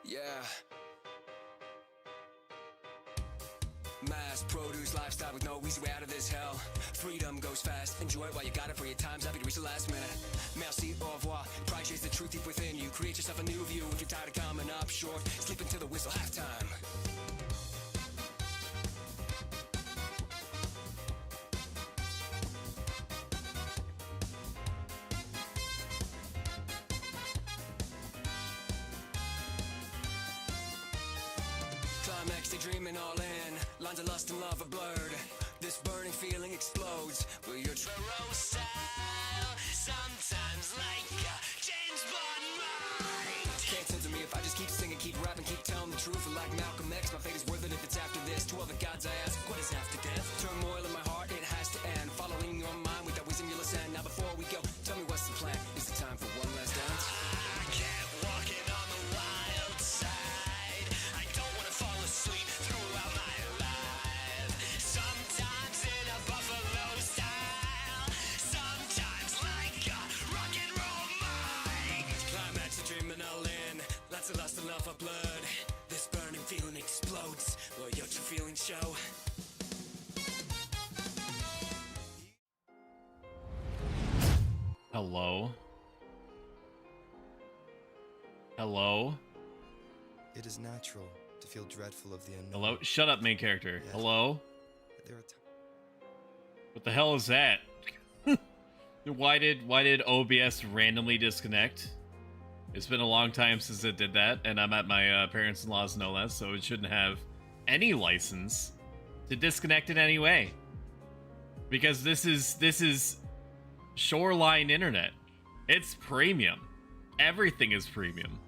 Yeah. Mass produce lifestyle with no easy way out of this hell. Freedom goes fast, enjoy it while you got it, for your time's happy to reach the last minute. Merci, au revoir, pride chase the truth deep within you. Create yourself a new view if you're tired of coming up short. Sleep until the whistle, halftime. Climax, they dreaming all in. Lines of lust and love are blurred. This burning feeling explodes. Will your Truro style sometimes like a James Bond mind? Can't censor me if I just keep singing, keep rapping, keep telling the truth. Like Malcolm X, my fate is worth it if it's after this. To all the gods I ask, what is after death? Turmoil in my heart, it has to end. Following your mind with that wisdom you'll ascend. Now before we go, tell me what's the plan? Is it time for one last dance? I can't walk in on the wild side. I don't want to fall asleep throughout my life. Sometimes in a buffalo style, sometimes like a rock and roll mind. Climax, a dreaming all in. Lots of lust and love for blood. This burning feeling explodes. Will your true feelings show? Hello? Hello? It is natural to feel dreadful of the unknown. Hello? Shut up, main character. Yes. Hello? There are What the hell is that? Why did OBS randomly disconnect? It's been a long time since it did that, and I'm at my parents-in-law's no less, so it shouldn't have any license to disconnect in any way. Because this is shoreline internet. It's premium. Everything is premium.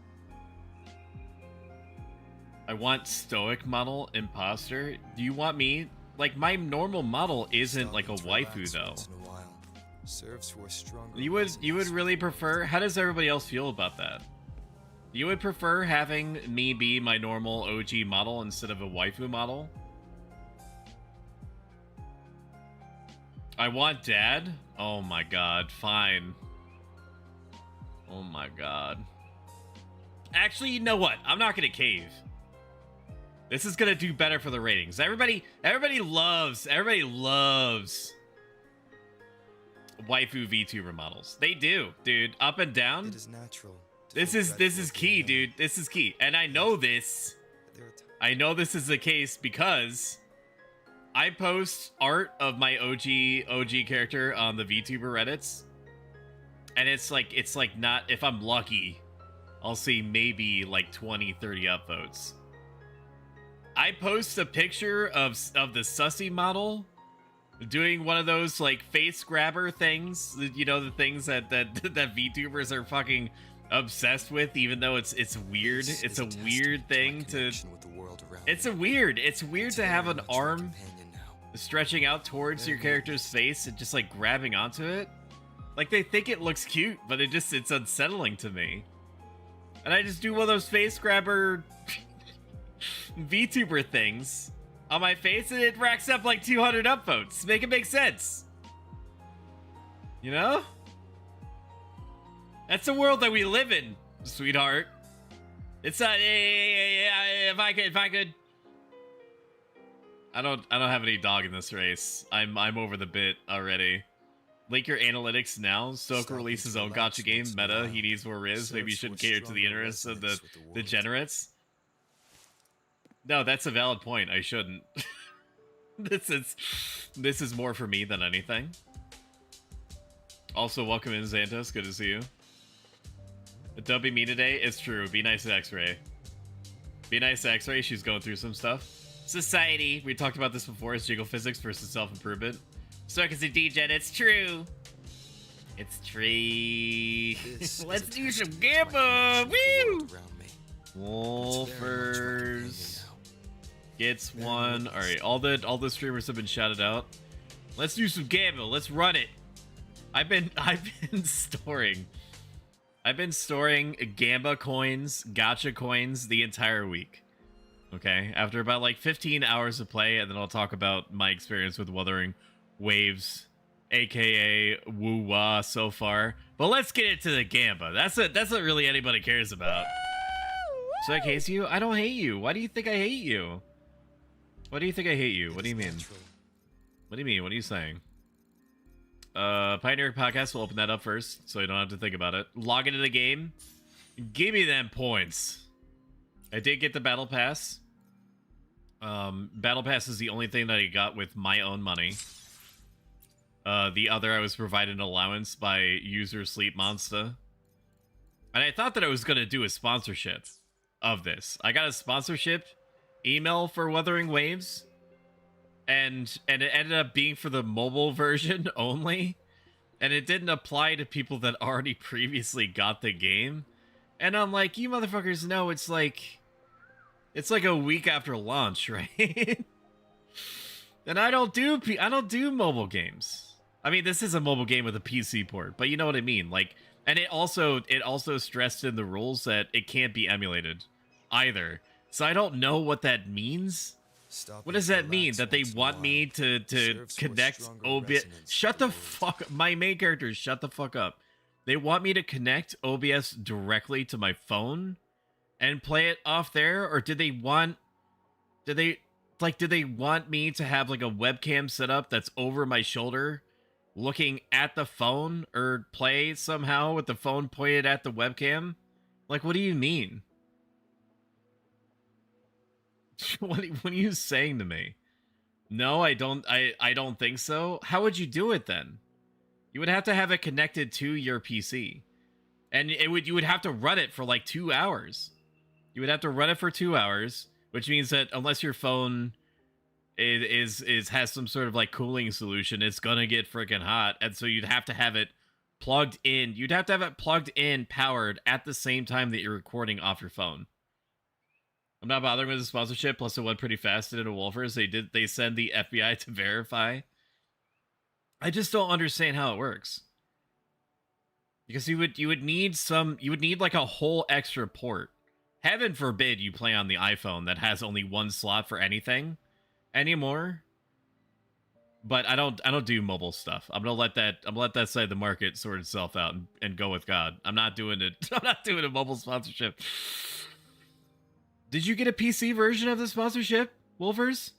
I want stoic model imposter. Do you want me? Like, my normal model isn't like a waifu though. Serves for a stronger You would really prefer? How does everybody else feel about that? You would prefer having me be my normal OG model instead of a waifu model? I want dad? Oh my god, fine. Oh my god. Actually, you know what? I'm not gonna cave. This is gonna do better for the ratings. Everybody loves waifu VTuber models. They do, dude. Up and down. It is natural. This is key, dude. This is key. And I know this. I know this is the case because I post art of my OG character on the VTuber Reddits. And it's like not, if I'm lucky, I'll see maybe like 20, 30 upvotes. I post a picture of the sussy model doing one of those like face grabber things, you know, the things that VTubers are fucking obsessed with, even though it's weird. It's a weird thing to. It's weird to have an arm stretching out towards your character's face and just like grabbing onto it. Like they think it looks cute, but it's unsettling to me. And I just do one of those face grabber VTuber things on my face, and it racks up like 200 upvotes. Make it make sense. You know? That's the world that we live in, sweetheart. It's not. If I could. I don't have any dog in this race. I'm over the bit already. Link your analytics now. Stoker releases his own gacha game. Meta. He needs more Riz. Maybe you shouldn't cater to the interests of the degenerates. No, that's a valid point. I shouldn't. This is more for me than anything. Also, welcome in, Xantos. Good to see you. Don't be me today. It's true. Be nice to X-Ray. Be nice to X-Ray. She's going through some stuff. Society. We talked about this before. It's jiggle physics versus self-improvement. Circus and degen. It's true. It's true. Let's do some gamba. Woo! Wolfers gets one. All right, all the streamers have been shouted out. Let's do some gamba. Let's run it. I've been storing Gamba coins, gacha coins the entire week. Okay, after about like 15 hours of play, and then I'll talk about my experience with Wuthering Waves, aka Woo-Wah so far. But let's get into the Gamba. That's what really anybody cares about. So I hate you? I don't hate you. Why do you think I hate you? Why do you think I hate you? What do you mean? What do you mean? What are you saying? Pioneer Podcast will open that up first, so you don't have to think about it. Log into the game. Give me them points. I did get the Battle Pass. Battle Pass is the only thing that I got with my own money. The other, I was provided an allowance by user Sleep Monster. And I thought that I was going to do a sponsorship of this. I got a sponsorship email for Wuthering Waves. And it ended up being for the mobile version only. And it didn't apply to people that already previously got the game. And I'm like, you motherfuckers know it's like a week after launch, right? And I don't do mobile games. I mean, this is a mobile game with a PC port, but you know what I mean. Like, and it also stressed in the rules that it can't be emulated either. So I don't know what that means. What does that mean? That they want me to connect OBS? Shut the fuck up. My main character, shut the fuck up. They want me to connect OBS directly to my phone and play it off there? Or did they want me to have like a webcam set up that's over my shoulder looking at the phone, or play somehow with the phone pointed at the webcam? Like, what do you mean? What are you saying to me? No, I don't think so. How would you do it then? You would have to have it connected to your PC. And you would have to run it for like 2 hours. You would have to run it for 2 hours, which means that unless your phone has some sort of like cooling solution, it's gonna get freaking hot. And so you'd have to have it plugged in. You'd have to have it plugged in, powered at the same time that you're recording off your phone. I'm not bothering with the sponsorship, plus it went pretty fast into Wolfers. They send the FBI to verify. I just don't understand how it works. Because you would need like a whole extra port. Heaven forbid you play on the iPhone that has only one slot for anything anymore. But I don't do mobile stuff. I'm gonna let that side of the market sort itself out and go with God. I'm not doing it. I'm not doing a mobile sponsorship. Did you get a PC version of the sponsorship, Wolfers?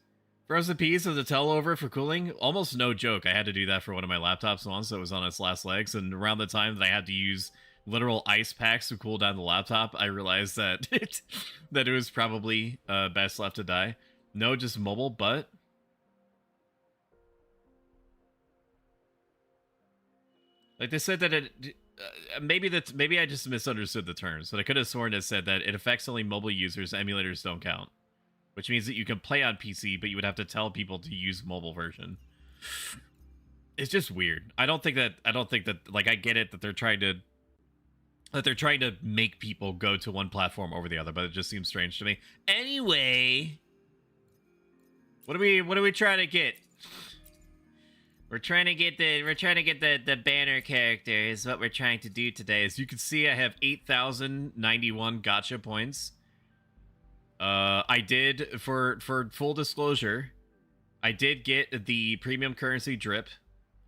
Frozen peas of the tellover for cooling? Almost no joke. I had to do that for one of my laptops once that was on its last legs, and around the time that I had to use literal ice packs to cool down the laptop, I realized that that it was probably best left to die. No, just mobile, but like they said that it maybe I just misunderstood the terms, but I could have sworn it said that it affects only mobile users. Emulators don't count, which means that you can play on PC, but you would have to tell people to use mobile version. It's just weird. I don't think that like, I get it that they're trying to make people go to one platform over the other, but it just seems strange to me. Anyway, what are we trying to get? We're trying to get the banner character is what we're trying to do today. As you can see, I have 8,091 gotcha points. I did, for full disclosure, I did get the premium currency drip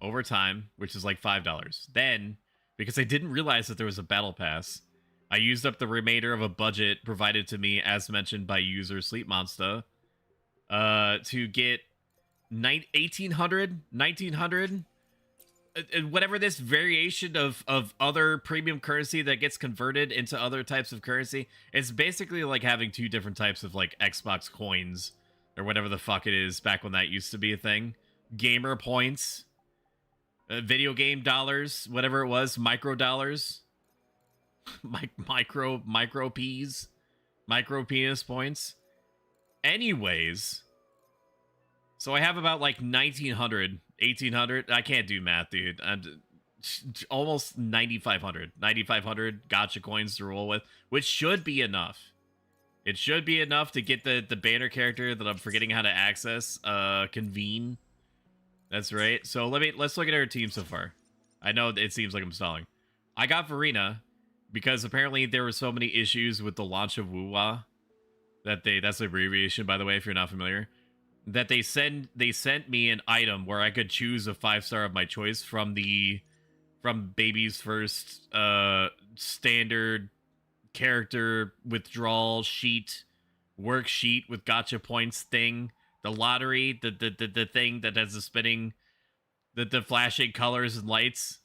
over time, which is like $5. Then, because I didn't realize that there was a battle pass, I used up the remainder of a budget provided to me, as mentioned by user Sleep Monster, to get 1,800, 1,900, whatever this variation of other premium currency that gets converted into other types of currency. It's basically like having two different types of like Xbox coins or whatever the fuck it is back when that used to be a thing. Gamer points, video game dollars, whatever it was, micro dollars, micro peas, micro penis points. Anyways, so I have about like 1,900, 1,800. I can't do math, dude. Almost 9,500 gotcha coins to roll with, which should be enough. It should be enough to get the banner character that I'm forgetting how to access. Convene. That's right. So let's look at our team so far. I know it seems like I'm stalling. I got Verena because apparently there were so many issues with the launch of Wuwa that's the abbreviation, by the way, if you're not familiar. That they sent me an item where I could choose a 5-star of my choice from Baby's First standard character withdrawal sheet, worksheet with gotcha points thing, the lottery, the thing that has the spinning, the flashing colors and lights.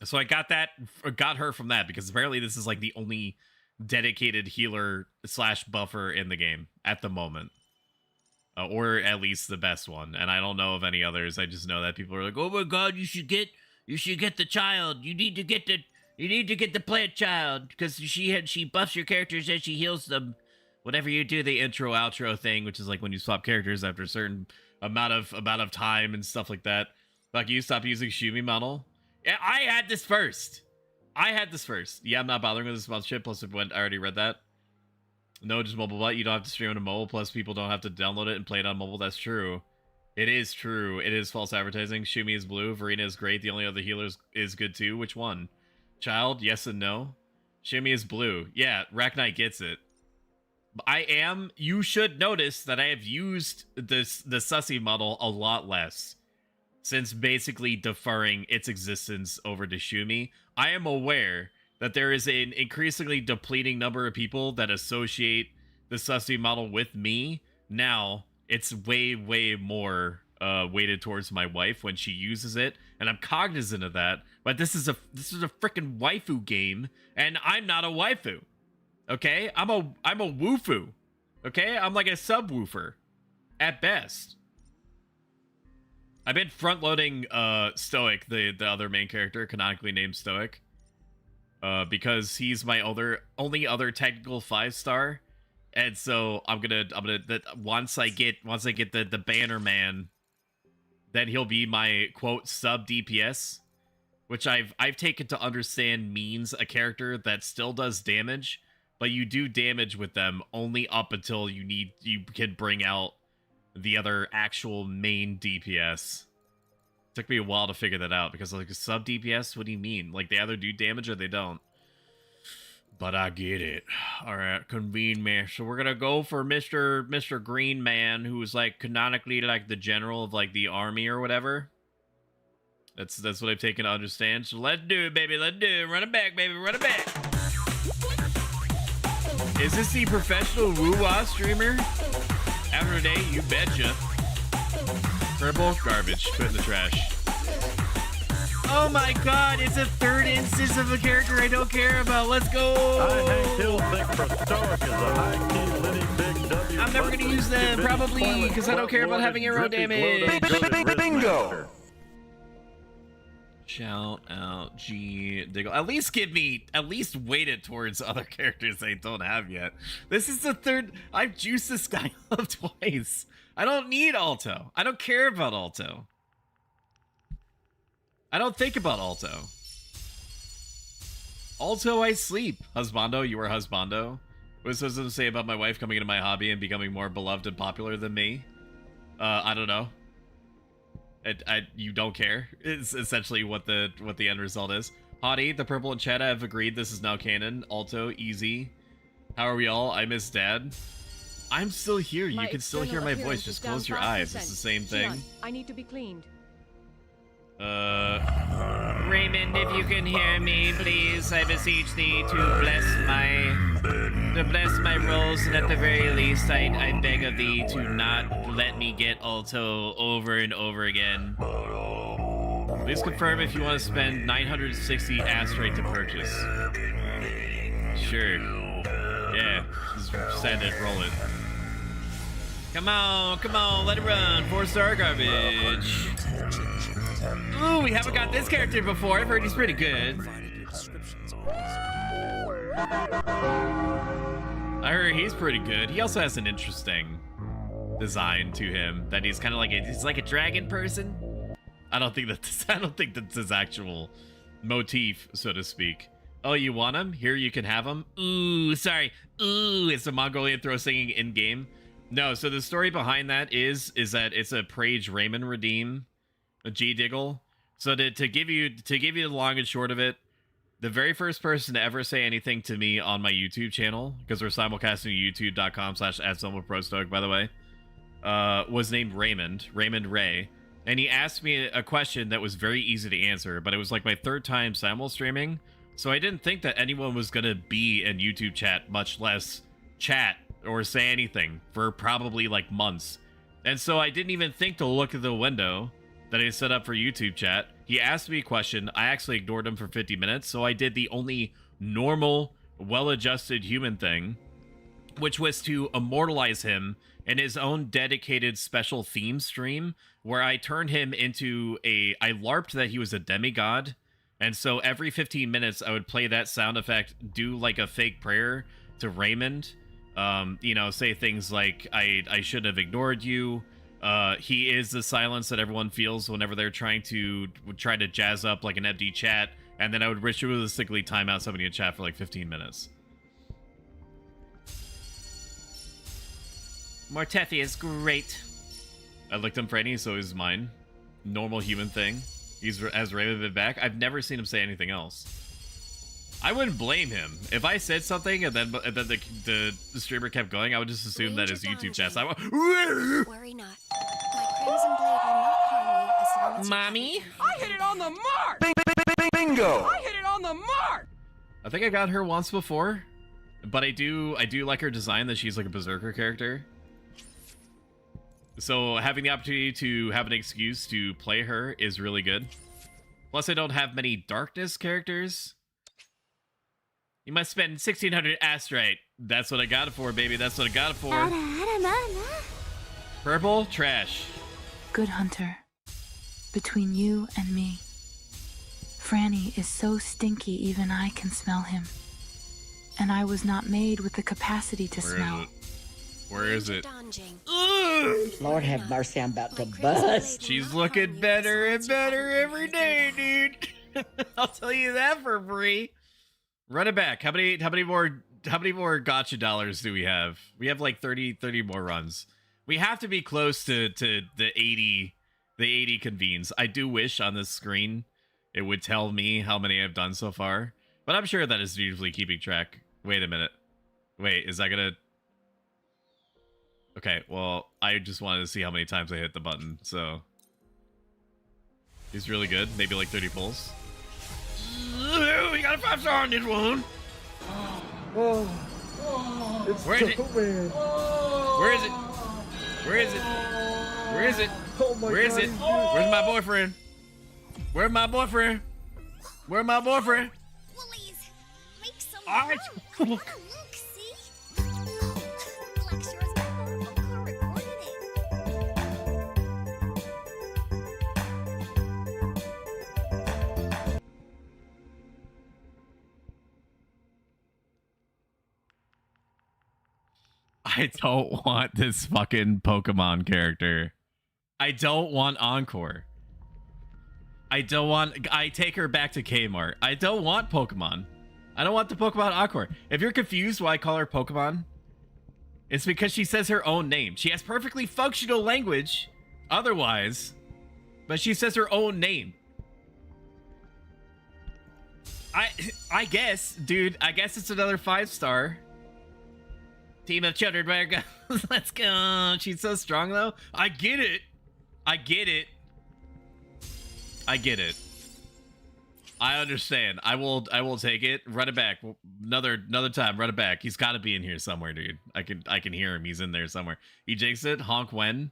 So I got her from that because apparently this is like the only dedicated healer slash buffer in the game at the moment. Or at least the best one. And I don't know of any others. I just know that people are like, "Oh my god, you should get the child. You need to get the plant child because she buffs your characters and she heals them." Whenever you do the intro outro thing, which is like when you swap characters after a certain amount of time and stuff like that. Like, you stop using Shumi model. Yeah, I had this first. Yeah, I'm not bothering with this sponsorship. Plus, I already read that. No, just mobile bot. You don't have to stream on a mobile. Plus, people don't have to download it and play it on mobile. That's true. It is true. It is false advertising. Shumi is blue. Verena is great. The only other healer is good too. Which one? Child? Yes and no. Shumi is blue. Yeah, Racknight gets it. You should notice that I have used the Sussy model a lot less since basically deferring its existence over to Shumi. I am aware that there is an increasingly depleting number of people that associate the Sussy model with me. Now, it's way, way more weighted towards my wife when she uses it, and I'm cognizant of that. But this is a freaking waifu game, and I'm not a waifu. Okay? I'm a woofu. Okay? I'm like a subwoofer at best. I've been front-loading Stoic, the other main character, canonically named Stoic. Because he's my only other technical 5-star, and so I'm gonna once I get the banner man, then he'll be my quote sub DPS, which I've taken to understand means a character that still does damage, but you do damage with them only up until you can bring out the other actual main DPS. Took me a while to figure that out because like sub DPS, what do you mean? Like they either do damage or they don't. But I get it. All right, convene man. So we're gonna go for Mr. Green Man, who's like canonically like the general of like the army or whatever. That's what I've taken to understand. So let's do it, baby. Let's do it. Run it back, baby. Run it back. Is this the professional woo-wah streamer? After a day, you betcha. Purple garbage. Put in the trash. Oh my god, it's a third instance of a character I don't care about. Let's go! I'm never gonna use them, probably, because I don't care about having arrow damage. Bingo! Shout out G Diggle. At least weight it towards other characters I don't have yet. This is the third. I've juiced this guy up twice. I don't need Alto. I don't care about Alto. I don't think about Alto. Alto, I sleep. Husbando, you are Husbando. What does this say about my wife coming into my hobby and becoming more beloved and popular than me? I don't know. You don't care. It's essentially what the end result is. Hottie, the purple and Chetta have agreed this is now canon. Alto, easy. How are we all? I miss Dad. I'm still here. You can still hear my voice. Just close your eyes. It's the same thing. I need to be cleaned. Raymond, if you can hear me, please, I beseech thee to bless my rolls, and at the very least, I beg of thee to not let me get Alto over and over again. Please confirm if you want to spend 960 asteroid to purchase. Sure. Yeah, just send it, roll it. Come on, let it run. 4-star garbage. Ooh, we haven't got this character before. I've heard he's pretty good. I heard he's pretty good. He also has an interesting design to him. That he's kind of like he's like a dragon person. I don't think that's his actual motif, so to speak. Oh, you want him? Here, you can have him. Ooh, sorry. Ooh, it's a Mongolian throw singing in game. No, so the story behind that is that it's a Prage Raymond redeem. A G Diggle. So to give you the long and short of it, the very first person to ever say anything to me on my YouTube channel, because we're simulcasting youtube.com/@SomeoneProStoic, by the way, was named Raymond Ray, and he asked me a question that was very easy to answer, but it was like my third time simul streaming, So I didn't think that anyone was gonna be in YouTube chat, much less chat or say anything for probably like months. And so I didn't even think to look at the window that I set up for YouTube chat. He asked me a question. I actually ignored him for 50 minutes. So I did the only normal, well-adjusted human thing, which was to immortalize him in his own dedicated special theme stream where I turned him into I LARPed that he was a demigod. And so every 15 minutes I would play that sound effect, do like a fake prayer to Raymond. You know, say things like, I should have ignored you. He is the silence that everyone feels whenever they're trying to jazz up like an empty chat. And then I would ritualistically time out somebody in chat for like 15 minutes. Mortethi is great. I licked him for any, so he's mine. Normal human thing. Has Raven been back? I've never seen him say anything else. I wouldn't blame him. If I said something and then the streamer kept going, I would just assume that his YouTube chat. Worry not. My crimson blade will not harm you as long as you Mommy? I hit it on the mark! Bingo! I hit it on the mark! I think I got her once before, but I do like her design that she's like a berserker character. So having the opportunity to have an excuse to play her is really good. Plus, I don't have many darkness characters. You must spend 1,600 astrite. That's what I got it for, baby. That's what I got it for. Purple trash. Good hunter. Between you and me, Franny is so stinky even I can smell him. And I was not made with the capacity to smell. Where is it? Lord have mercy, I'm about to bust. She's looking better and better every day, dude. I'll tell you that for free. Run it back. How many more gotcha dollars do we have? We have like 30 more runs. We have to be close to the 80 convenes. I do wish on this screen it would tell me how many I've done so far, but I'm sure that is usually keeping track. Wait a minute. Wait, is that gonna... Okay, well, I just wanted to see how many times I hit the button, so... He's really good. Maybe like 30 pulls. We got a 5-star on this one! It's Where is it? Man. Where is it? Where is it? Where is it? Oh my Where is God, it? he's Where's my boyfriend? Where's my boyfriend? Where's my boyfriend? Woolies, make some Alright. room. Look, see? Black sure as Uncle recorded it. I don't want this fucking Pokemon character. I don't want Encore. I take her back to Kmart. I don't want Pokemon. I don't want the Pokemon Encore. If you're confused why I call her Pokemon, it's because she says her own name. She has perfectly functional language otherwise, but she says her own name. I guess, dude, I guess it's another 5-star. Team of children, where goes? Let's go. She's so strong, though. I get it. I get it. I get it. I understand. I will take it. Run it back. Another time. Run it back. He's got to be in here somewhere, dude. I can hear him. He's in there somewhere. He jinxed it. Honk when?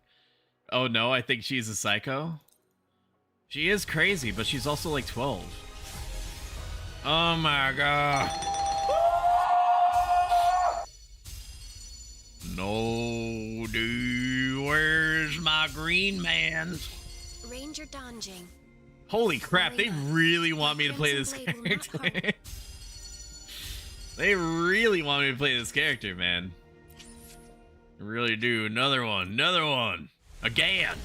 Oh no, I think she's a psycho. She is crazy, but she's also like 12. Oh my god. No, dude. Where's my green man? Ranger Donjing. Holy crap, they really want me to play this character. They really want me to play this character, man. They really do. Another one. Again.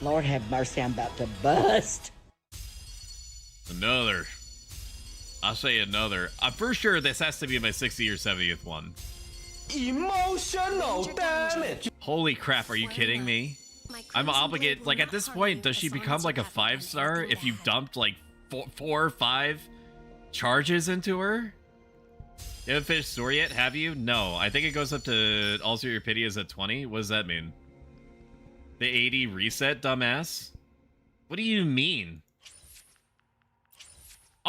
Lord have mercy, I'm about to bust. Another. I'll say another. I'm for sure this has to be my 60th or 70th one. Emotional damage. Holy crap, are you kidding me? I'm obligated. Like, at this point, does she become like a 5-star if you've dumped like 4 or 5 charges into her? You haven't finished story yet, have you? No, I think it goes up to also your pity is at 20. What does that mean? The 80 reset, dumbass? What do you mean?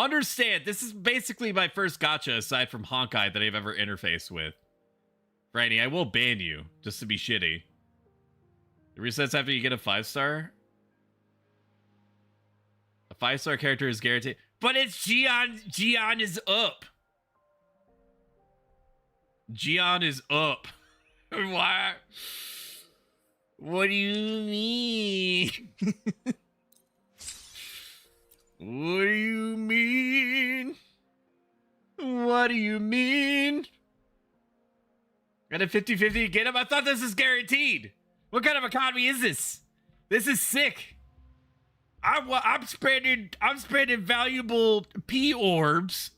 Understand, this is basically my first gacha aside from Honkai that I've ever interfaced with. Franny, I will ban you, just to be shitty. It resets after you get a 5-star? A 5-star character is guaranteed. But it's Gion. Gion is up. Gion is up. Why? What do you mean? What do you mean? What do you mean? Got a 50-50 get him? I thought this is guaranteed. What kind of economy is this? This is sick. I'm spending valuable P orbs.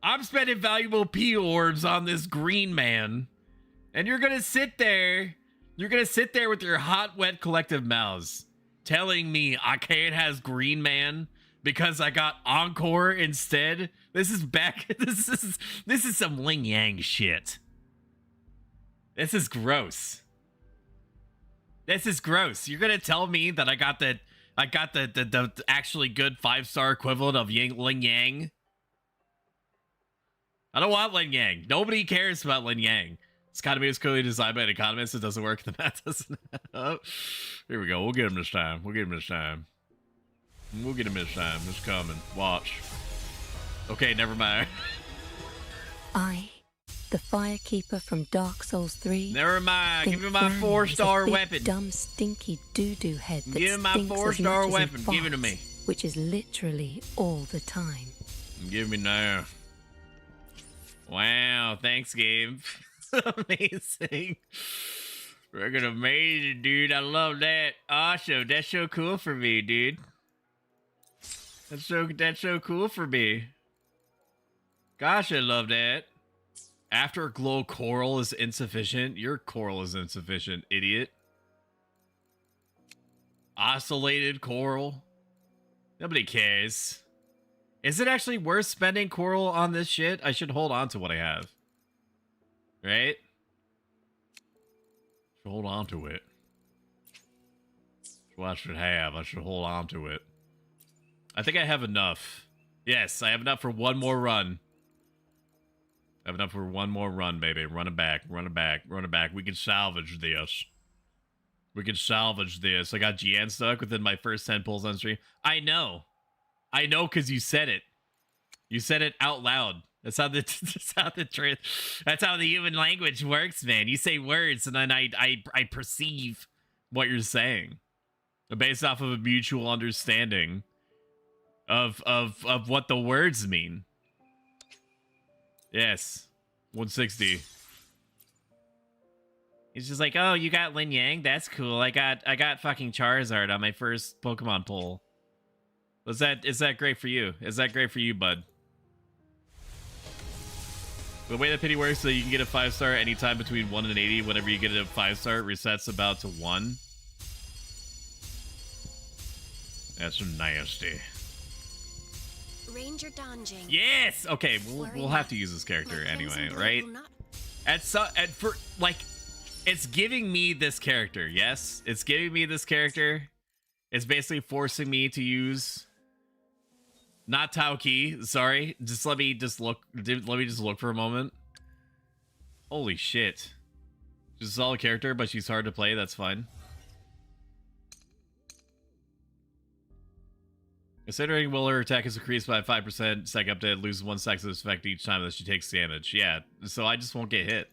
I'm spending valuable P orbs on this green man. And you're gonna sit there. You're gonna sit there with your hot, wet collective mouths telling me I can't have green man because I got Encore instead. This is back. This is some Ling Yang shit. This is gross. This is gross. You're gonna tell me that I got the actually good 5-star equivalent of Ling Yang? I don't want Lin Yang. Nobody cares about Lin Yang. This economy is clearly designed by an economist. It doesn't work. The math doesn't. Oh, here we go. We'll get him this time. We'll get him this time. We'll get him this time. It's coming. Watch. Okay, never mind. I, the Firekeeper from Dark Souls 3. Never mind. Give me my 4-star weapon. Dumb, stinky doo-doo head that Give me my stinks as 4-star much as weapon. he Give it to farts, me. Which is literally all the time. Give me now. Wow, thanks, Gabe. Amazing. Freaking amazing, dude. I love that. Awesome. That's so cool for me, dude. That's so cool for me. Gosh, I love that. Afterglow coral is insufficient. Your coral is insufficient, idiot. Oscillated coral. Nobody cares. Is it actually worth spending coral on this shit? I should hold on to what I have. Right? Should hold on to it. That's what I should have. I should hold on to it. I think I have enough. Yes, I have enough for one more run. I have enough for one more run, baby. Run it back. Run it back. Run it back. We can salvage this. We can salvage this. I got GN stuck within my first 10 pulls on stream. I know. I know because you said it. You said it out loud. That's how that's how the human language works, man. You say words and then I perceive what you're saying. Based off of a mutual understanding of what the words mean. Yes. 160. He's just like, "Oh, you got Lin Yang? That's cool. I got fucking Charizard on my first Pokemon pull." Is that great for you? Is that great for you, bud? The way that pity works is that you can get a 5-star anytime between 1 and 80. Whenever you get a 5-star, it resets about to 1. That's nasty. Ranger Donjing. Yes. Okay, we'll have to use this character anyway, right? It's giving me this character. Yes, it's giving me this character. It's basically forcing me to use. Not Tauki, sorry. Let me just look for a moment. Holy shit. She's a solid character, but she's hard to play, that's fine. Considering will her attack is increased by 5%, second update loses 1 second effect each time that she takes damage. Yeah, so I just won't get hit.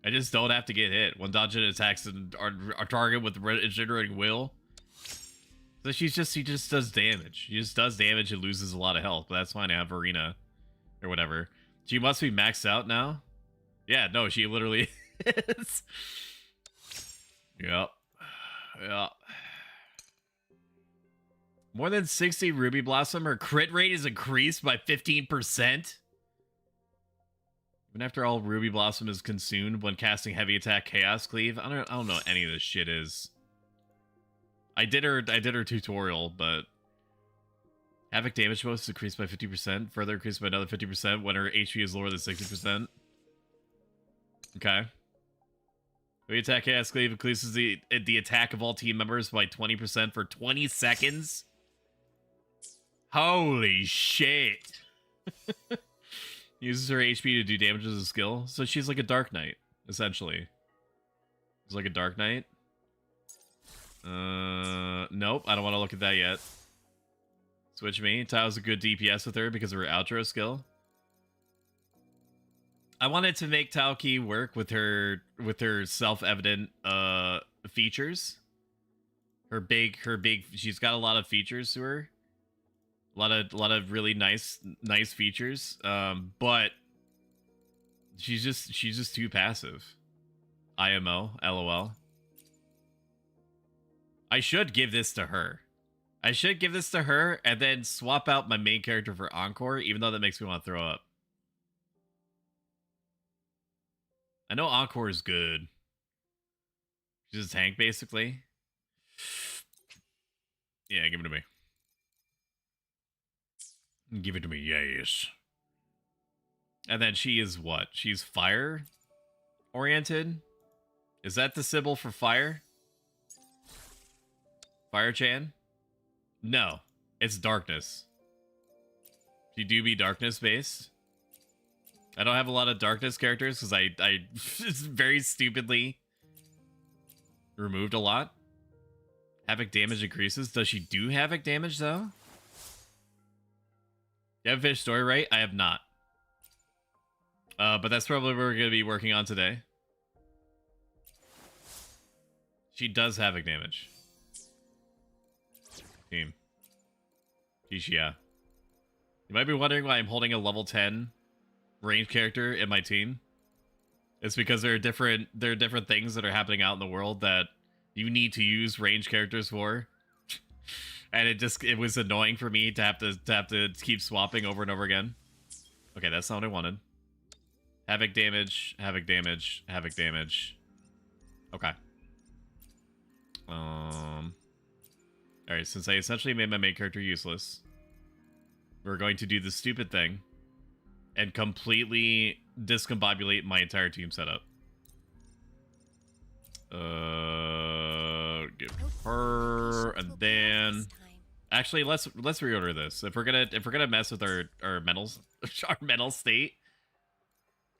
I just don't have to get hit. When dodging attacks are target with regenerating will. So she just does damage. She just does damage and loses a lot of health. But that's fine. I have Arena or whatever. She must be maxed out now. Yeah, no, she literally is. Yep. Yeah. More than 60 Ruby Blossom. Her crit rate is increased by 15%. Even after all Ruby Blossom is consumed when casting heavy attack Chaos Cleave. I don't know what any of this shit is. I did her tutorial, but Havoc damage bonus is increased by 50%, further increased by another 50% when her HP is lower than 60%. Okay. The attack Chaos Cleave increases the attack of all team members by 20% for 20 seconds. Holy shit. Uses her HP to do damage as a skill. So she's like a Dark Knight, essentially. It's like a Dark Knight. Nope, I don't want to look at that yet. Switch me. Tao's a good DPS with her because of her outro skill. I wanted to make Tao Ki work with her self-evident features. Her big she's got a lot of features to her. A lot of really nice features. But she's just too passive. IMO, LOL. I should give this to her. I should give this to her and then swap out my main character for Encore, even though that makes me want to throw up. I know Encore is good. She's a tank, basically. Yeah, give it to me. Give it to me, yes. And then she is what? She's fire-oriented? Is that the symbol for fire? Fire-chan? No, it's darkness. She do be darkness-based. I don't have a lot of darkness characters because I very stupidly removed a lot. Havoc damage increases. Does she do havoc damage, though? You have finished story right? I have not. But that's probably what we're going to be working on today. She does havoc damage. Team. Ishia. You might be wondering why I'm holding a level 10 ranged character in my team. It's because there are different things that are happening out in the world that you need to use ranged characters for. And it was annoying for me to have to keep swapping over and over again. Okay, that's not what I wanted. Havoc damage, havoc damage, havoc damage. Okay. Alright, since I essentially made my main character useless, we're going to do the stupid thing and completely discombobulate my entire team setup. Give her, and then actually let's reorder this. If we're gonna mess with our metals, our metal state,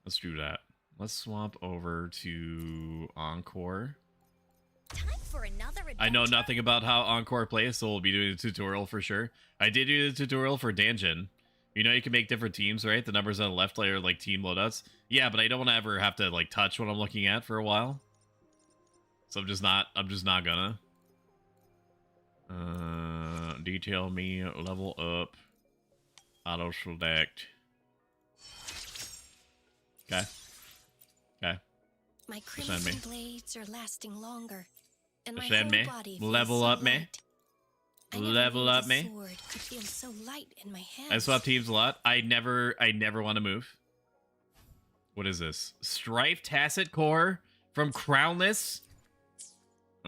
let's do that. Let's swap over to Encore. Time for another adventure. I know nothing about how Encore plays, so we'll be doing a tutorial for sure. I did do the tutorial for Danjin. You know you can make different teams, right? The numbers on the left are like team loadouts. Yeah, but I don't want to ever have to like touch what I'm looking at for a while. So I'm just not gonna. Detail me, level up, auto select. Okay. Okay. My crimson blades are lasting longer, and my Send whole me. body Level feels so up me. light. I never Level knew up the me. sword could feel so light in my hands. I swap teams a lot. I never want to move. What is this? Strife Tacit Core from Crownless.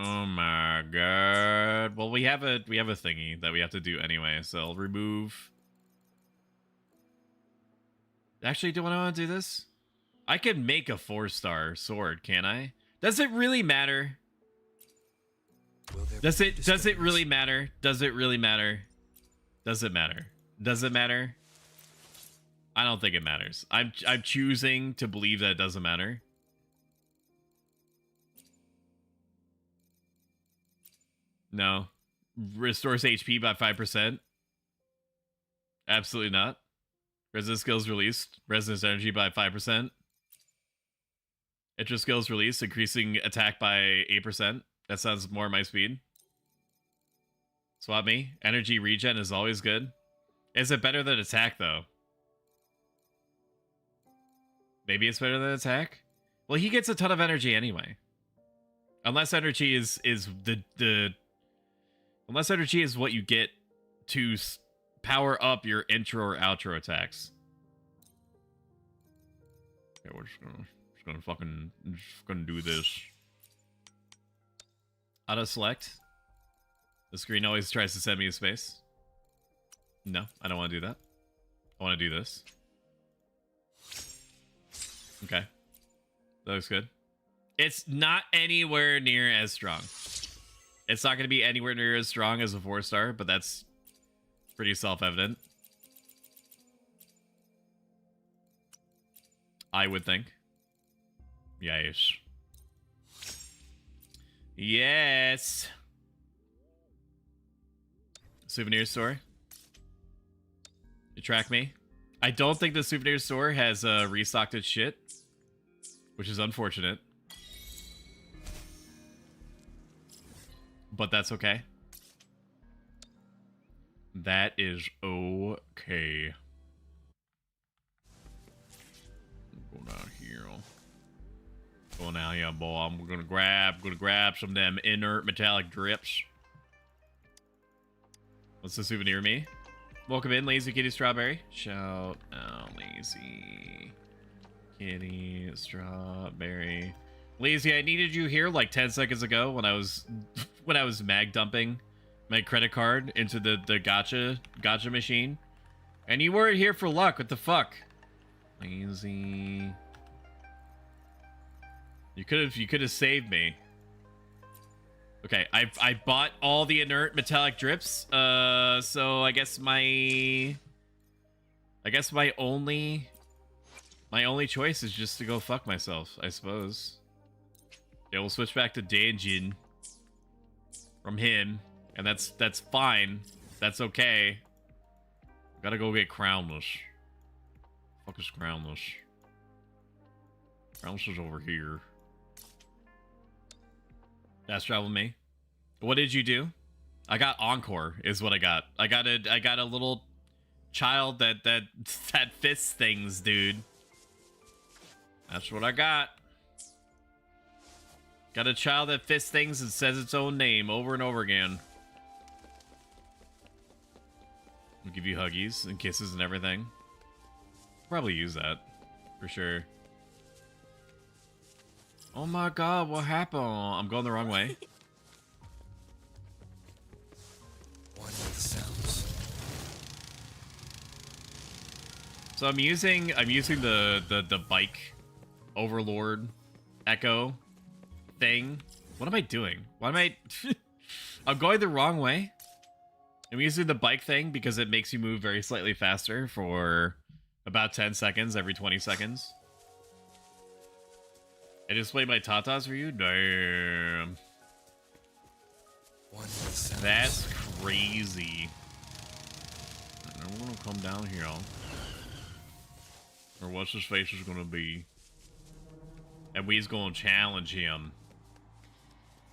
Oh my god. Well, we have a thingy that we have to do anyway, so I'll remove. Actually, do I want to do this? I can make a 4-star sword, can I? Does it really matter? Does it really matter? Does it really matter? Does it matter? Does it matter? I don't think it matters. I'm choosing to believe that it doesn't matter. No. Restores HP by 5%. Absolutely not. Resonance skills released. Resonance energy by 5%. Extra skills released, increasing attack by 8%. That sounds more my speed. Swap me. Energy regen is always good. Is it better than attack, though? Maybe it's better than attack? Well, he gets a ton of energy anyway. Unless energy is unless energy is what you get to power up your intro or outro attacks. Okay, we're just gonna do this. Auto select. The screen always tries to send me a space. No, I don't want to do that. I want to do this. Okay. That looks good. It's not anywhere near as strong. It's not going to be anywhere near as strong as a 4-star, but that's pretty self-evident. I would think. Yes. Yes. Souvenir store. You track me? I don't think the souvenir store has restocked its shit, which is unfortunate. But that's okay. That is okay. Go down here. Go down here, boy. I'm gonna grab some of them inert metallic drips. What's the souvenir me? Welcome in, Lazy Kitty Strawberry. Shout out, Lazy Kitty Strawberry. Lazy, I needed you here like 10 seconds ago when I was mag dumping my credit card into the gacha machine. And you weren't here for luck. What the fuck? Lazy. You could have saved me. Okay, I bought all the inert metallic drips. So I guess my only choice is just to go fuck myself, I suppose. Yeah, we'll switch back to Danjin from him, and that's fine. That's okay. Gotta go get Crownless. Fuck is Crownless? Crownless is over here. Fast travel me. What did you do? I got Encore is what I got. I got a little child that fists things, dude. That's what I got. Got a child that fists things and says its own name over and over again. I'll give you huggies and kisses and everything. Probably use that for sure. Oh my god, what happened? I'm going the wrong way. What are the sounds? So I'm using the bike overlord echo thing. What am I doing? Why am I I'm going the wrong way. I'm using the bike thing because it makes you move very slightly faster for about 10 seconds every 20 seconds. I display my tatas for you? Damn. That's crazy. I'm gonna come down here. Or what's his face is gonna be. And we's gonna challenge him.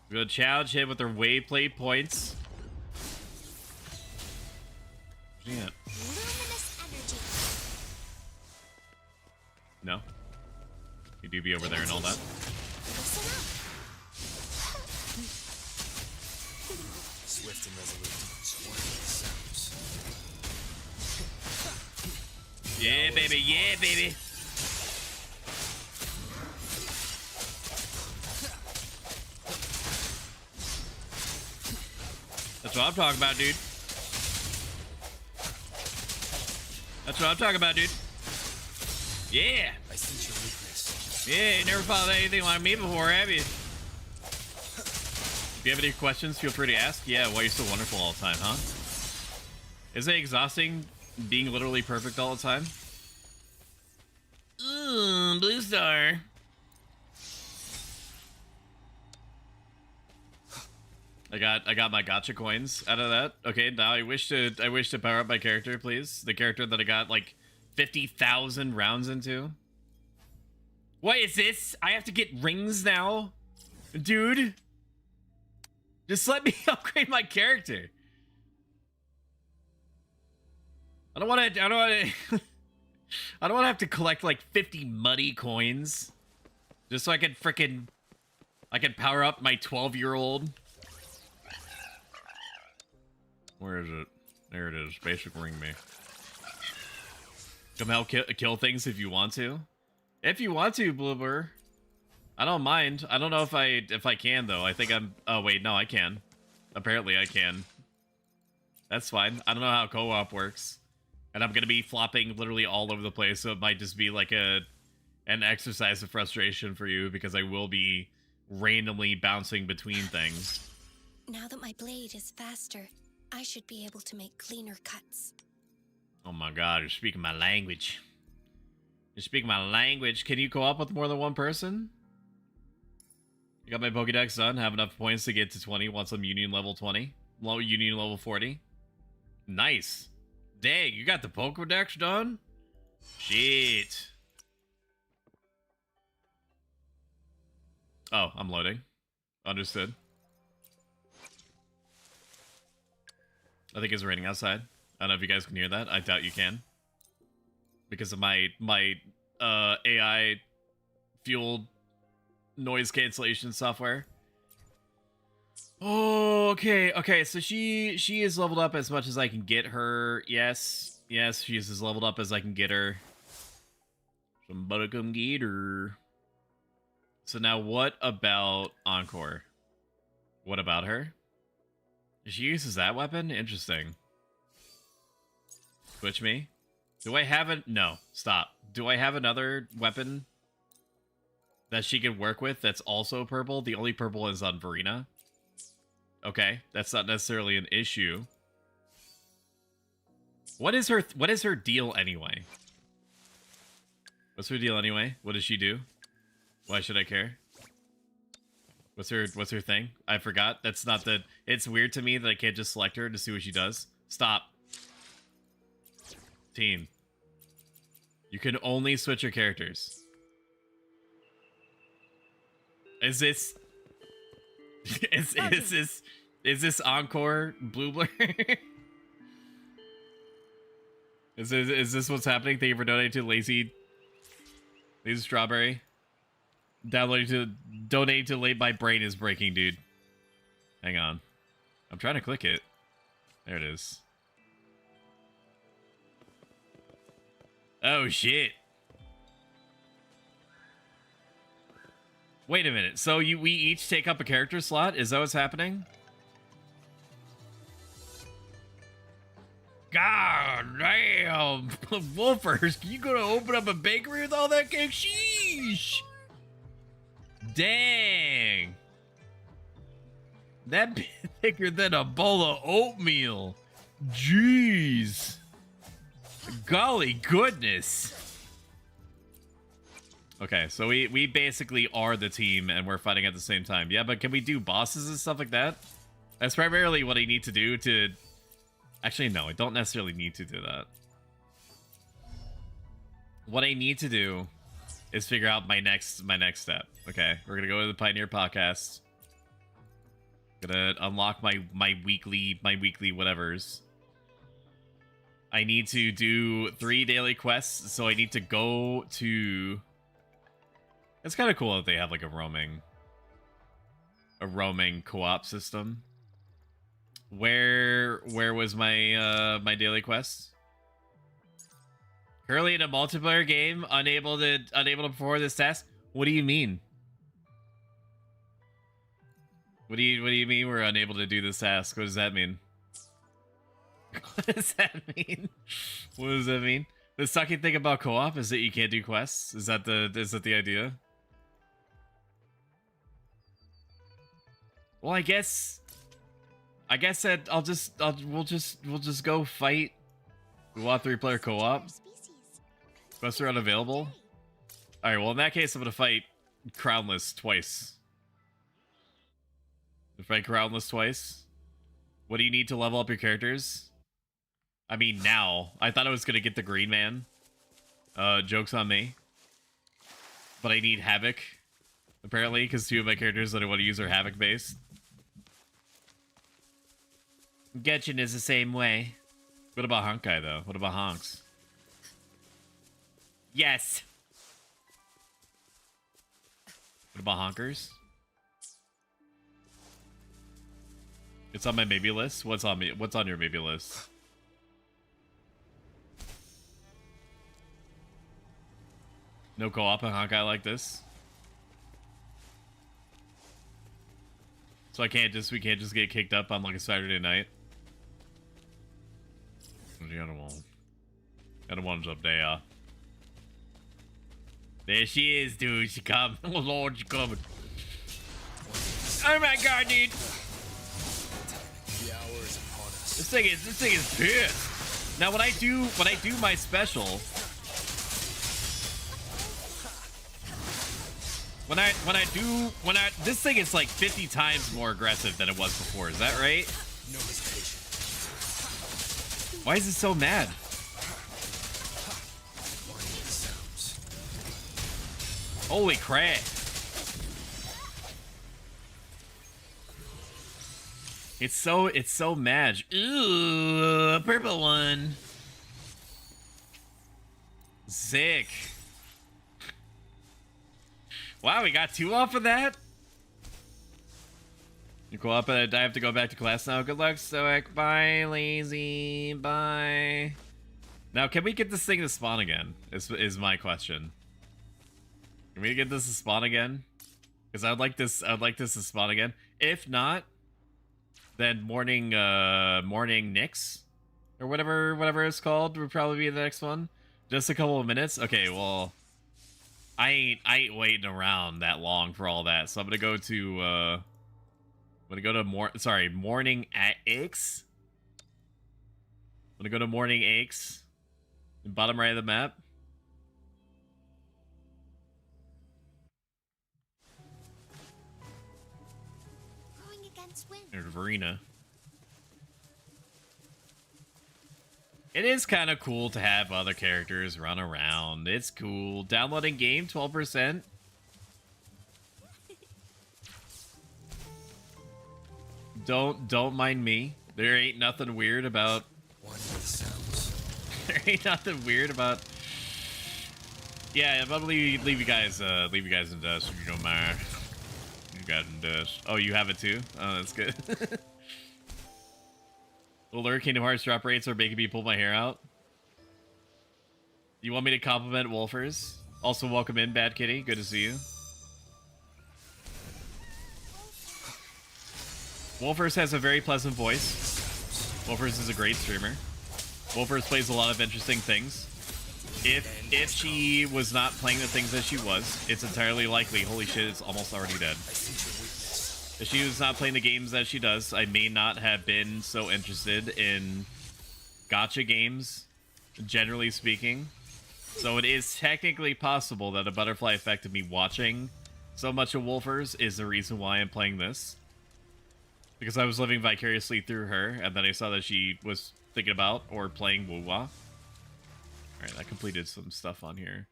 We're gonna challenge him with our wayplay points. Yeah. Luminous energy. No. You do be over there and all that. Listen up. Swift and resolute. What are the sounds? Yeah, baby. Yeah, baby. That's what I'm talking about, dude. That's what I'm talking about, dude. Yeah. I sense your weakness. Yeah, you never fought anything like me before, have you? If you have any questions, feel free to ask. Yeah, why are you so wonderful all the time, huh? Is it exhausting being literally perfect all the time? Ooh, blue star. I got my gacha coins out of that. Okay, now I wish to power up my character, please. The character that I got like 50,000 rounds into. What is this? I have to get rings now? Dude. Just let me upgrade my character. I don't want to I don't want to have to collect like 50 muddy coins just so I can power up my 12-year-old. Where is it? There it is. Basic ring me. Come help kill things if you want to. If you want to, Bloober. I don't mind. I don't know if I can though. I think I'm. Oh wait, no, I can. Apparently, I can. That's fine. I don't know how co-op works, and I'm gonna be flopping literally all over the place, so it might just be like an exercise of frustration for you because I will be randomly bouncing between things. Now that my blade is faster, I should be able to make cleaner cuts. Oh my god, you're speaking my language. You're speaking my language. Can you co-op with more than one person? You got my Pokédex done. Have enough points to get to 20 once I'm Union level 20. Low Union level 40. Nice. Dang, you got the Pokédex done? Shit. Oh, I'm loading. Understood. I think it's raining outside. I don't know if you guys can hear that. I doubt you can. Because of my AI fueled noise cancellation software. Oh, okay. So she is leveled up as much as I can get her. Yes, she is as leveled up as I can get her. Somebody come get her. So now what about Encore? What about her? She uses that weapon? Interesting. Switch me? Do I have a... No, stop. Do I have another weapon that she can work with that's also purple? The only purple is on Verena. Okay, that's not necessarily an issue. What is her deal anyway? What's her deal anyway? What does she do? Why should I care? What's her thing? I forgot. That's not the... It's weird to me that I can't just select her to see what she does. Stop. Team. You can only switch your characters. Is this... Is this Encore Blue Blur? Is this what's happening? Thank you for donating to Lazy Strawberry. Donating to late. My brain is breaking, dude. Hang on. I'm trying to click it. There it is. Oh shit. Wait a minute. So we each take up a character slot? Is that what's happening? God damn. Wolfers, you gonna open up a bakery with all that cake? Sheesh. Dang. That bit thicker than a bowl of oatmeal. Jeez. Golly goodness. Okay, so we basically are the team and we're fighting at the same time. Yeah, but can we do bosses and stuff like that? That's primarily what I need to do to... Actually, no, I don't necessarily need to do that. What I need to do is figure out my next step. Okay, we're gonna go to the Pioneer Podcast. Gonna unlock my weekly whatevers. I need to do 3 daily quests, so I need to go to... It's kind of cool that they have like a roaming co-op system. Where was my my daily quest? Currently in a multiplayer game, unable to perform this task. What do you mean? What do you mean we're unable to do this task? What does that mean? What does that mean? What does that mean? The sucky thing about co-op is that you can't do quests. Is that the idea? Well, I guess that we'll just go fight. We want 3-player co-op. Quests are unavailable. All right. Well, in that case, I'm gonna fight Crownless twice. Fight Crownless twice. What do you need to level up your characters? I mean, now. I thought I was gonna get the Green Man. Joke's on me. But I need Havoc, apparently, because 2 of my characters that I want to use are Havoc based. Getchin is the same way. What about Honkai, though? What about Honks? Yes! What about Honkers? It's on my maybe list? What's on your maybe list? No co-op on Honkai like this? So we can't just get kicked up on like a Saturday night? The other one's up there. There she is, dude. She come. Oh Lord, she coming. Oh my God, dude. The hour is upon us. This thing is pissed. Now when I do my special, this thing is like 50 times more aggressive than it was before. Is that right? No hesitation. Why is it so mad? Whining sounds. Holy crap. It's so mad. Ooh, a purple one. Sick. Wow, we got 2 off of that? You go up and I have to go back to class now. Good luck, Stoic. Bye, Lazy. Bye. Now, can we get this thing to spawn again? Is my question. Can we get this to spawn again? Because I'd like this to spawn again. If not, then morning Nix or whatever it's called would probably be the next one. Just a couple of minutes. Okay, well, I ain't waiting around that long for all that. So I'm gonna go to morning at X. I'm gonna go to morning X, bottom right of the map. Going against wind. There's Verena. It is kind of cool to have other characters run around. It's cool. Downloading game, 12%. Don't mind me. There ain't nothing weird about. Whining sounds. There ain't nothing weird about. Yeah, I'm gonna leave you guys in dust if you don't mind. You guys in dust. Oh, you have it too? Oh, that's good. Lower Kingdom Hearts drop rates are making me pull my hair out. You want me to compliment Wolfers? Also, welcome in, Bad Kitty. Good to see you. Wolfers has a very pleasant voice. Wolfers is a great streamer. Wolfers plays a lot of interesting things. If she was not playing the things that she was, it's entirely likely, holy shit, it's almost already dead. If she was not playing the games that she does, I may not have been so interested in gacha games, generally speaking. So it is technically possible that a butterfly effect of me watching so much of Wolfers is the reason why I'm playing this. Because I was living vicariously through her, and then I saw that she was thinking about or playing Wuwa. Alright, I completed some stuff on here.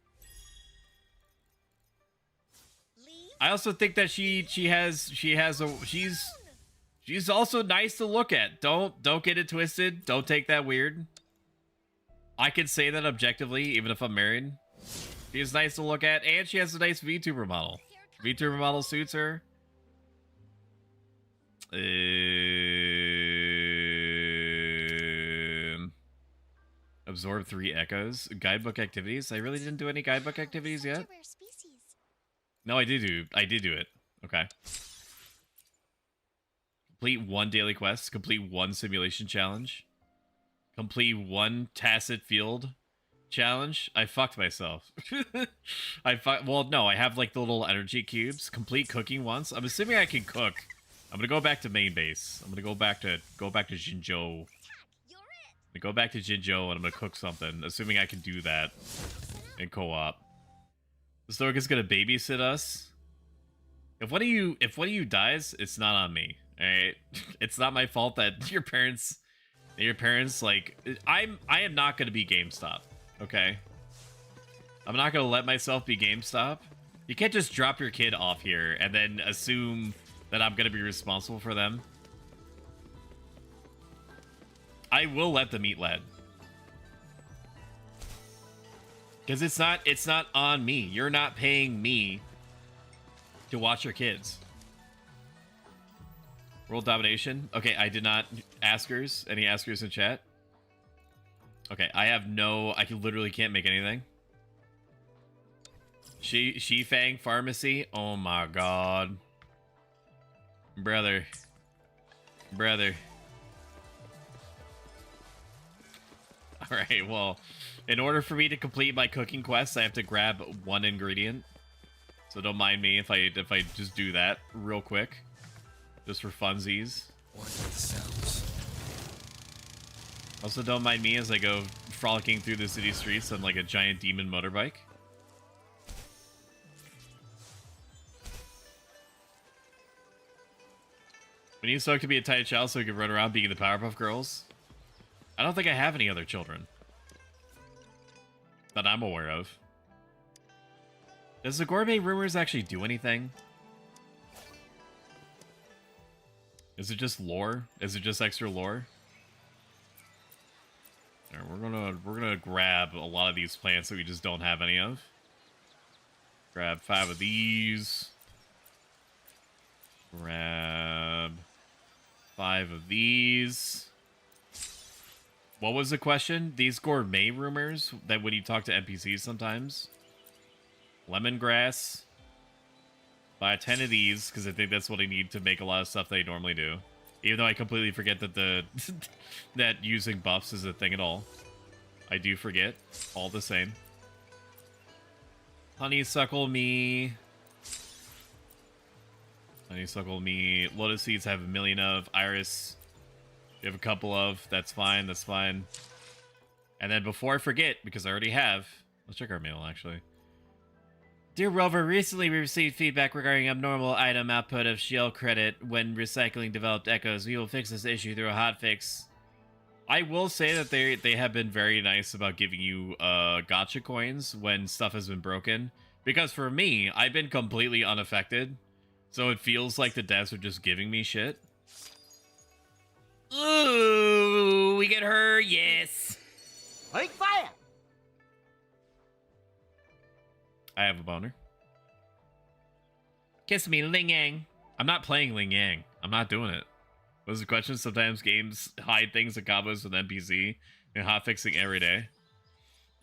I also think that she's also nice to look at. Don't get it twisted. Don't take that weird. I can say that objectively, even if I'm married. She is nice to look at, and she has a nice VTuber model. VTuber model suits her. Absorb 3 echoes. Guidebook activities. I really didn't do any guidebook activities yet. No, I did do it. Okay. Complete 1 daily quest. Complete 1 simulation challenge. Complete 1 tacit field challenge. I fucked myself. Well, no, I have like the little energy cubes. Complete cooking once. I'm assuming I can cook. I'm gonna go back to main base. I'm gonna go back to Jinzhou. I'm gonna go back to Jinzhou and I'm gonna cook something, assuming I can do that in co-op. The Stoic is gonna babysit us. If one of you dies, it's not on me. Alright? It's not my fault that your parents like I am not gonna be GameStop. Okay? I'm not gonna let myself be GameStop. You can't just drop your kid off here and then assume that I'm gonna be responsible for them. I will let them eat lead. Because it's not on me. You're not paying me to watch your kids. World domination. Okay, I did not askers. Any askers in chat? Okay, I literally can't make anything. Shifang Pharmacy. Oh my god. Brother. Alright, well, in order for me to complete my cooking quest, I have to grab 1 ingredient. So don't mind me if I just do that real quick. Just for funsies. Whining sounds. Also, don't mind me as I go frolicking through the city streets on like a giant demon motorbike. We need Soak to be a tight child so we can run around being the Powerpuff Girls. I don't think I have any other children that I'm aware of. Does the Gourmet Rumors actually do anything? Is it just lore? Is it just extra lore? Alright, we're gonna grab a lot of these plants that we just don't have any of. Grab 5 of these. Grab 5 of these. What was the question? These Gourmet Rumors that when you talk to NPCs sometimes. Lemongrass. Buy 10 of these because I think that's what I need to make a lot of stuff that I normally do. Even though I completely forget that that using buffs is a thing at all. I do forget. All the same. Honeysuckle me. Honeysuckle me. Lotus seeds have a million of. Iris, you have a couple of. That's fine. That's fine. And then before I forget, because I already have, let's check our mail actually. Dear Rover, recently we received feedback regarding abnormal item output of shell credit when recycling developed echoes. We will fix this issue through a hotfix. I will say that they have been very nice about giving you gotcha coins when stuff has been broken. Because for me, I've been completely unaffected. So it feels like the devs are just giving me shit. Ooh, we get her, yes. Like fire! I have a boner. Kiss me, Ling Yang. I'm not playing Ling Yang. I'm not doing it. What was the question? Sometimes games hide things and combos with NPC and hotfixing every day.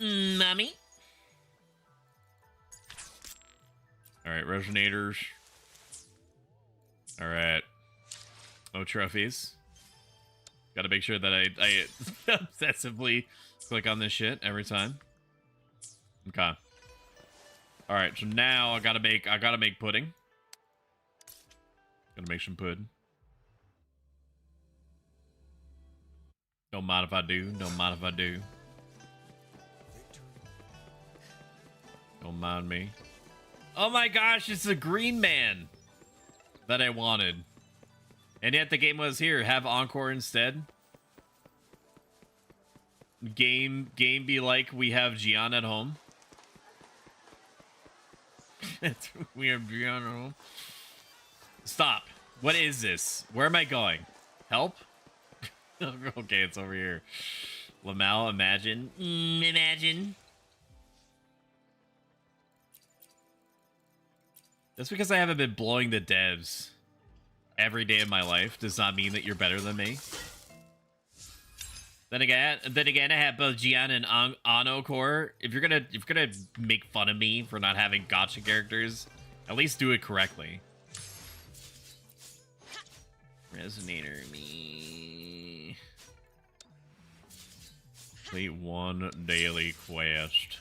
Mommy. Alright, Reginators. Alright. No trophies. Gotta make sure that I obsessively click on this shit every time. Okay. Alright, so now I gotta make pudding. Gotta make some pudding. Don't mind if I do. Don't mind if I do. Don't mind me. Oh my gosh, it's a green man that I wanted. And yet the game was here. Have Encore instead. Game be like we have Gian at home. We have Gian at home. Stop. What is this? Where am I going? Help? Okay, it's over here. Lamal, imagine. Imagine. Just because I haven't been blowing the devs every day of my life does not mean that you're better than me. Then again, I have both Gian and Ano core. If you're gonna make fun of me for not having gotcha characters, at least do it correctly. Resonator me. Complete one daily quest.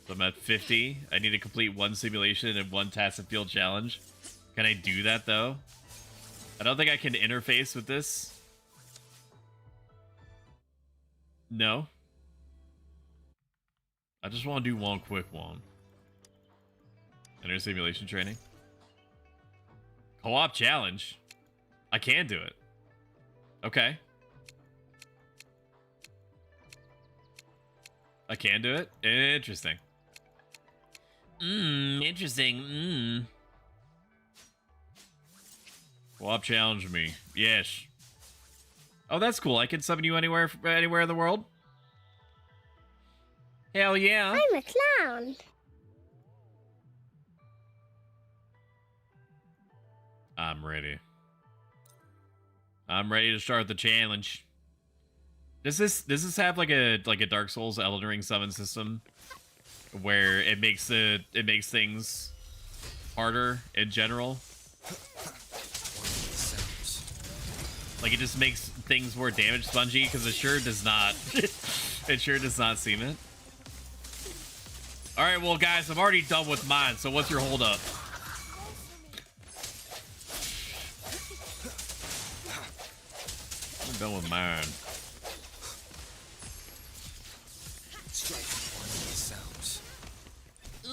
So I'm at 50. I need to complete one simulation and one Tacit Field challenge. Can I do that though? I don't think I can interface with this. No. I just want to do one quick one. Enter simulation training. Co-op challenge. I can do it. Okay. I can do it? Interesting. Interesting. Co-op challenge me. Yes. Oh, that's cool. I can summon you anywhere in the world? Hell yeah. I'm a clown. I'm ready. I'm ready to start the challenge. Does this have like a Dark Souls Elden Ring summon system where it makes things harder in general? Like it just makes things more damage spongy, because it sure does not. It sure does not seem it. All right, well guys, I'm already done with mine. So what's your hold up? I'm done with mine.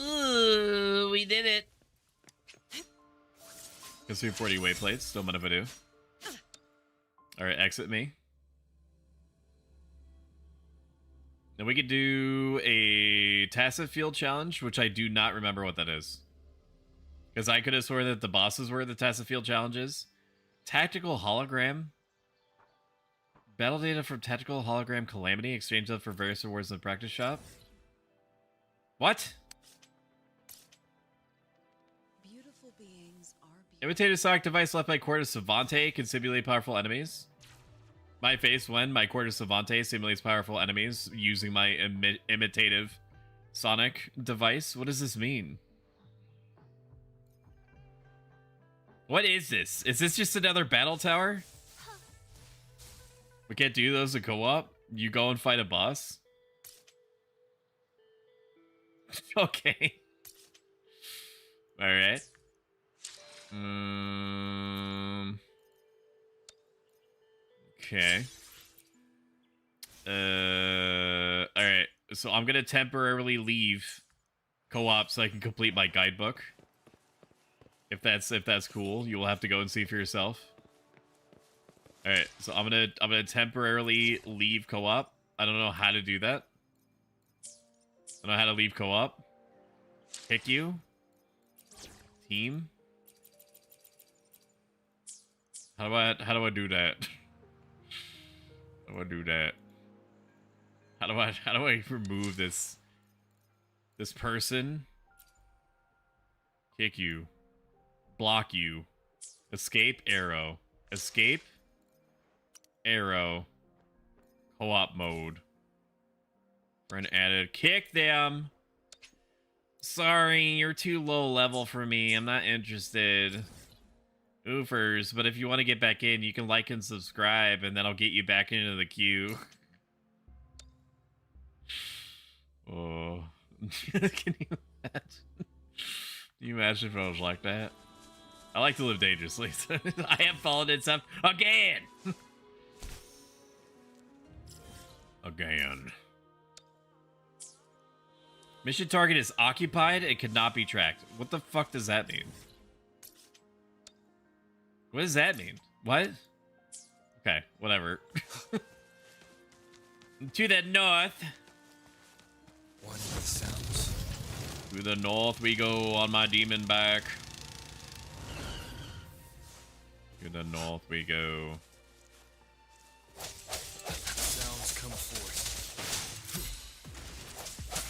Ooh, we did it. Consume 40 wayplates. Don't mind if I do. Alright, exit me. Then we could do a tacit field challenge, which I do not remember what that is. Because I could have sworn that the bosses were the tacit field challenges. Tactical hologram. Battle data from tactical hologram calamity. Exchange them for various rewards in the practice shop. What? Beautiful beings are beautiful. Imitated sonic device left by Corda Savante can simulate powerful enemies. My face when my Corda Savante simulates powerful enemies using my imitative sonic device. What does this mean? What is this? Is this just another battle tower? We can't do those in co-op? You go and fight a boss? Okay. Alright. Okay. Alright. So I'm gonna temporarily leave co-op so I can complete my guidebook. If that's cool, you will have to go and see for yourself. Alright, so I'm gonna temporarily leave co-op. I don't know how to do that. I don't know how to leave co-op. Pick you. Team. How do I do that? How do I do that? How do I remove this person? Kick you. Block you. Escape arrow. Escape arrow. Co-op mode. Friend added. Kick them. Sorry, you're too low level for me. I'm not interested. Oofers, but if you want to get back in, you can like and subscribe, and then I'll get you back into the queue. Oh. Can you imagine? Can you imagine if I was like that? I like to live dangerously. So I have fallen in some again. Again. Mission target is occupied and cannot be tracked. What the fuck does that mean? What does that mean? What? Okay, whatever. To the north. One with the sounds. To the north we go on my demon back. To the north we go. Sounds come forth.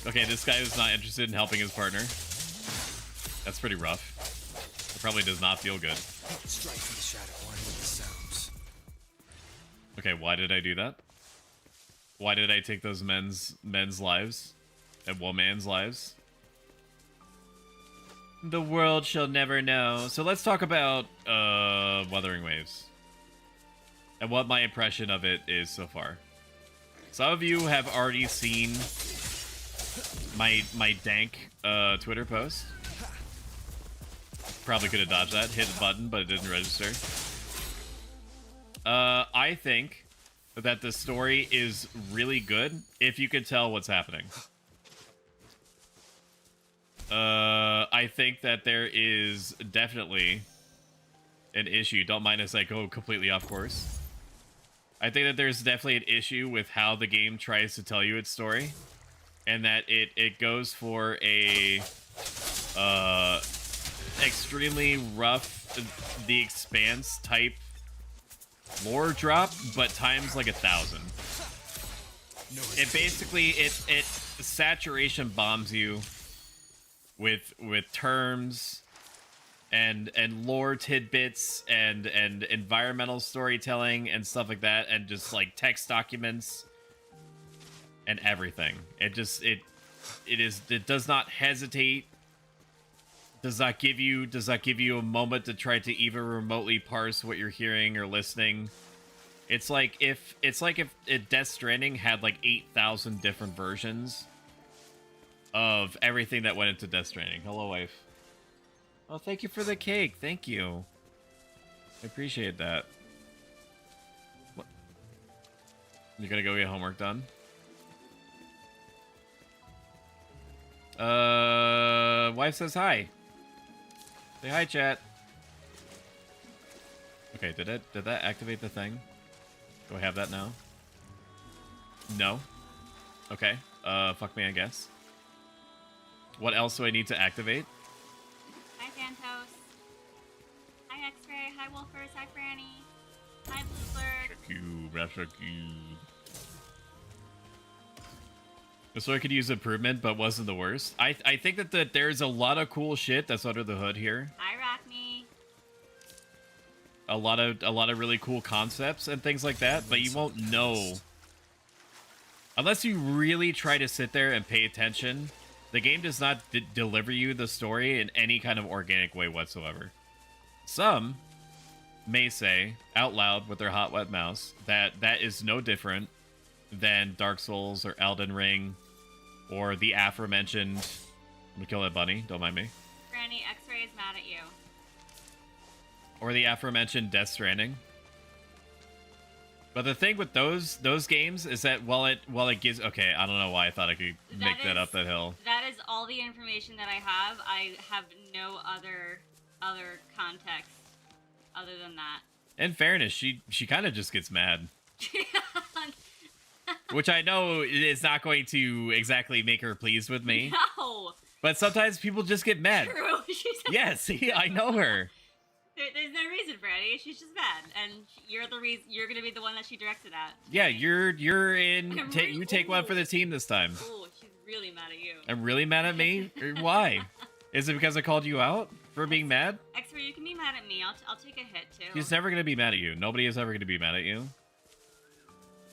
Okay, this guy is not interested in helping his partner. That's pretty rough. It probably does not feel good. Strike from the shadow. One with the sounds. Okay, why did I do that? Why did I take those men's lives? And woman's lives? The world shall never know. So let's talk about Wuthering Waves. And what my impression of it is so far. Some of you have already seen my dank Twitter post. Probably could have dodged that. Hit the button, but it didn't register. I think that the story is really good if you can tell what's happening. I think that there is definitely an issue. Don't mind as I go completely off course. I think that there's definitely an issue with how the game tries to tell you its story. And that it goes for a extremely rough The Expanse type lore drop, but times like 1,000. It basically it saturation bombs you with terms and lore tidbits and environmental storytelling and stuff like that, and just like text documents and everything. It does not hesitate. Does not give you a moment to try to even remotely parse what you're hearing or listening. It's like if Death Stranding had like 8,000 different versions of everything that went into Death Stranding. Hello, wife. Oh, thank you for the cake. Thank you. I appreciate that. What? You're gonna go get homework done? Wife says hi. Say hi, chat. Okay, did that activate the thing? Do I have that now? No. Okay. Fuck me, I guess. What else do I need to activate? Hi, Santos. Hi, X-Ray. Hi, Wolfers. Hi, Franny. Hi, Bluebird. So I could use improvement, but wasn't the worst. I think that there's a lot of cool shit that's under the hood here. Hi, Rockney. A lot of really cool concepts and things like that, but you won't know unless you really try to sit there and pay attention. The game does not deliver you the story in any kind of organic way whatsoever. Some may say out loud with their hot wet mouse that is no different than Dark Souls or Elden Ring or the aforementioned... I'm gonna kill that bunny, don't mind me. Franny, X-Ray is mad at you. Or the aforementioned Death Stranding. But the thing with those games is that while it gives... Okay, I don't know why I thought I could make that up that hill. That is all the information that I have. I have no other context other than that. In fairness, she kind of just gets mad. Which I know is not going to exactly make her pleased with me. No! But sometimes people just get mad. True. Yes, see, I know her. There's no reason, Franny. She's just mad, and you're the reason. You're gonna be the one that she directs it at. Yeah, you're in. You take one for the team this time. Oh, she's really mad at you. I'm really mad at me. Why? Is it because I called you out for being mad? X-Ray, you can be mad at me. I'll take a hit too. She's never gonna be mad at you. Nobody is ever gonna be mad at you.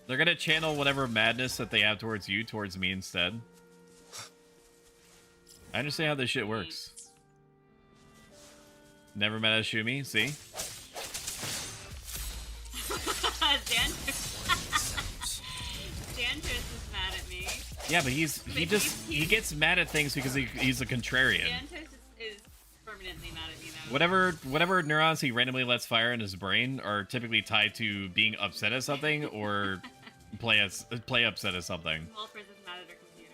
They're gonna channel whatever madness that they have towards you towards me instead. I understand how this shit works. Never met a Shumi, see? Santos is mad at me. Yeah, but he gets mad at things because he's a contrarian. Santos is permanently mad at me now. Whatever neurons he randomly lets fire in his brain are typically tied to being upset at something or play upset at something. Wolfers is mad at her computer.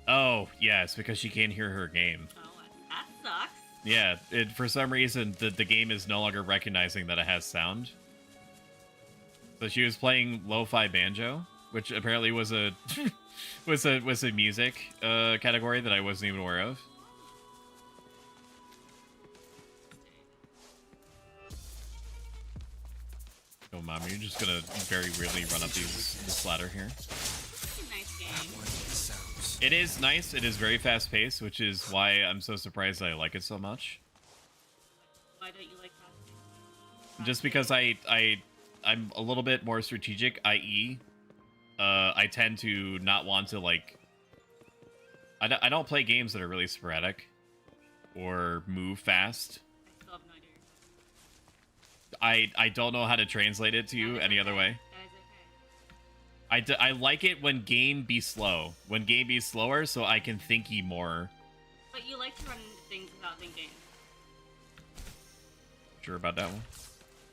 Oh, yeah, it's because she can't hear her game. Oh, that sucks. Yeah, for some reason the game is no longer recognizing that it has sound. So she was playing lo-fi banjo, which apparently was a was a music category that I wasn't even aware of. Oh, Mom, you're just gonna very weirdly run up this ladder here. It's a nice game. It is nice. It is very fast-paced, which is why I'm so surprised that I like it so much. Why don't you like fast-paced? Just because I'm a little bit more strategic, i.e., I tend to not want to, like... I don't play games that are really sporadic or move fast. I still have no idea. I don't know how to translate it to you any other way. That is okay. I like it when game be slow. When game be slower, so I can thinky more. But you like to run things without thinking. Sure about that one?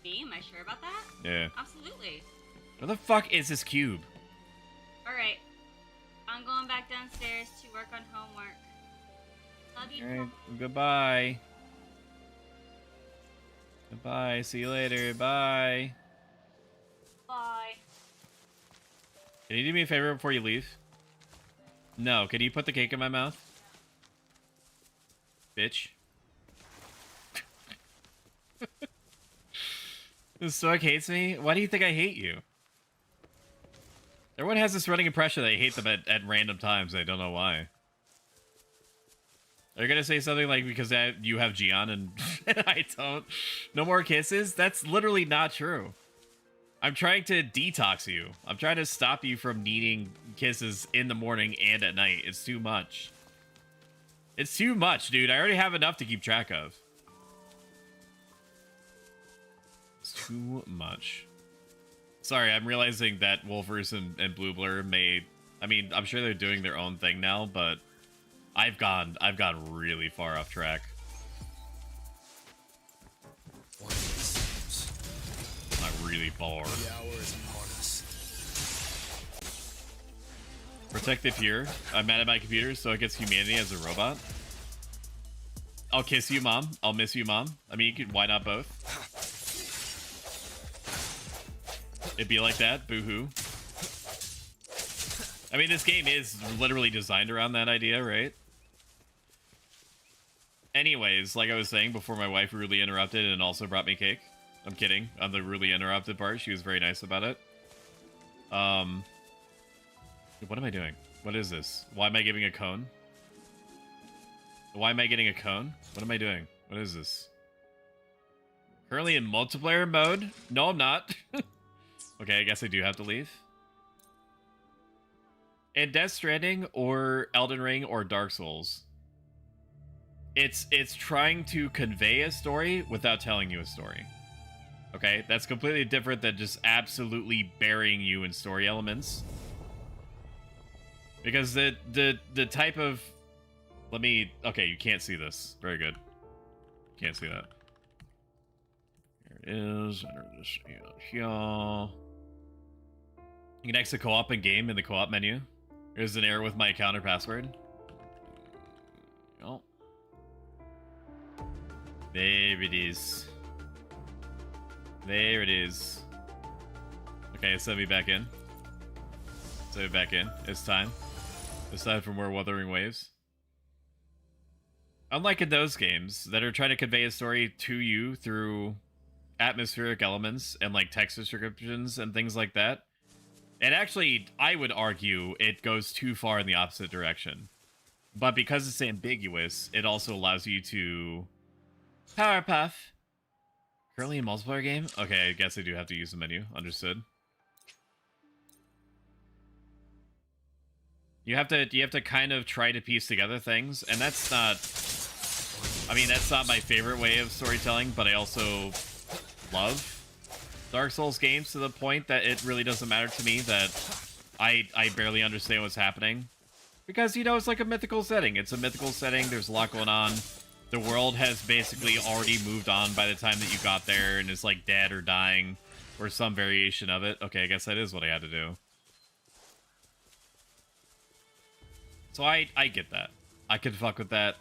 Me? Am I sure about that? Yeah. Absolutely. Where the fuck is this cube? Alright. I'm going back downstairs to work on homework. Love you. Alright, goodbye. Goodbye, see you later, bye. Bye. Can you do me a favor before you leave? No, can you put the cake in my mouth? Bitch. This Stoic hates me? Why do you think I hate you? Everyone has this running impression that I hate them at random times. I don't know why. Are you gonna say something like because you have Gian and I don't? No more kisses? That's literally not true. I'm trying to detox you. I'm trying to stop you from needing kisses in the morning and at night. It's too much. It's too much, dude. I already have enough to keep track of. It's too much. Sorry, I'm realizing that Wolfers and Blue Blur may... I mean, I'm sure they're doing their own thing now, but I've gone really far off track. Not really far. The hour is upon us. Protect the pure. I'm mad at my computer, so it gets humanity as a robot. I'll kiss you, Mom. I'll miss you, Mom. I mean, you could, why not both? It'd be like that. Boo-hoo. I mean, this game is literally designed around that idea, right? Anyways, like I was saying before, my wife rudely interrupted and also brought me cake. I'm kidding. On the rudely interrupted part, she was very nice about it. What am I doing? What is this? Why am I giving a cone? Why am I getting a cone? What am I doing? What is this? Currently in multiplayer mode? No, I'm not. Okay, I guess I do have to leave. In Death Stranding or Elden Ring or Dark Souls, it's trying to convey a story without telling you a story. Okay, that's completely different than just absolutely burying you in story elements. Because the type of... Let me... Okay, you can't see this. Very good. Can't see that. Here it is. Enter this here. You can exit co-op in game in the co-op menu. There's an error with my account or password. Oh. There it is. There it is. Okay, send me back in. Send me back in. It's time. Aside from more Wuthering Waves. Unlike in those games that are trying to convey a story to you through atmospheric elements and like text descriptions and things like that, and actually, I would argue it goes too far in the opposite direction. But because it's ambiguous, it also allows you to Powerpuff. Currently a multiplayer game? Okay, I guess I do have to use the menu. Understood. You have to kind of try to piece together things, and that's not... I mean, that's not my favorite way of storytelling, but I also love Dark Souls games to the point that it really doesn't matter to me that I barely understand what's happening. Because, you know, it's like a mythical setting. It's a mythical setting, there's a lot going on. The world has basically already moved on by the time that you got there, and is like dead or dying, or some variation of it. Okay, I guess that is what I had to do. So I get that. I could fuck with that.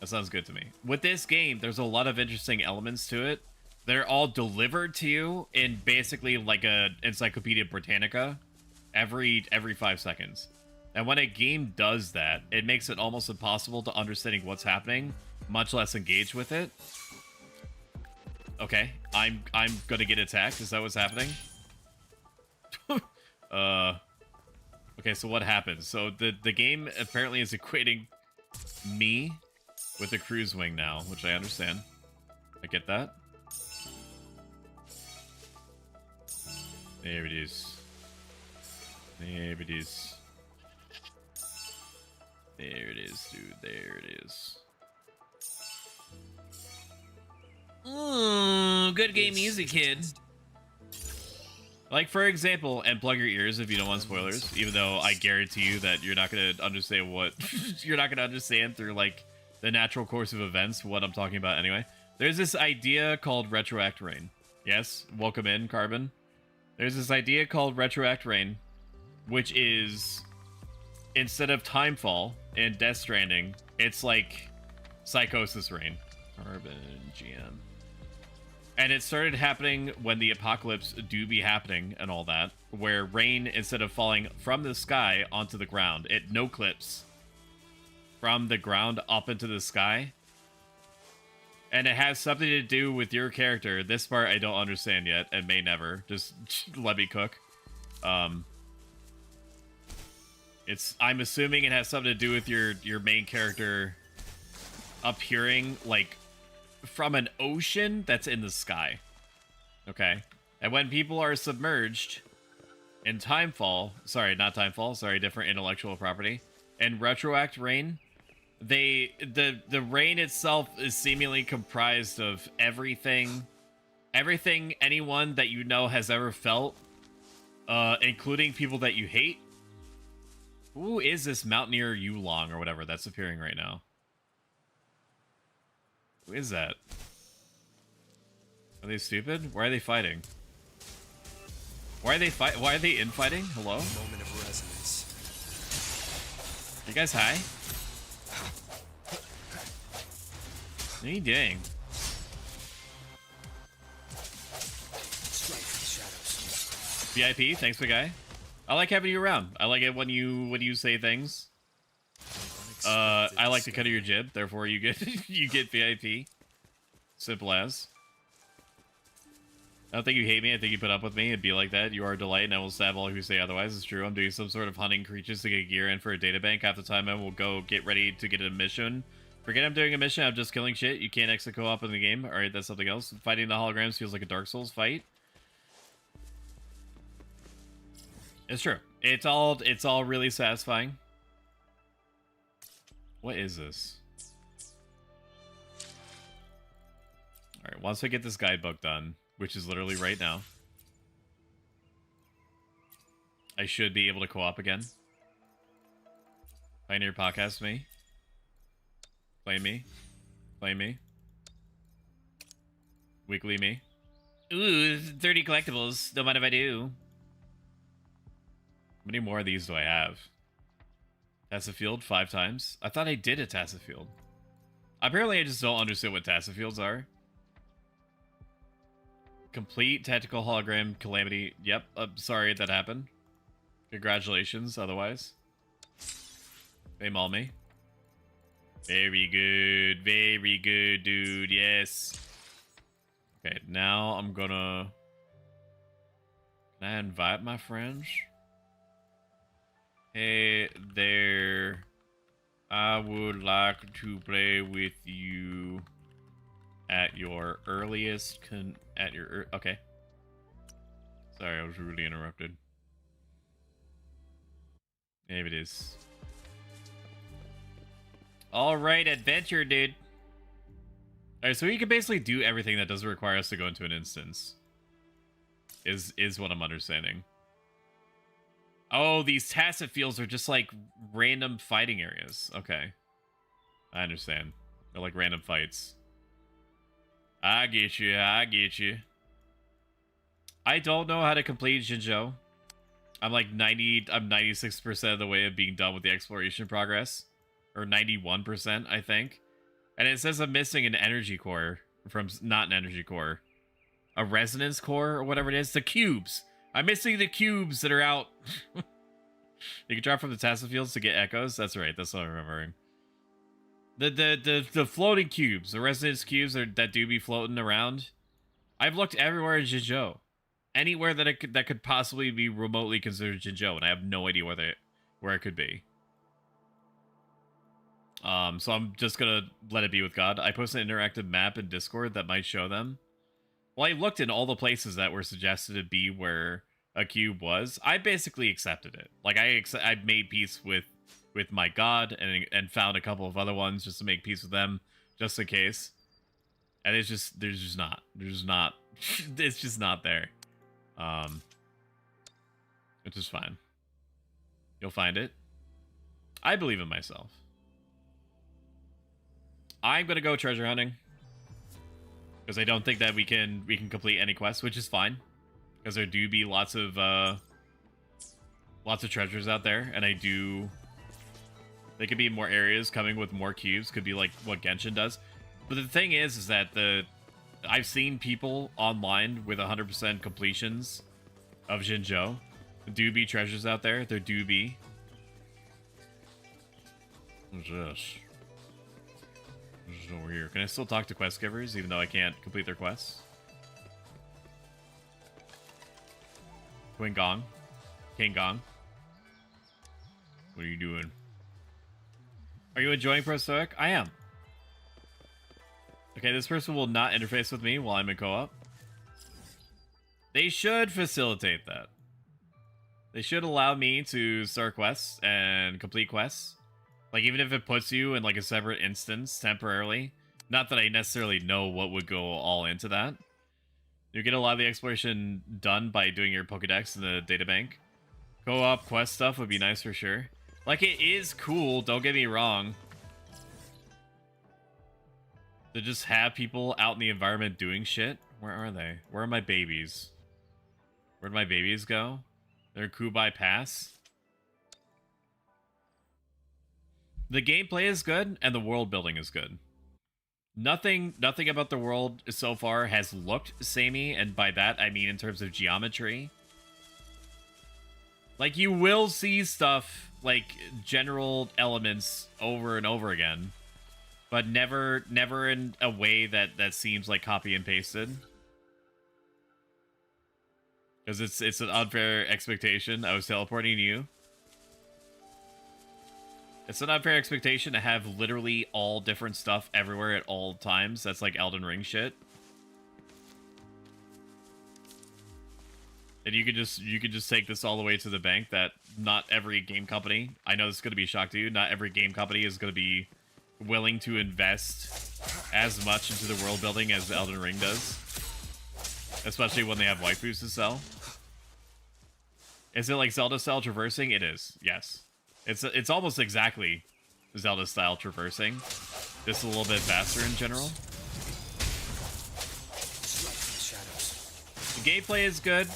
That sounds good to me. With this game, there's a lot of interesting elements to it. They're all delivered to you in basically like a Encyclopedia Britannica every 5 seconds. And when a game does that, it makes it almost impossible to understanding what's happening, much less engage with it. Okay, I'm gonna get attacked. Is that what's happening? Okay, so what happens? So the game apparently is equating me with a cruise wing now, which I understand. I get that. There it is. There it is. There it is, dude. There it is. Good game music, kid. Like, for example, and plug your ears if you don't want spoilers, even though I guarantee you that you're not going to understand what... you're not going to understand through, like, the natural course of events what I'm talking about anyway. There's this idea called Retroact Rain. Yes, welcome in, Carbon. There's this idea called Retroact Rain, which is, instead of Timefall in Death Stranding, it's like Psychosis Rain. Carbon GM. And it started happening when the apocalypse do be happening and all that, where rain, instead of falling from the sky onto the ground, it no-clips from the ground up into the sky. And it has something to do with your character. This part I don't understand yet, and may never. Just let me cook. I'm assuming it has something to do with your main character appearing, like, from an ocean that's in the sky. Okay. And when people are submerged in Timefall, sorry, not Timefall, sorry, different intellectual property, and Retroact Rain, the rain itself is seemingly comprised of everything anyone that you know has ever felt, including people that you hate. Who is this Mountaineer Yulong or whatever that's appearing right now? Who is that? Are they stupid? Why are they fighting? Why are they infighting? Hello? Moment of resonance. You guys high? What are you doing? VIP, thanks for guy. I like having you around. I like it when you say things. I like the cut of your jib, therefore you get you get VIP. Simple as. I don't think you hate me. I think you put up with me. It'd be like that. You are a delight, and I will stab all who say otherwise. It's true. I'm doing some sort of hunting creatures to get gear in for a databank. Half the time I will go get ready to get a mission. Forget I'm doing a mission. I'm just killing shit. You can't exit co-op in the game. Alright, that's something else. Fighting the holograms feels like a Dark Souls fight. It's true. It's all really satisfying. What is this? Alright, once I get this guidebook done, which is literally right now, I should be able to co-op again. Pioneer podcast me. Play me. Play me. Weekly me. Ooh, 30 collectibles. Don't mind if I do. How many more of these do I have? Tassafield 5 times. I thought I did a Tassafield. Apparently I just don't understand what Tassafields are. Complete tactical hologram calamity. Yep, I'm sorry that happened. Congratulations, otherwise. They maul me. Very good, dude, yes. Okay, now I'm gonna... Can I invite my friends? Hey there. I would like to play with you at your earliest okay. Sorry, I was rudely interrupted. Maybe it is. Alright, adventure, dude. Alright, so we can basically do everything that doesn't require us to go into an instance. Is what I'm understanding. Oh, these tacit fields are just like random fighting areas. Okay. I understand. They're like random fights. I get you, I get you. I don't know how to complete Jinzhou. I'm like 96% of the way of being done with the exploration progress. Or 91%, I think. And it says I'm missing an energy core from, not an energy core. A resonance core or whatever it is. The cubes. I'm missing the cubes that are out. You can drop from the Tassil fields to get echoes. That's right, that's what I'm remembering. The floating cubes, the resonance cubes that do be floating around. I've looked everywhere in Jinzhou. Anywhere that could possibly be remotely considered Jinzhou, and I have no idea where it could be. So I'm just gonna let it be with God. I posted an interactive map in Discord that might show them. Well, I looked in all the places that were suggested to be where a cube was. I basically accepted it. Like I made peace with my God and found a couple of other ones just to make peace with them, just in case. And it's just there's just not it's just not there. Which is fine. You'll find it. I believe in myself. I'm gonna go treasure hunting because I don't think that we can complete any quests, which is fine because there do be lots of treasures out there, and there could be more areas coming with more cubes. Could be like what Genshin does. But the thing is that I've seen people online with 100% completions of Jinzhou. There do be treasures out there. There do be. What's this? This is over here. Can I still talk to quest givers even though I can't complete their quests? Queen Gong. King Gong. What are you doing? Are you enjoying Pro Stoic? I am. Okay, this person will not interface with me while I'm in co-op. They should facilitate that. They should allow me to start quests and complete quests. Like, even if it puts you in, like, a separate instance temporarily. Not that I necessarily know what would go all into that. You get a lot of the exploration done by doing your Pokedex in the databank. Co-op quest stuff would be nice for sure. Like, it is cool, don't get me wrong. To just have people out in the environment doing shit. Where are they? Where are my babies? Where'd my babies go? They're Kubai Pass. The gameplay is good, and the world building is good. Nothing about the world so far has looked samey, and by that I mean in terms of geometry. Like, you will see stuff, like, general elements over and over again, but never in a way that seems like copy and pasted. Because it's an unfair expectation. I was teleporting you. It's an unfair expectation to have literally all different stuff everywhere at all times. That's like Elden Ring shit. And you could just take this all the way to the bank that not every game company, I know this is going to be a shock to you, not every game company is going to be willing to invest as much into the world building as Elden Ring does. Especially when they have waifus to sell. Is it like Zelda style traversing? It is, yes. It's almost exactly Zelda style traversing. Just a little bit faster in general. The gameplay is good.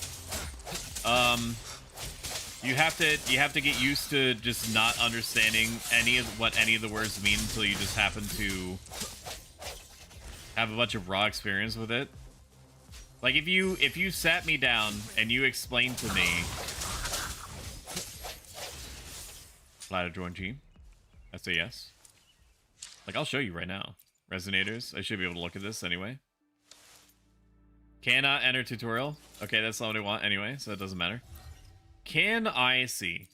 You have to get used to just not understanding what any of the words mean until you just happen to have a bunch of raw experience with it. Like if you sat me down and you explained to me Ladder join G, that's a yes. Like, I'll show you right now. Resonators, I should be able to look at this anyway. Cannot enter tutorial. Okay, that's not what I want anyway, so it doesn't matter. Can I see?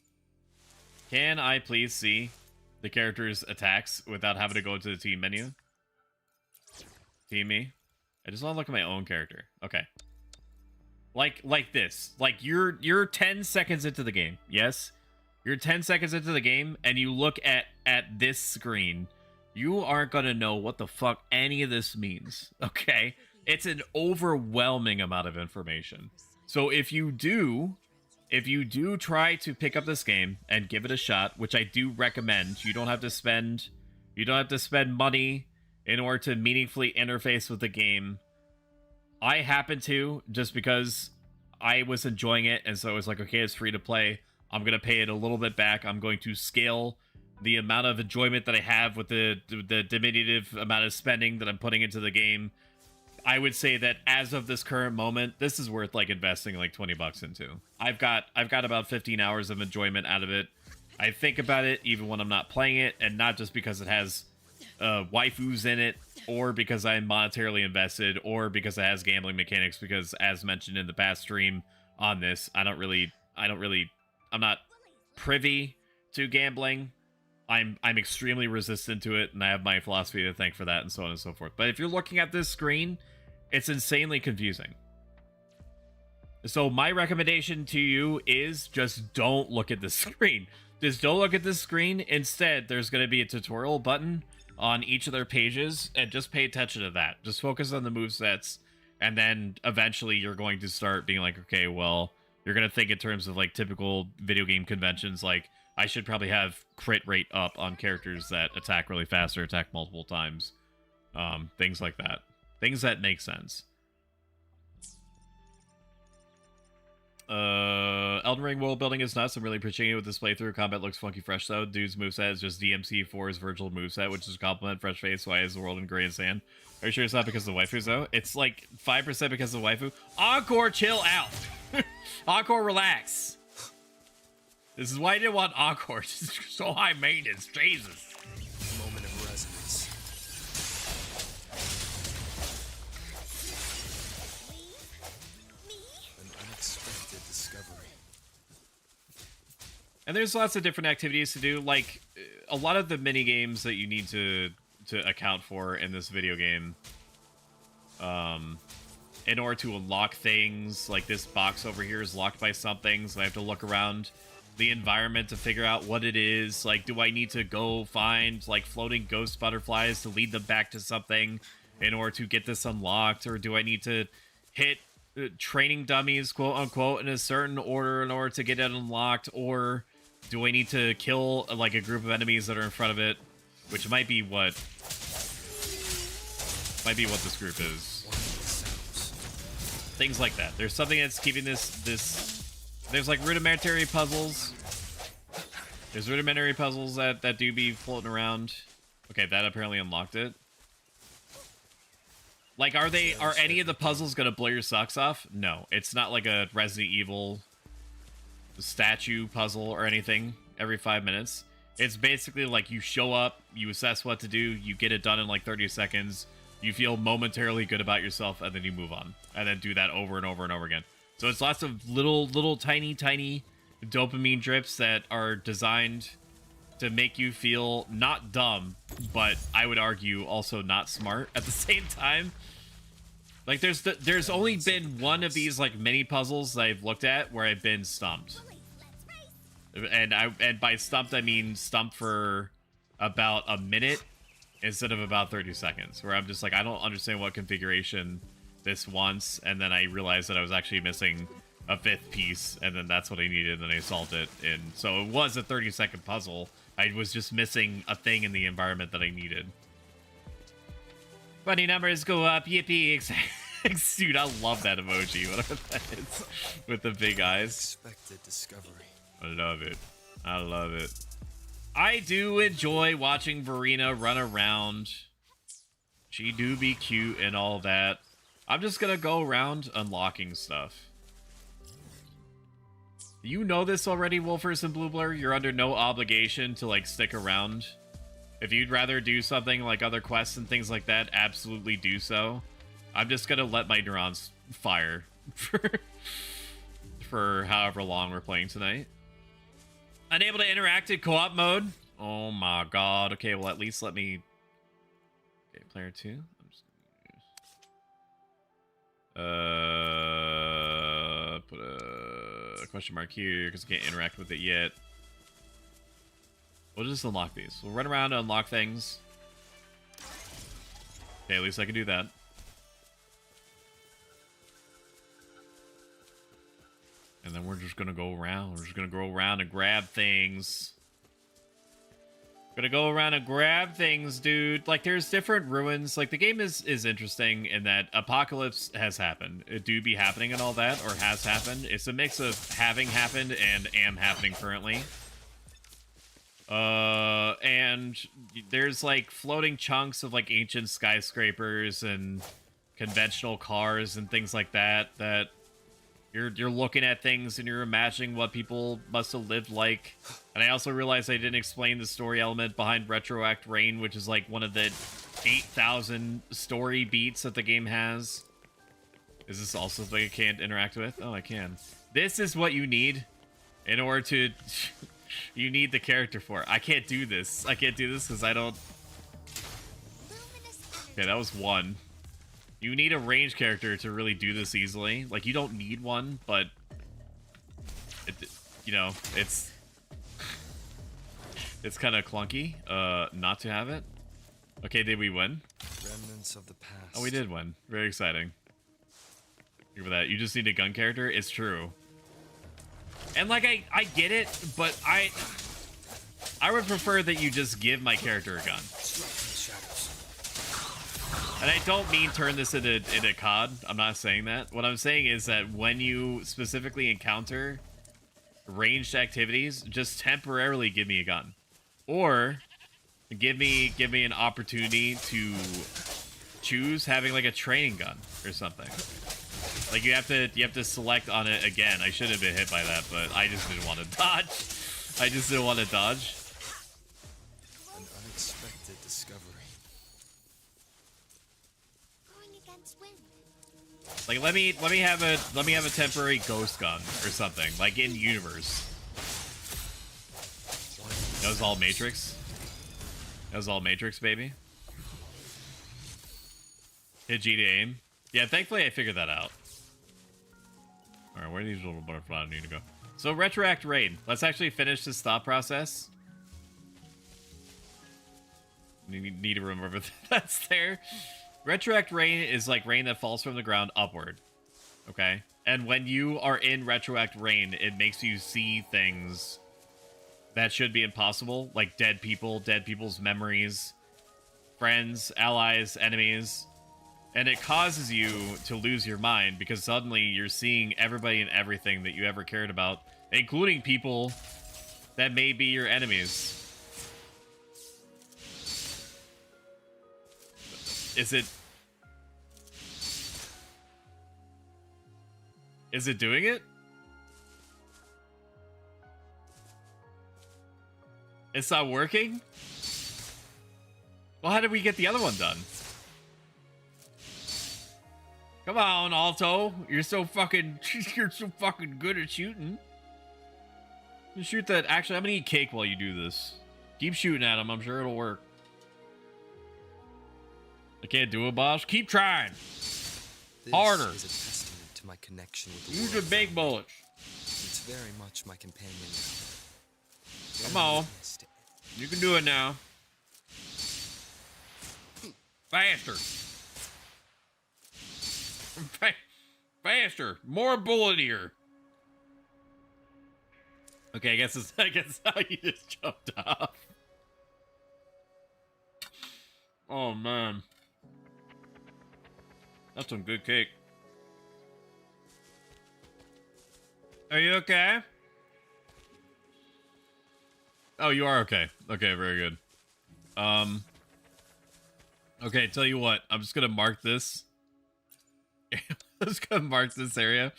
Can I please see the character's attacks without having to go to the team menu? Team me? I just want to look at my own character. Okay. Like this. Like you're 10 seconds into the game. Yes? You're 10 seconds into the game and you look at this screen. You aren't going to know what the fuck any of this means. Okay? It's an overwhelming amount of information. So if you do try to pick up this game and give it a shot, which I do recommend, you don't have to spend money in order to meaningfully interface with the game. I happen to, just because I was enjoying it, and so I was like, okay, it's free to play. I'm going to pay it a little bit back. I'm going to scale the amount of enjoyment that I have with the diminutive amount of spending that I'm putting into the game. I would say that as of this current moment, this is worth like investing like $20 into. I've got about 15 hours of enjoyment out of it. I think about it even when I'm not playing it, and not just because it has waifus in it, or because I'm monetarily invested, or because it has gambling mechanics, because as mentioned in the past stream on this, I'm not privy to gambling. I'm extremely resistant to it, and I have my philosophy to thank for that, and so on and so forth. But if you're looking at this screen, it's insanely confusing. So my recommendation to you is just don't look at the screen. Just don't look at this screen. Instead, there's going to be a tutorial button on each of their pages, and just pay attention to that. Just focus on the movesets, and then eventually you're going to start being like, okay, well, you're going to think in terms of like typical video game conventions, like, I should probably have crit rate up on characters that attack really fast or attack multiple times. Things like that. Things that make sense. Elden Ring world building is nuts. I'm really appreciating it with this playthrough. Combat looks funky fresh though. Dude's moveset is just DMC4's virtual moveset, which is a compliment. Fresh face. Why is the world in gray and sand? Are you sure it's not because of the waifus though? It's like 5% because of the waifu. Encore, chill out. Encore, relax. This is why I didn't want Encore. It's so high maintenance. Jesus. Moment of resonance. An unexpected discovery. And there's lots of different activities to do. Like, a lot of the mini games that you need to account for in this video game, in order to unlock things, like this box over here is locked by something, so I have to look around the environment to figure out what it is. Like, do I need to go find like floating ghost butterflies to lead them back to something in order to get this unlocked, or do I need to hit training dummies, quote unquote, in a certain order in order to get it unlocked, or do I need to kill like a group of enemies that are in front of it, which might be what this group is. Things like that. There's something that's keeping this. There's like rudimentary puzzles. There's rudimentary puzzles that do be floating around. Okay, that apparently unlocked it. Like, are any of the puzzles gonna blow your socks off? No, it's not like a Resident Evil statue puzzle or anything every 5 minutes. It's basically like you show up, you assess what to do, you get it done in like 30 seconds, you feel momentarily good about yourself, and then you move on. And then do that over and over and over again. So it's lots of little tiny dopamine drips that are designed to make you feel not dumb, but I would argue also not smart at the same time. Like there's only been one of these like mini puzzles that I've looked at where I've been stumped. And by stumped I mean stumped for about a minute instead of about 30 seconds, where I'm just like, I don't understand what configuration this wants, and then I realized that I was actually missing a fifth piece, and then that's what I needed, and I solved it. And so it was a 30-second puzzle. I was just missing a thing in the environment that I needed. Funny numbers go up, yippee! Dude, I love that emoji, whatever that is, with the big eyes. Unexpected discovery. I love it. I love it. I do enjoy watching Verena run around. She do be cute and all that. I'm just gonna go around unlocking stuff. You know this already, Wolfers and Blue Blur. You're under no obligation to like stick around. If you'd rather do something like other quests and things like that, absolutely do so. I'm just gonna let my neurons fire for however long we're playing tonight. Unable to interact in co-op mode. Oh my god. Okay, well at least let me. Okay, player 2. I'm just gonna put a question mark here because I can't interact with it yet. We'll just unlock these. We'll run around and unlock things. Okay, at least I can do that. And then we're just gonna go around. We're just gonna go around and grab things. Gonna go around and grab things, dude. Like, there's different ruins. Like, the game is interesting in that apocalypse has happened. It do be happening and all that, or has happened. It's a mix of having happened and am happening currently. And there's, like, floating chunks of, like, ancient skyscrapers and conventional cars and things like that, that you're looking at things and you're imagining what people must have lived like. And I also realized I didn't explain the story element behind Retroact Rain, which is like one of the 8,000 story beats that the game has. Is this also something I can't interact with? Oh, I can. This is what you need in order to... you need the character for. I can't do this. I can't do this because I don't... Okay, that was one. You need a range character to really do this easily. Like, you don't need one, but... you know, it's kind of clunky not to have it. Okay, did we win? Remnants of the past. Oh, we did win. Very exciting. Thank you for that. You just need a gun character? It's true. And, like, I get it, but I would prefer that you just give my character a gun. And I don't mean turn this into COD. I'm not saying that. What I'm saying is that when you specifically encounter ranged activities, just temporarily give me a gun. Or give me an opportunity to choose having like a training gun or something. Like you have to select on it again. I should have been hit by that, but I just didn't want to dodge. I just didn't want to dodge. An unexpected discovery. Like let me have a temporary ghost gun or something, like in universe. That was all Matrix. That was all Matrix, baby. Hit G to aim. Yeah, thankfully I figured that out. Alright, where do these little butterflies need to go? So Retroact Raid. Let's actually finish this thought process. You need to remember that's there. Retroact rain is like rain that falls from the ground upward. Okay? And when you are in Retroact rain, it makes you see things that should be impossible, like dead people, dead people's memories, friends, allies, enemies. And it causes you to lose your mind because suddenly you're seeing everybody and everything that you ever cared about, including people that may be your enemies. Is it doing it? It's not working? Well, how did we get the other one done? Come on, Alto. You're so fucking good at shooting. You shoot that. Actually, I'm gonna eat cake while you do this. Keep shooting at him. I'm sure it'll work. I can't do it, boss. Keep trying. This Harder. is a testament to my connection with the Use world. the big bullets. It's very much my companion now. Come on. You can do it now. Faster. Faster. More bullet here. Okay, I guess how you just jumped off. Oh man. That's some good cake. Are you okay? Oh, you are okay. Okay, very good. Okay, tell you what, I'm just gonna mark this. I'm just gonna mark this area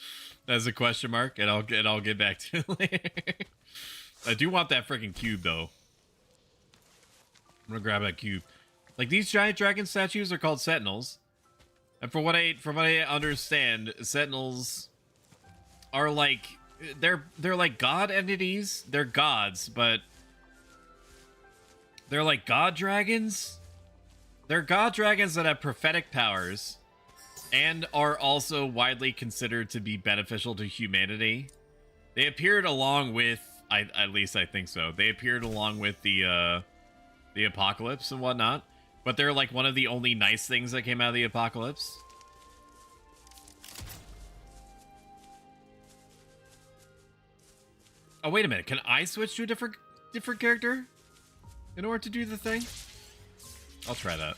as a question mark, and I'll get back to it later. I do want that freaking cube though. I'm gonna grab that cube. Like, these giant dragon statues are called sentinels, and from what I understand, sentinels are like they're like god entities. They're gods, but they're like god dragons. They're god dragons that have prophetic powers and are also widely considered to be beneficial to humanity. They appeared along with, at least I think so. They appeared along with the apocalypse and whatnot, but they're like one of the only nice things that came out of the apocalypse. Oh, wait a minute. Can I switch to a different character in order to do the thing? I'll try that.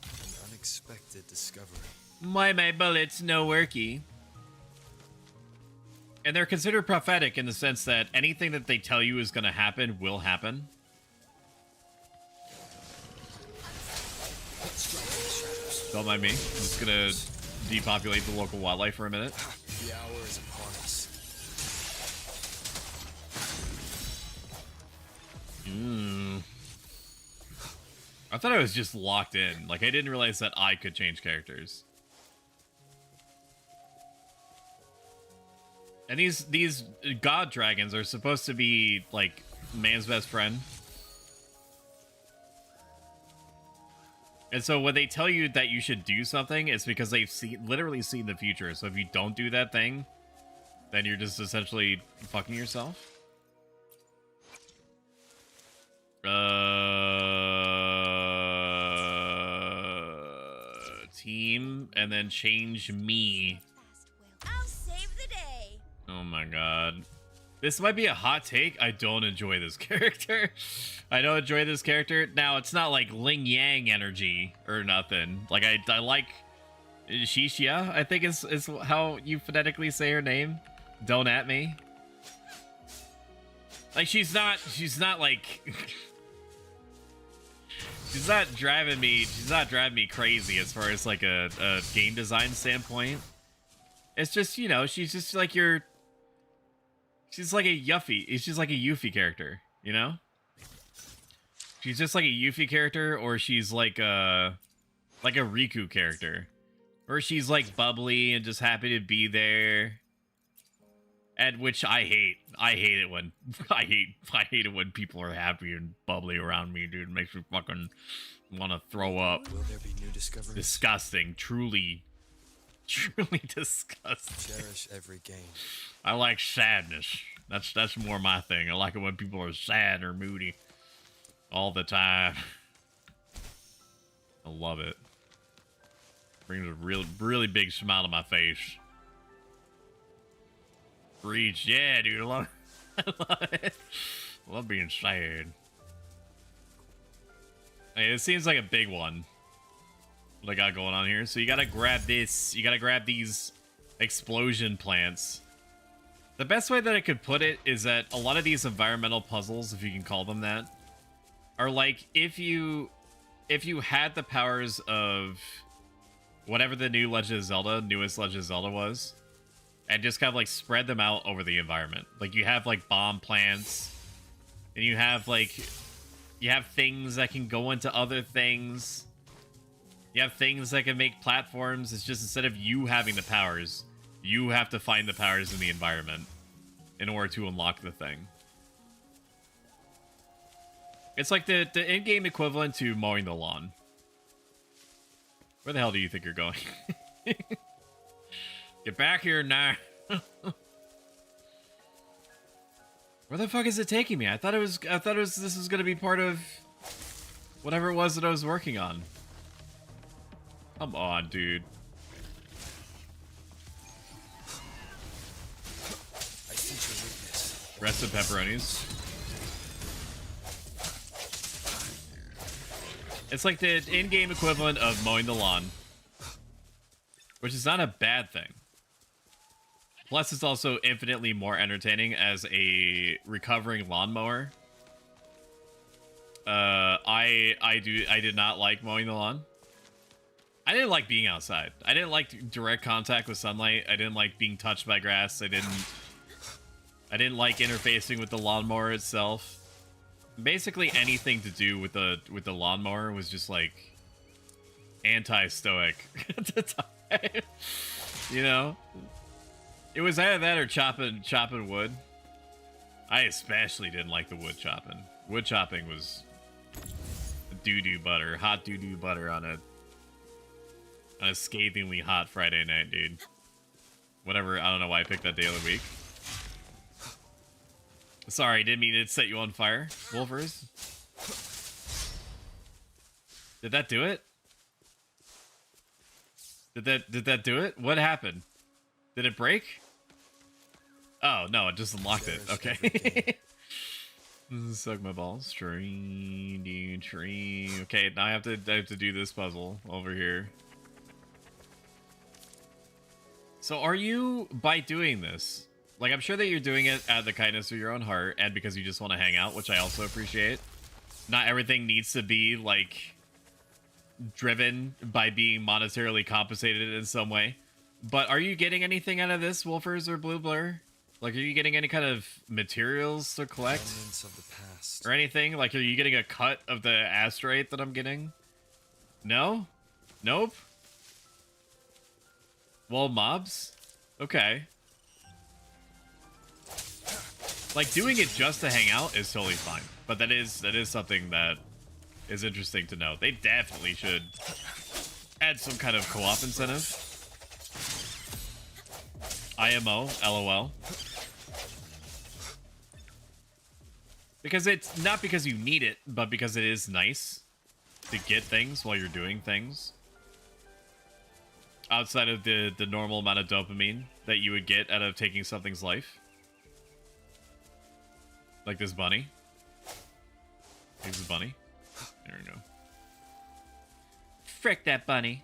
An unexpected discovery. Why my bullets no worky? And they're considered prophetic in the sense that anything that they tell you is going to happen will happen. Don't mind me. I'm just going to depopulate the local wildlife for a minute. The hour is upon us. I thought I was just locked in. Like, I didn't realize that I could change characters. And these god dragons are supposed to be, like, man's best friend. And so when they tell you that you should do something, it's because they've literally seen the future. So if you don't do that thing, then you're just essentially fucking yourself. Team, and then change me. I'll save the day. Oh my god. This might be a hot take. I don't enjoy this character. I don't enjoy this character. Now, it's not like Ling Yang energy or nothing. Like, I like Shishia, I think is how you phonetically say her name. Don't at me. Like, she's not like... She's not driving me crazy as far as like a game design standpoint. It's just, you know, she's just like she's like a Yuffie. It's just like a Yuffie character, you know? She's just like a Yuffie character, or she's like a Riku character. Or she's like bubbly and just happy to be there. And which I hate. I hate it when I hate it when people are happy and bubbly around me, dude. It makes me fucking want to throw up. Will there be new discoveries? Disgusting. Truly disgusting. Cherish every game. I like sadness. That's more my thing. I like it when people are sad or moody all the time. I love it. Brings a really big smile to my face. Reach, yeah, dude. I love it. I love being sad. Hey, it seems like a big one. What I got going on here. So you gotta grab this. You gotta grab these explosion plants. The best way that I could put it is that a lot of these environmental puzzles, if you can call them that, are like if you had the powers of whatever the new newest Legend of Zelda was, and just kind of like spread them out over the environment. Like you have like bomb plants, and you have things that can go into other things. You have things that can make platforms. It's just instead of you having the powers, you have to find the powers in the environment in order to unlock the thing. It's like the in-game equivalent to mowing the lawn. Where the hell do you think you're going? Get back here now. Where the fuck is it taking me? I thought this was gonna be part of whatever it was that I was working on. Come on, dude. Rest of pepperonis. It's like the in-game equivalent of mowing the lawn, which is not a bad thing. Plus, it's also infinitely more entertaining as a recovering lawnmower. I did not like mowing the lawn. I didn't like being outside. I didn't like direct contact with sunlight. I didn't like being touched by grass. I didn't like interfacing with the lawnmower itself. Basically anything to do with the lawnmower was just like anti-stoic at the time. You know? It was either that or chopping wood. I especially didn't like the wood chopping. Wood chopping was doo-doo butter, hot doo-doo butter on a scathingly hot Friday night, dude. Whatever, I don't know why I picked that day of the week. Sorry, didn't mean to set you on fire, Wolfers. Did that do it? Did that do it? What happened? Did it break? Oh, no, it just unlocked it. Okay. Suck my balls. Tree. Okay, now I have to do this puzzle over here. So are you, by doing this, like, I'm sure that you're doing it out of the kindness of your own heart and because you just want to hang out, which I also appreciate. Not everything needs to be, like, driven by being monetarily compensated in some way. But are you getting anything out of this, Wolfers or Blue Blur? Like, are you getting any kind of materials to collect? Of the past. Or anything? Like, are you getting a cut of the asteroid that I'm getting? No? Nope? Well, mobs? Okay. Like, doing it just to hang out is totally fine. But that is something that is interesting to know. They definitely should add some kind of co-op incentive. IMO, LOL. Because it's not because you need it, but because it is nice to get things while you're doing things. Outside of the normal amount of dopamine that you would get out of taking something's life. Like this bunny. Here's the bunny. There we go. Frick that bunny.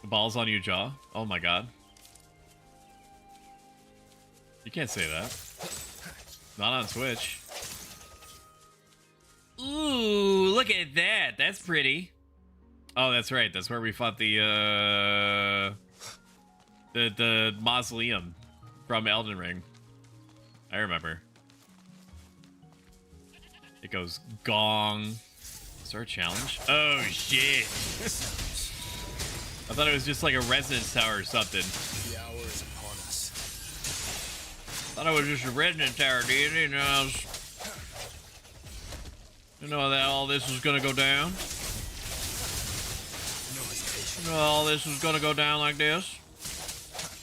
The ball's on your jaw. Oh my god. You can't say that. Not on Twitch. Ooh, look at that. That's pretty. Oh, that's right. That's where we fought the mausoleum from Elden Ring. I remember. It goes gong. Start challenge. Oh shit. I thought it was just like a resonance tower or something. The hour is upon us. Thought it was just a resonance tower, dude. You know that all this was gonna go down. You know all this was gonna go down like this.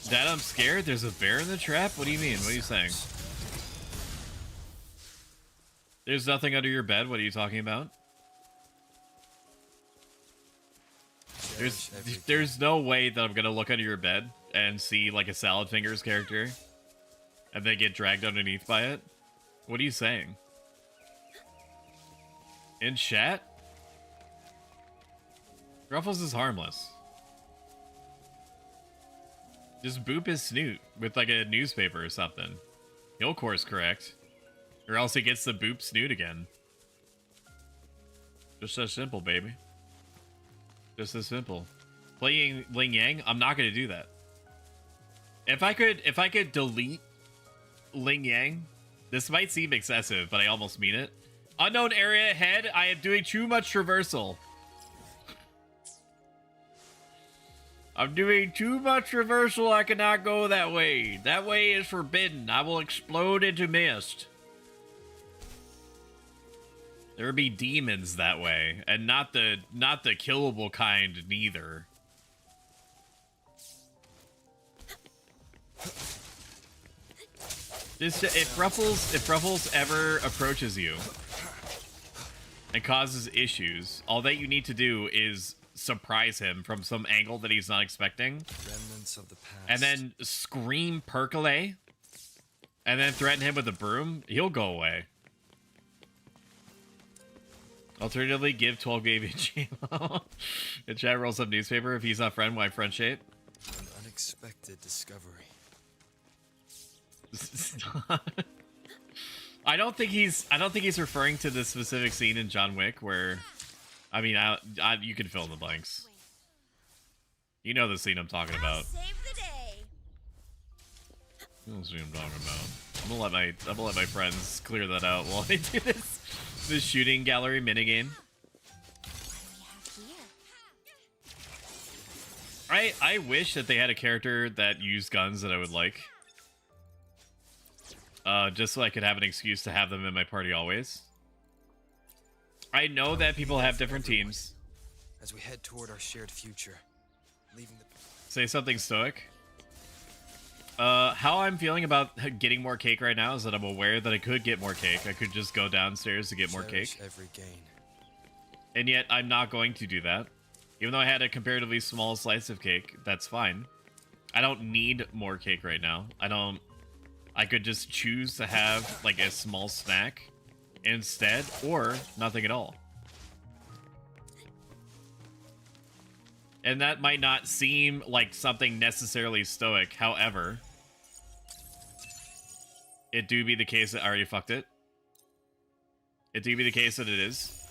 Dad, I'm scared. There's a bear in the trap. What do you mean? What are you saying? There's nothing under your bed. What are you talking about? There's no way that I'm gonna look under your bed and see like a Salad Fingers character and then get dragged underneath by it. What are you saying? In chat? Ruffles is harmless. Just boop his snoot with like a newspaper or something. He'll course correct. Or else he gets the boop snoot again. Just as simple, baby. Just as simple. Playing Ling Yang, I'm not gonna do that. If I could delete Ling Yang, this might seem excessive, but I almost mean it. Unknown area ahead, I am doing too much traversal. I'm doing too much traversal, I cannot go that way. That way is forbidden. I will explode into mist. There would be demons that way, and not the killable kind neither. Just if Ruffles ever approaches you and causes issues, all that you need to do is surprise him from some angle that he's not expecting, Remnants of the past. and then scream percolate, and then threaten him with a broom. He'll go away. Alternatively, give 12 baby Chimo. The chat rolls up newspaper. If he's not friend, why friend shape? An unexpected discovery. I don't think he's referring to the specific scene in John Wick where, I mean, you can fill in the blanks. You know the scene I'm talking about. You know the scene I'm talking about. I'm gonna let my friends clear that out while I do this shooting gallery minigame. I wish that they had a character that used guns that I would like. Just so I could have an excuse to have them in my party always. I know that people have different teams. As we head toward our shared future, leaving the... Say something stoic. How I'm feeling about getting more cake right now is that I'm aware that I could get more cake. I could just go downstairs to get more cake. Every gain. And yet I'm not going to do that. Even though I had a comparatively small slice of cake, that's fine. I don't need more cake right now. I could just choose to have like a small snack instead, or nothing at all. And that might not seem like something necessarily stoic. However, it do be the case that I already fucked it. It do be the case that it is.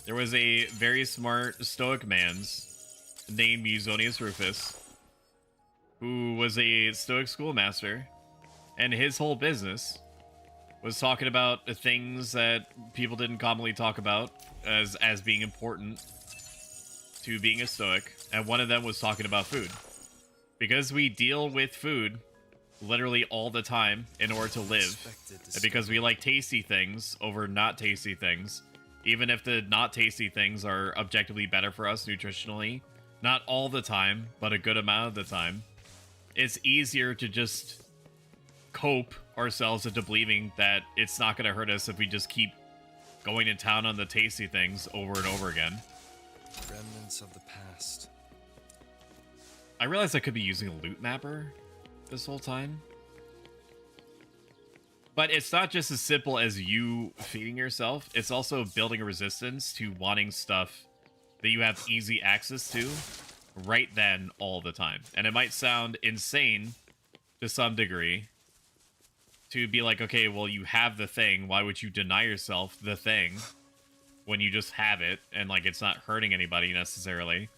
There was a very smart stoic man's named Musonius Rufus, who was a stoic schoolmaster, and his whole business was talking about the things that people didn't commonly talk about as being important to being a stoic, and one of them was talking about food. Because we deal with food literally all the time in order to live, and because we like tasty things over not tasty things, even if the not tasty things are objectively better for us nutritionally, not all the time, but a good amount of the time, it's easier to just cope ourselves into believing that it's not going to hurt us if we just keep going to town on the tasty things over and over again. Remnants of the past. I realized I could be using a loot mapper this whole time. But it's not just as simple as you feeding yourself. It's also building a resistance to wanting stuff that you have easy access to right then all the time. And it might sound insane to some degree to be like, okay, well, you have the thing. Why would you deny yourself the thing when you just have it and like it's not hurting anybody necessarily?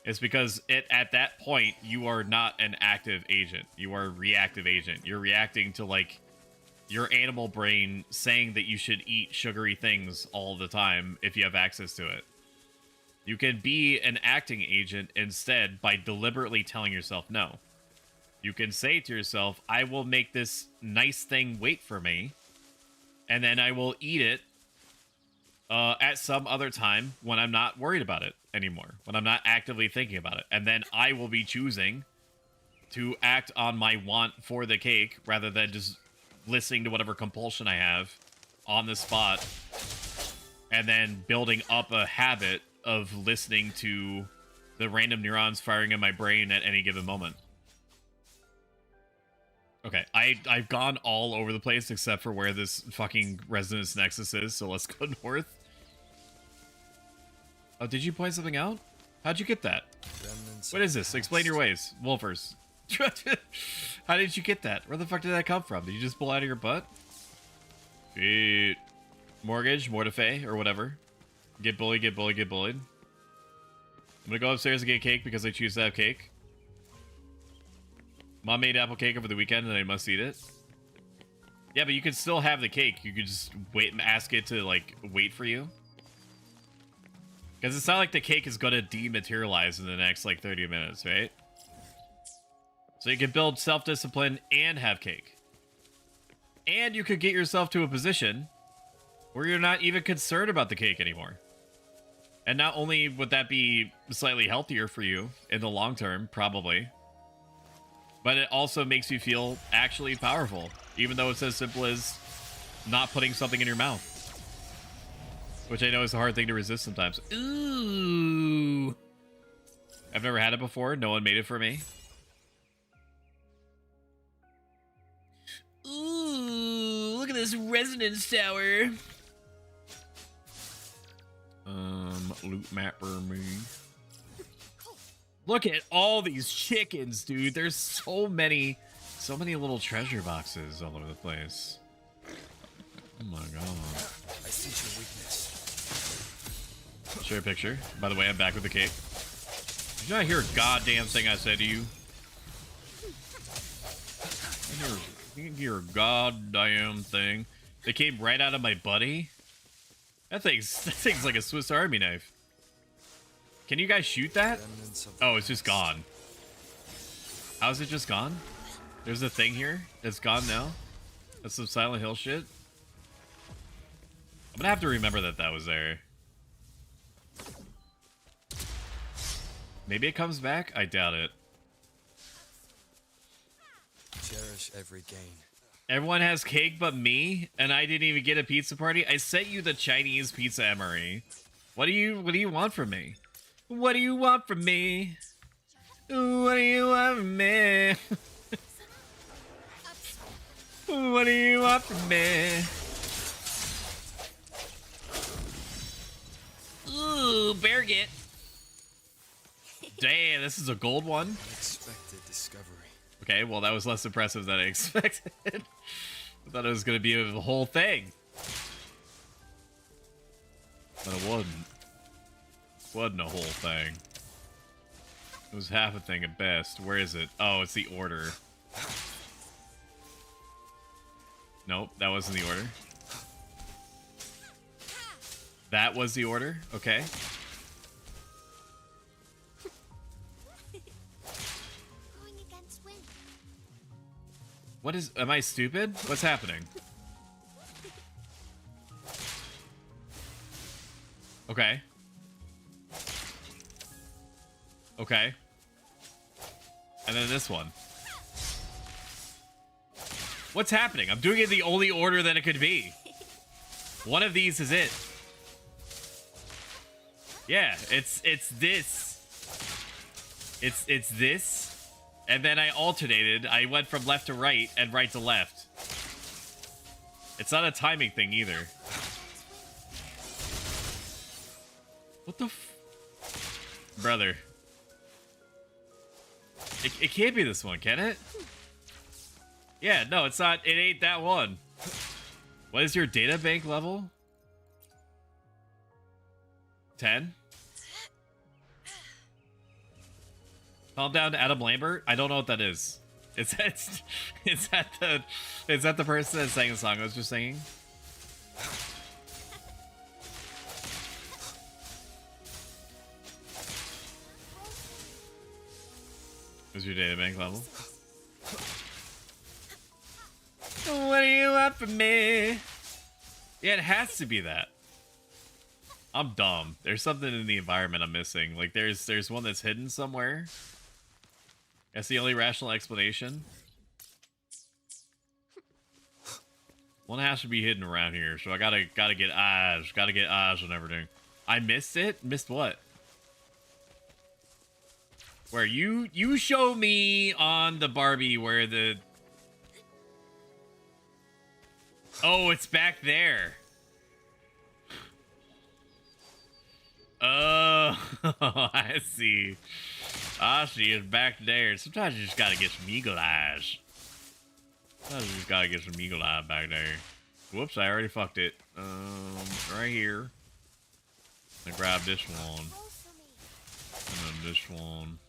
It's because at that point, you are not an active agent. You are a reactive agent. You're reacting to like your animal brain saying that you should eat sugary things all the time if you have access to it. You can be an acting agent instead by deliberately telling yourself no. You can say to yourself, I will make this nice thing wait for me, and then I will eat it at some other time when I'm not worried about it anymore, when I'm not actively thinking about it. And then I will be choosing to act on my want for the cake rather than just listening to whatever compulsion I have on the spot and then building up a habit of listening to the random neurons firing in my brain at any given moment. Okay, I've gone all over the place except for where this fucking resonance nexus is, so let's go north. Oh, did you point something out? How'd you get that? Remnants remnants What of is the this? Explain your past. ways, Wolfers. How did you get that? Where the fuck did that come from? Did you just pull out of your butt? Sweet. Mortgage, mortife, or whatever. Get bullied, get bullied, get bullied. I'm gonna go upstairs and get cake because I choose to have cake. Mom made apple cake over the weekend and I must eat it. Yeah, but you could still have the cake. You could just wait and ask it to, like, wait for you. Because it's not like the cake is gonna dematerialize in the next, like, 30 minutes, right? So you can build self-discipline and have cake. And you could get yourself to a position where you're not even concerned about the cake anymore. And not only would that be slightly healthier for you in the long term, probably, but it also makes you feel actually powerful, even though it's as simple as not putting something in your mouth. Which I know is a hard thing to resist sometimes. Ooh. I've never had it before. No one made it for me. Ooh, look at this resonance tower. Loot map for me. Look at all these chickens, dude. There's so many little treasure boxes all over the place. Oh my god. I sense your weakness. Share a picture. By the way, I'm back with the cake. Did you not hear a goddamn thing I said to you? You can hear a goddamn thing. They came right out of my buddy. That thing's like a Swiss Army knife. Can you guys shoot that? Oh, it's just gone. How's it just gone? There's a thing here. It's gone now. That's some Silent Hill shit. I'm gonna have to remember that that was there. Maybe it comes back? I doubt it. Cherish every gain. Everyone has cake but me, and I didn't even get a pizza party. I sent you the Chinese pizza MRE. What do you want from me? What do you want from me? What do you want from me? What do you want from me? Ooh, Beargit. Damn, this is a gold one. Unexpected discovery. Okay, well, that was less impressive than I expected. I thought it was going to be a whole thing. But it wasn't. It wasn't a whole thing. It was half a thing at best. Where is it? Oh, it's the order. Nope, that wasn't the order. That was the order? Okay. What is... Am I stupid? What's happening? Okay. Okay. And then this one. What's happening? I'm doing it the only order that it could be. One of these is it. Yeah, it's this. It's this. And then I alternated. I went from left to right and right to left. It's not a timing thing either. What the Brother. It can't be this one, can it? Yeah, no, it's not. It ain't that one. What is your data bank level? 10? Calm down to Adam Lambert? I don't know what that is. Is that the person that sang the song I was just singing? What's your data bank level? What do you want from me? Yeah, it has to be that. I'm dumb. There's something in the environment I'm missing. Like there's one that's hidden somewhere. That's the only rational explanation. One has to be hidden around here, so I gotta get eyes. Gotta get eyes on everything. I missed it? Missed what? Where you show me on the Barbie where the... Oh, it's back there. I see. I see it's back there. Sometimes you just gotta get some eagle eyes. Sometimes you just gotta get some eagle eye back there. Whoops, I already fucked it. Right here. I grab this one. And then this one.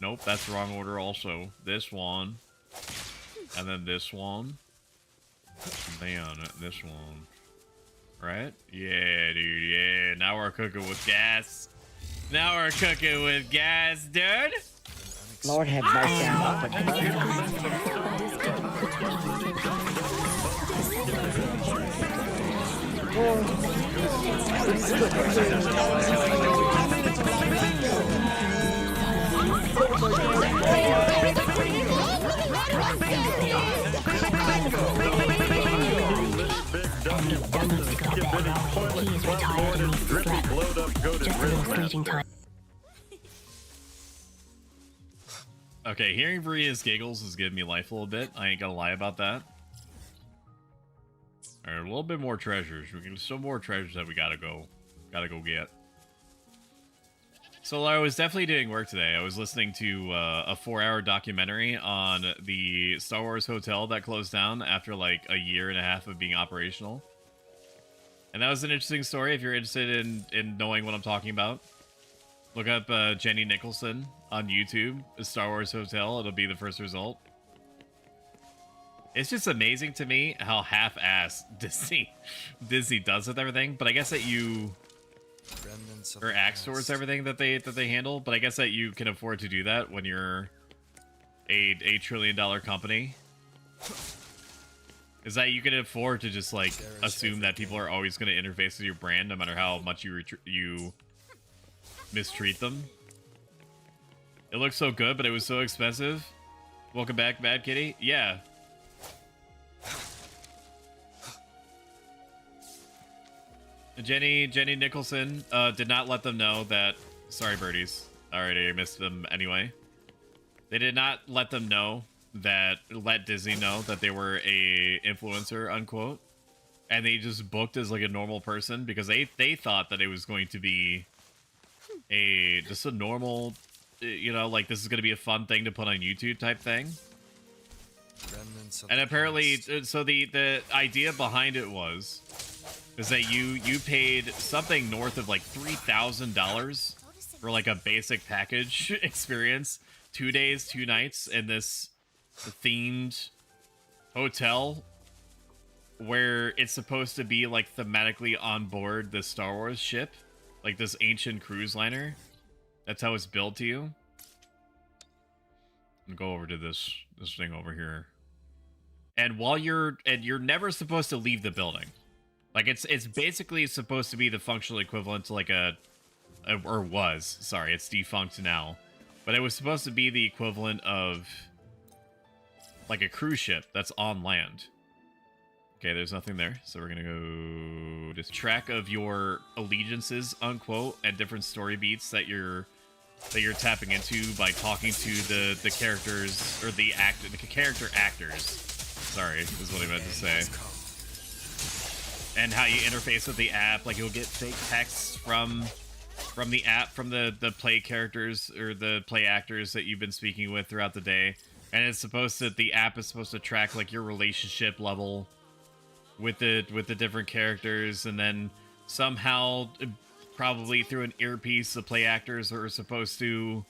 Nope, that's the wrong order also. This one. And then this one. And then this one. Right? Yeah, dude, yeah. Now we're cooking with gas. Now we're cooking with gas, dude. Lord have mercy on Okay, hearing Maria's giggles is giving me life a little bit. I ain't gonna lie about that. Alright, a little bit more treasures. We can still more treasures that we gotta go get. So I was definitely doing work today. I was listening to a 4-hour documentary on the Star Wars hotel that closed down after like a year and a half of being operational. And that was an interesting story if you're interested in knowing what I'm talking about. Look up Jenny Nicholson on YouTube, the Star Wars Hotel. It'll be the first result. It's just amazing to me how half-assed Disney does with everything. But I guess that you or acts towards everything that they handle. But I guess that you can afford to do that when you're a $1 trillion company. Is that you can afford to just like assume that people are always going to interface with your brand no matter how much you mistreat them. It looks so good, but it was so expensive. Welcome back, Mad Kitty. Yeah. Jenny Nicholson did not let them know that. Sorry, birdies. Alrighty, I missed them anyway. They did not let them know that. Let Disney know that they were a influencer, unquote, and they just booked as like a normal person because they thought that it was going to be just a normal, you know, like this is going to be a fun thing to put on YouTube type thing. And apparently, so the idea behind it is that you paid something north of like $3,000 for like a basic package experience, 2 days, 2 nights in this themed hotel where it's supposed to be like thematically on board the Star Wars ship. Like this ancient cruise liner. That's how it's built to you. And go over to this thing over here. And you're never supposed to leave the building. Like it's basically supposed to be the functional equivalent to like it's defunct now. But it was supposed to be the equivalent of like a cruise ship that's on land. Okay, there's nothing there, so we're gonna go just track of your allegiances, unquote, and different story beats that you're tapping into by talking to the characters or the character actors. Sorry, is what I meant to say. And how you interface with the app, like you'll get fake texts from the app, from the play characters or the play actors that you've been speaking with throughout the day, and the app is supposed to track like your relationship level with the different characters, and then somehow probably through an earpiece the play actors are supposed to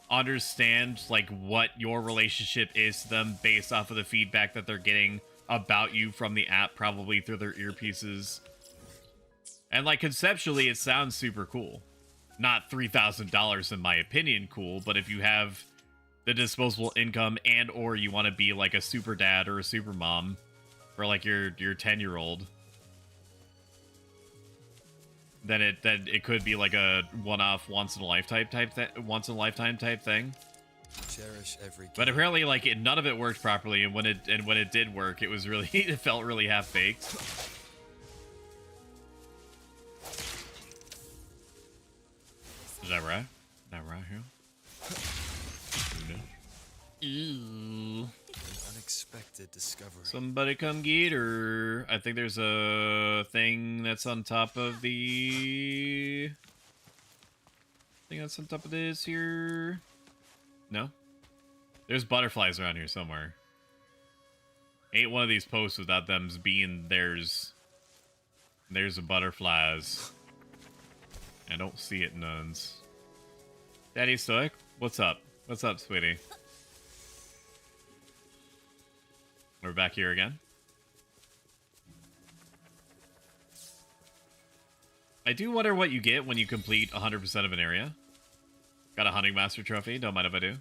understand like what your relationship is to them based off of the feedback that they're getting about you from the app, probably through their earpieces. And like conceptually it sounds super cool. Not $3,000 in my opinion cool, but if you have the disposable income and or you want to be like a super dad or a super mom for like your 10-year-old, then it could be like a one-off once in a lifetime type thing. Cherish every but apparently like none of it worked properly, and when it did work, it was really it felt really half-baked. Is that right? Here? Ew. Unexpected discovery. Somebody come get her. I think there's a thing that's on top of the Anything else on top of this here? No? There's butterflies around here somewhere. Ain't one of these posts without them being there's a butterflies. I don't see it nuns. Daddy Stoic, what's up? What's up, sweetie? We're back here again. I do wonder what you get when you complete 100% of an area. Got a Hunting Master trophy, don't mind if I do.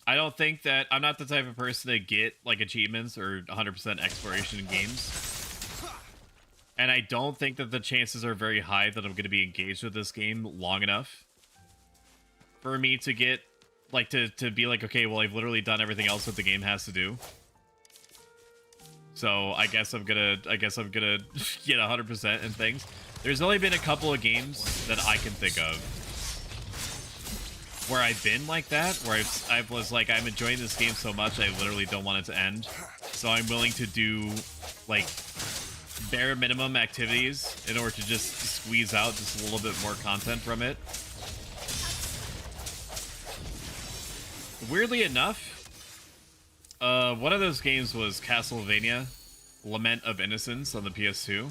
I don't think that... I'm not the type of person to get, like, achievements or 100% exploration in games. And I don't think that the chances are very high that I'm going to be engaged with this game long enough for me to get, like, to be like, okay, well, I've literally done everything else that the game has to do. So I guess I'm gonna get 100% in things. There's only been a couple of games that I can think of where I've been like that, where I was like, I'm enjoying this game so much, I literally don't want it to end. So I'm willing to do, like, bare minimum activities in order to just squeeze out just a little bit more content from it. Weirdly enough, one of those games was Castlevania Lament of Innocence on the PS2.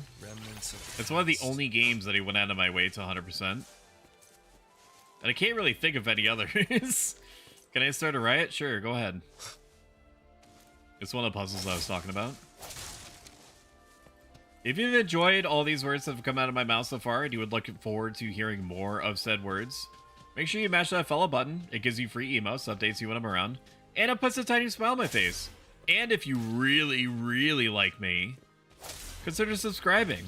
It's one of the only games that I went out of my way to 100%. And I can't really think of any others. Can I start a riot? Sure, go ahead. It's one of the puzzles I was talking about. If you've enjoyed all these words that have come out of my mouth so far and you would look forward to hearing more of said words, make sure you mash that follow button. It gives you free emotes, updates you when I'm around, and it puts a tiny smile on my face. And if you really, really like me, consider subscribing.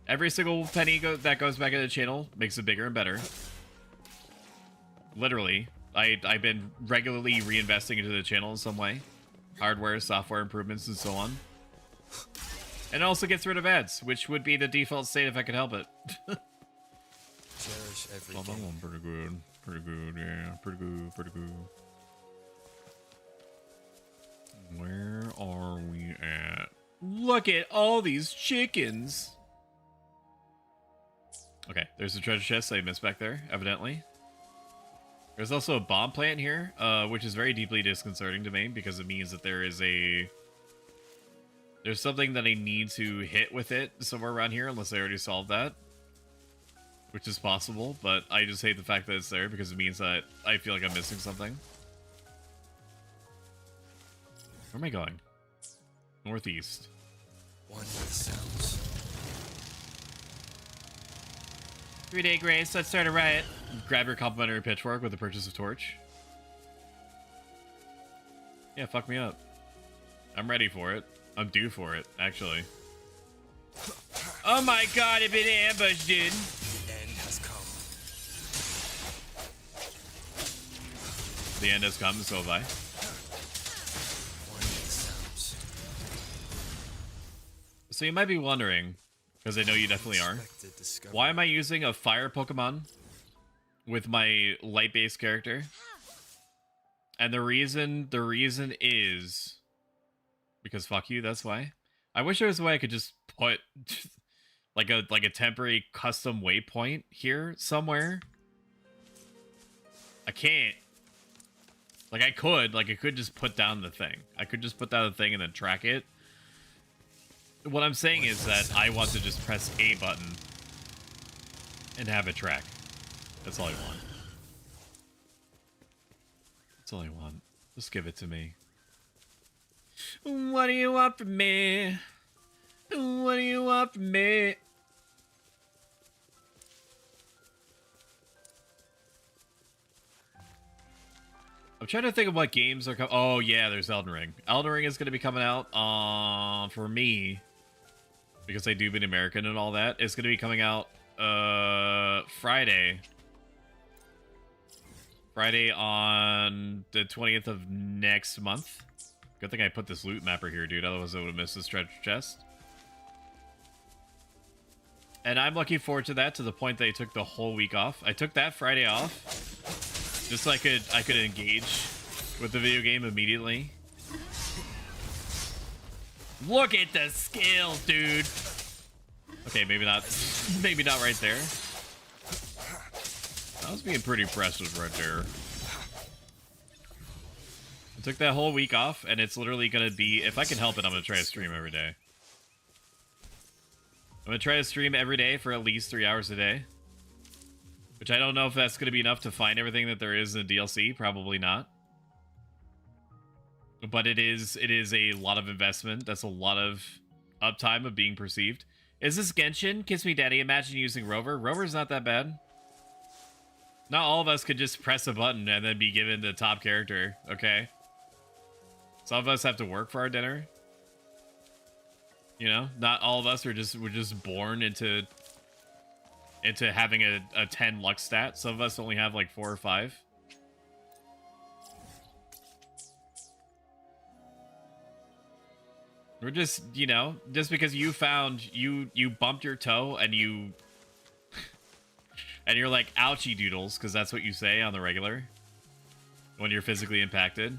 Every single penny that goes back into the channel makes it bigger and better. Literally, I've been regularly reinvesting into the channel in some way. Hardware, software improvements, and so on. And it also gets rid of ads, which would be the default state if I could help it. Cherish every Oh, that game. one pretty good. Pretty good, yeah. Pretty good, pretty good. Where are we at? Look at all these chickens! Okay, there's a treasure chest I missed back there, evidently. There's also a bomb plant here, which is very deeply disconcerting to me because it means that there's something that I need to hit with it somewhere around here, unless I already solved that. Which is possible, but I just hate the fact that it's there because it means that I feel like I'm missing something. Where am I going? Northeast. One with sounds. 3-day grace, let's start a riot. Grab your complimentary pitchfork with the purchase of torch. Yeah, fuck me up. I'm ready for it. I'm due for it, actually. Oh my god, I've been ambushed, dude. The end has come. The end has come, so have I. One with sounds. So you might be wondering, because I know you definitely are, Unexpected discovery. why am I using a fire Pokemon with my light-based character? And the reason is because fuck you, that's why. I wish there was a way I could just put like a temporary custom waypoint here somewhere. I can't. Like I could just put down the thing. I could just put down the thing and then track it. What I'm saying is that I want to just press A button and have it track. That's all I want. That's all I want. Just give it to me. What do you want from me? What do you want from me? I'm trying to think of what games are coming. Oh yeah, there's Elden Ring. Elden Ring is going to be coming out for me because I do being American and all that. It's going to be coming out Friday. Friday on the 20th of next month. Good thing I put this loot mapper here, dude. Otherwise I would have missed this treasure chest. And I'm looking forward to that to the point that I took the whole week off. I took that Friday off just so I could engage with the video game immediately. Look at the scale, dude. Okay, maybe not. Maybe not right there. I was being pretty impressive right there. I took that whole week off, and it's literally gonna be, if I can help it, I'm gonna try to stream every day. I'm gonna try to stream every day for at least 3 hours a day. Which I don't know if that's gonna be enough to find everything that there is in the DLC. Probably not. But it is a lot of investment. That's a lot of uptime of being perceived. Is this Genshin? Kiss Me Daddy. Imagine using Rover. Rover's not that bad. Not all of us could just press a button and then be given the top character, okay? Some of us have to work for our dinner. You know? Not all of us we're just born into having a 10 luck stat. Some of us only have like 4 or 5. We're just, you know, just because you found, you bumped your toe and you, and you're like, ouchie doodles, because that's what you say on the regular when you're physically impacted.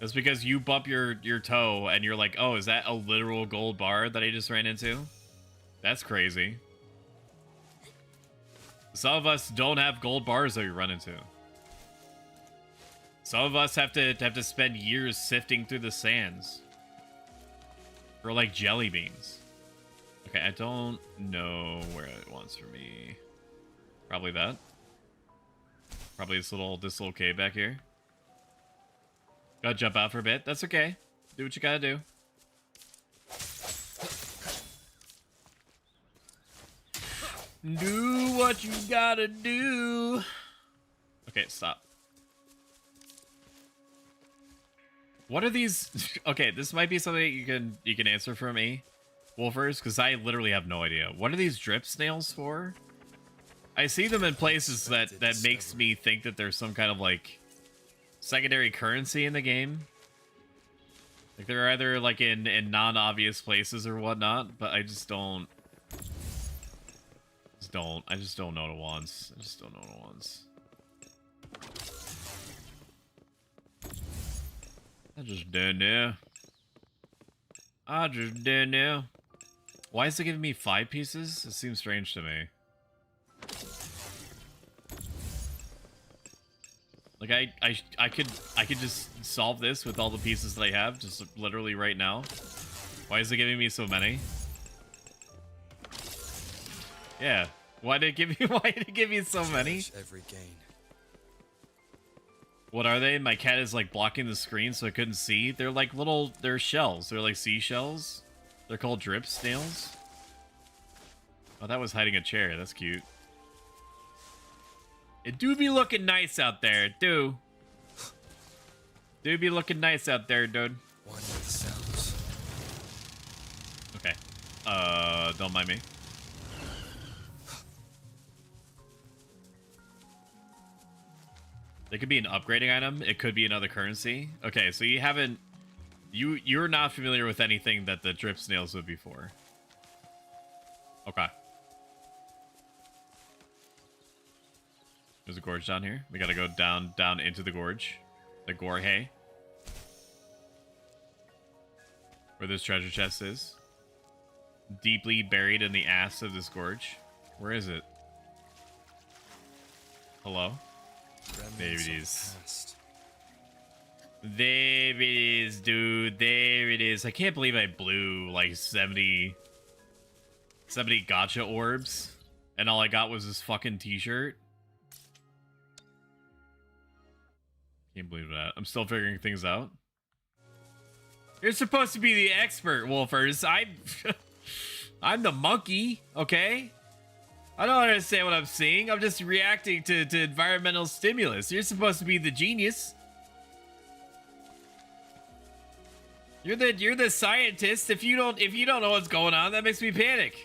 That's because you bump your toe and you're like, oh, is that a literal gold bar that I just ran into? That's crazy. Some of us don't have gold bars that we run into. Some of us have to spend years sifting through the sands. For like jelly beans. Okay, I don't know where it wants for me. Probably that. Probably this little cave back here. Gotta jump out for a bit. That's okay. Do what you gotta do. Do what you gotta do. Okay, stop. What are these? Okay, this might be something you can answer for me, Wolfers, because I literally have no idea. What are these drip snails for? I see them in places that makes me think that there's some kind of like secondary currency in the game. Like they're either like in non-obvious places or whatnot, but I just don't. I just don't know what it wants. I just don't know what it wants. I just don't know. I just don't know. Why is it giving me 5 pieces? It seems strange to me. Like I could just solve this with all the pieces that I have, just literally right now. Why is it giving me so many? Yeah. Why did it give me so many? Every gain. What are they? My cat is like blocking the screen so I couldn't see. They're like they're shells. They're like seashells. They're called drip snails. Oh, that was hiding a chair. That's cute. It do be looking nice out there. It do. Do be looking nice out there, dude. One with the sounds. Okay. Don't mind me. It could be an upgrading item. It could be another currency. Okay, so you haven't... You're not familiar with anything that the drip snails would be for. Okay. There's a gorge down here. We gotta go down into the gorge. The Gorhe. Where this treasure chest is. Deeply buried in the ass of this gorge. Where is it? Hello? There it is. There it is, dude. There it is. I can't believe I blew like 70 gacha orbs. And all I got was this fucking t-shirt. Can't believe that. I'm still figuring things out. You're supposed to be the expert, Wolfers. I'm the monkey, okay? I don't understand what I'm seeing. I'm just reacting to environmental stimulus. You're supposed to be the genius. You're the scientist. If you don't know what's going on, that makes me panic.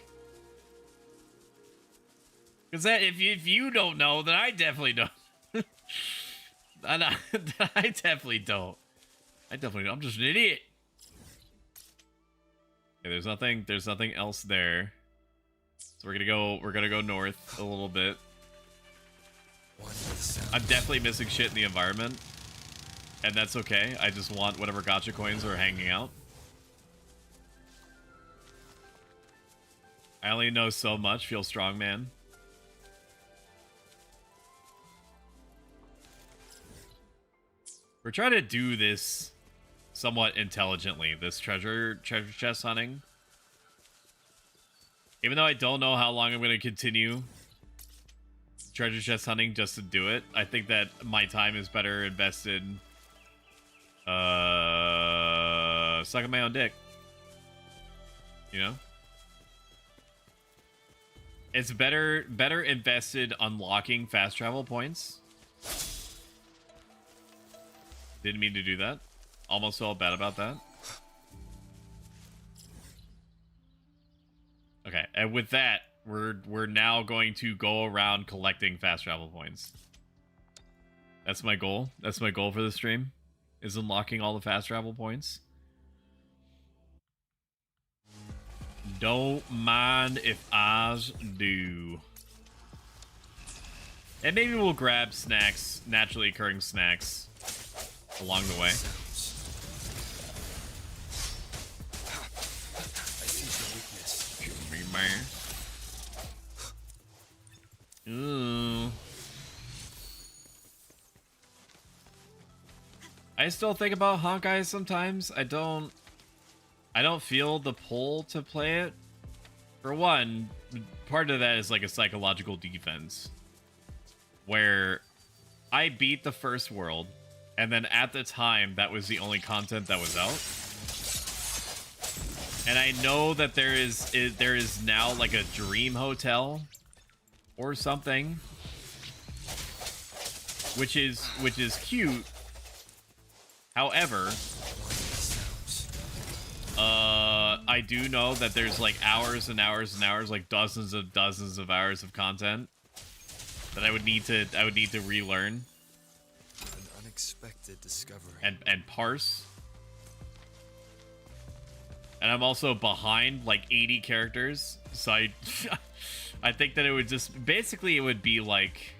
Because if you don't know, then I definitely don't. I definitely don't. I'm just an idiot. Okay, there's nothing else there. So we're gonna go north a little bit. I'm definitely missing shit in the environment. And that's okay. I just want whatever gacha coins are hanging out. I only know so much. Feel strong, man. We're trying to do this somewhat intelligently. This treasure chest hunting. Even though I don't know how long I'm going to continue treasure chest hunting just to do it, I think that my time is better invested sucking my own dick. You know? It's better invested unlocking fast travel points. Didn't mean to do that. Almost felt bad about that. Okay, and with that, we're now going to go around collecting fast travel points. That's my goal. That's my goal for the stream, is unlocking all the fast travel points. Don't mind if I do. And maybe we'll grab snacks, naturally occurring snacks, along the way. Ooh. I still think about Honkai sometimes. I don't feel the pull to play it. For one, part of that is like a psychological defense, where I beat the first world, and then at the time that was the only content that was out. And I know that there is now like a dream hotel or something, which is cute. However, I do know that there's like hours and hours and hours, like dozens of hours of content that I would need to relearn An unexpected discovery. and parse. And I'm also behind like 80 characters, so I think that it would just basically it would be like,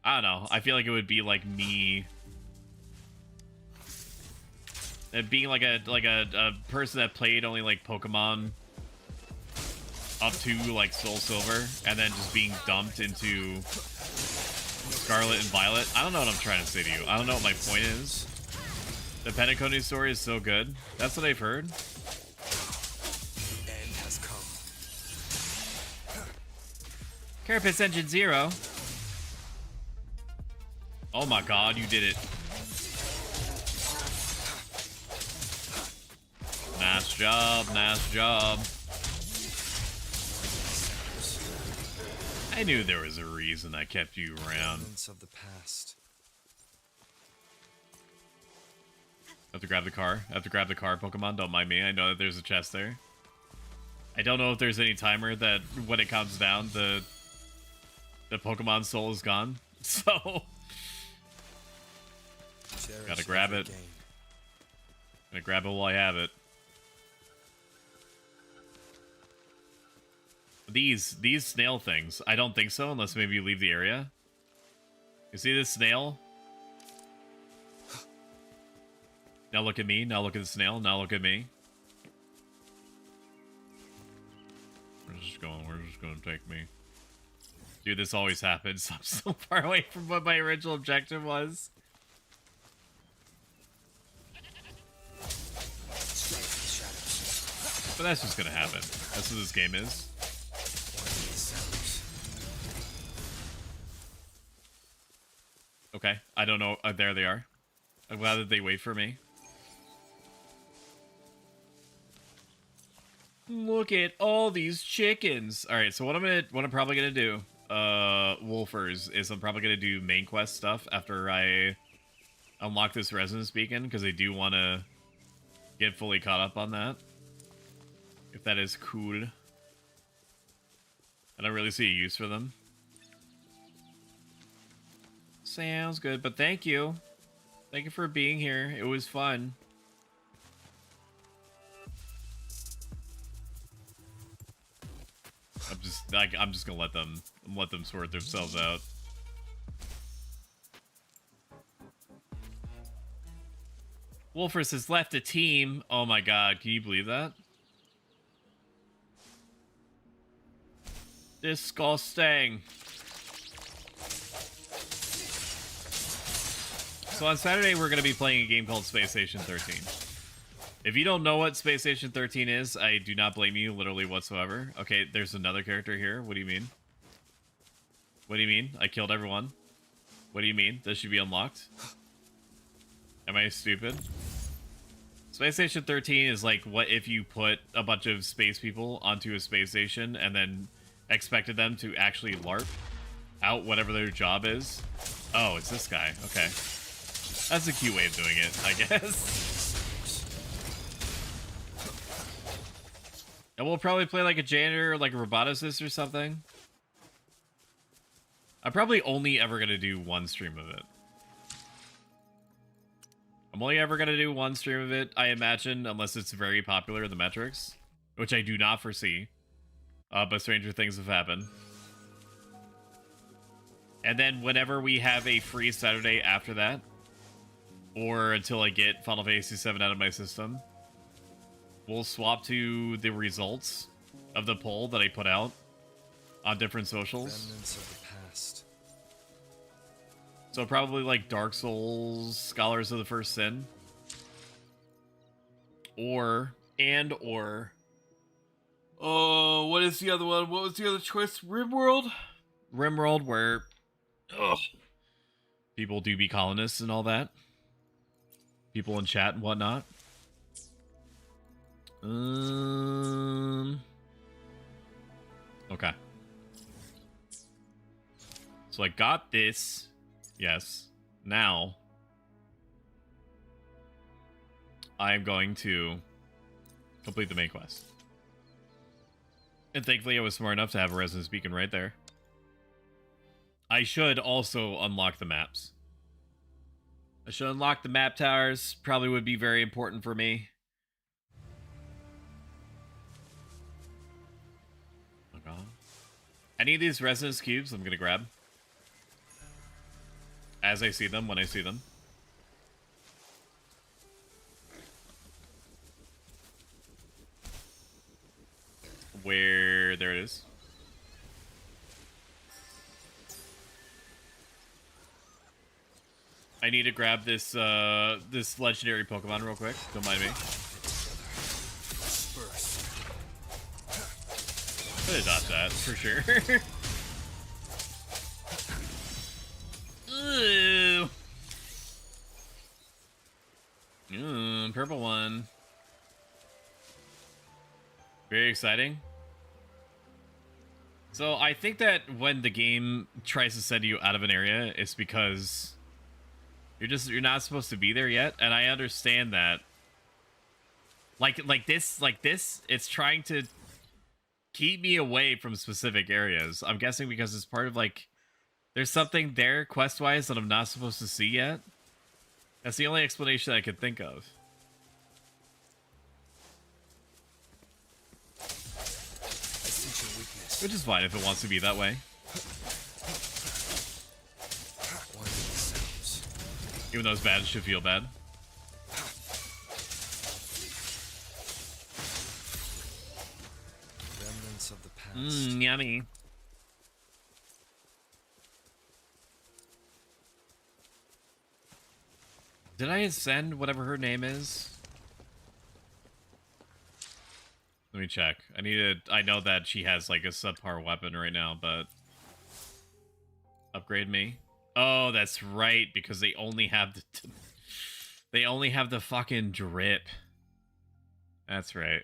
I don't know. I feel like it would be like me being like a person that played only like Pokemon up to like Soul Silver, and then just being dumped into Scarlet and Violet. I don't know what I'm trying to say to you. I don't know what my point is. The Penacony story is so good. That's what I've heard. End has come. Carapace Engine 0. Oh my god, you did it. Nice job, nice job. I knew there was a reason I kept you around. Elements of the past. I have to grab the car. I have to grab the car, Pokemon. Don't mind me. I know that there's a chest there. I don't know if there's any timer that when it comes down, the Pokemon soul is gone. So gotta grab it. Gonna grab it while I have it. These snail things, I don't think so, unless maybe you leave the area. You see this snail? Now look at me, now look at the snail, now look at me. Where's this gonna take me? Dude, this always happens. I'm so far away from what my original objective was. But that's just gonna happen. That's what this game is. Okay, I don't know. There they are. I'm glad that they wait for me. Look at all these chickens. All right, so what I'm probably gonna do, Wolfers, is I'm probably gonna do main quest stuff after I unlock this resonance beacon, because I do want to get fully caught up on that. If that is cool. I don't really see a use for them. Sounds good, but thank you. Thank you for being here. It was fun. I'm just gonna let them sort themselves out. Wolfers has left a team. Oh my god, can you believe that? Disgusting. So on Saturday, we're going to be playing a game called Space Station 13. If you don't know what Space Station 13 is, I do not blame you literally whatsoever. Okay, there's another character here. What do you mean? What do you mean? I killed everyone. What do you mean? This should be unlocked? Am I stupid? Space Station 13 is like what if you put a bunch of space people onto a space station and then expected them to actually LARP out whatever their job is. Oh, it's this guy. Okay. That's a cute way of doing it, I guess. And we'll probably play like a janitor or like a roboticist or something. I'm probably only ever going to do one stream of it. I'm only ever going to do one stream of it, I imagine, unless it's very popular in the metrics, which I do not foresee. But stranger things have happened. And then whenever we have a free Saturday after that, or until I get Final Fantasy VII out of my system, we'll swap to the results of the poll that I put out on different socials. Remnants of the past. So probably like Dark Souls, Scholars of the First Sin. Or, oh, what is the other one? What was the other choice? RimWorld? RimWorld, where people do be colonists and all that. People in chat and whatnot. Okay. So I got this. Yes. Now I'm going to complete the main quest. And thankfully I was smart enough to have a resonance beacon right there. I should also unlock the maps. I should unlock the map towers. Probably would be very important for me. Okay. Any of these resonance cubes I'm gonna grab. As I see them, when I see them. Where... there it is. I need to grab this, this legendary Pokemon real quick. Don't mind me. Could adopt that, for sure. Ooh. Ooh, purple one. Very exciting. So I think that when the game tries to send you out of an area, it's because you're not supposed to be there yet, and I understand that. Like this, it's trying to keep me away from specific areas. I'm guessing because it's part of like there's something there quest-wise that I'm not supposed to see yet. That's the only explanation I could think of. Which is fine if it wants to be that way. Even though it's bad, it should feel bad. Remnants of the past. Mmm, yummy. Did I send whatever her name is? Let me check. I know that she has like a subpar weapon right now, but upgrade me. Oh, that's right, because they only have the fucking drip. That's right.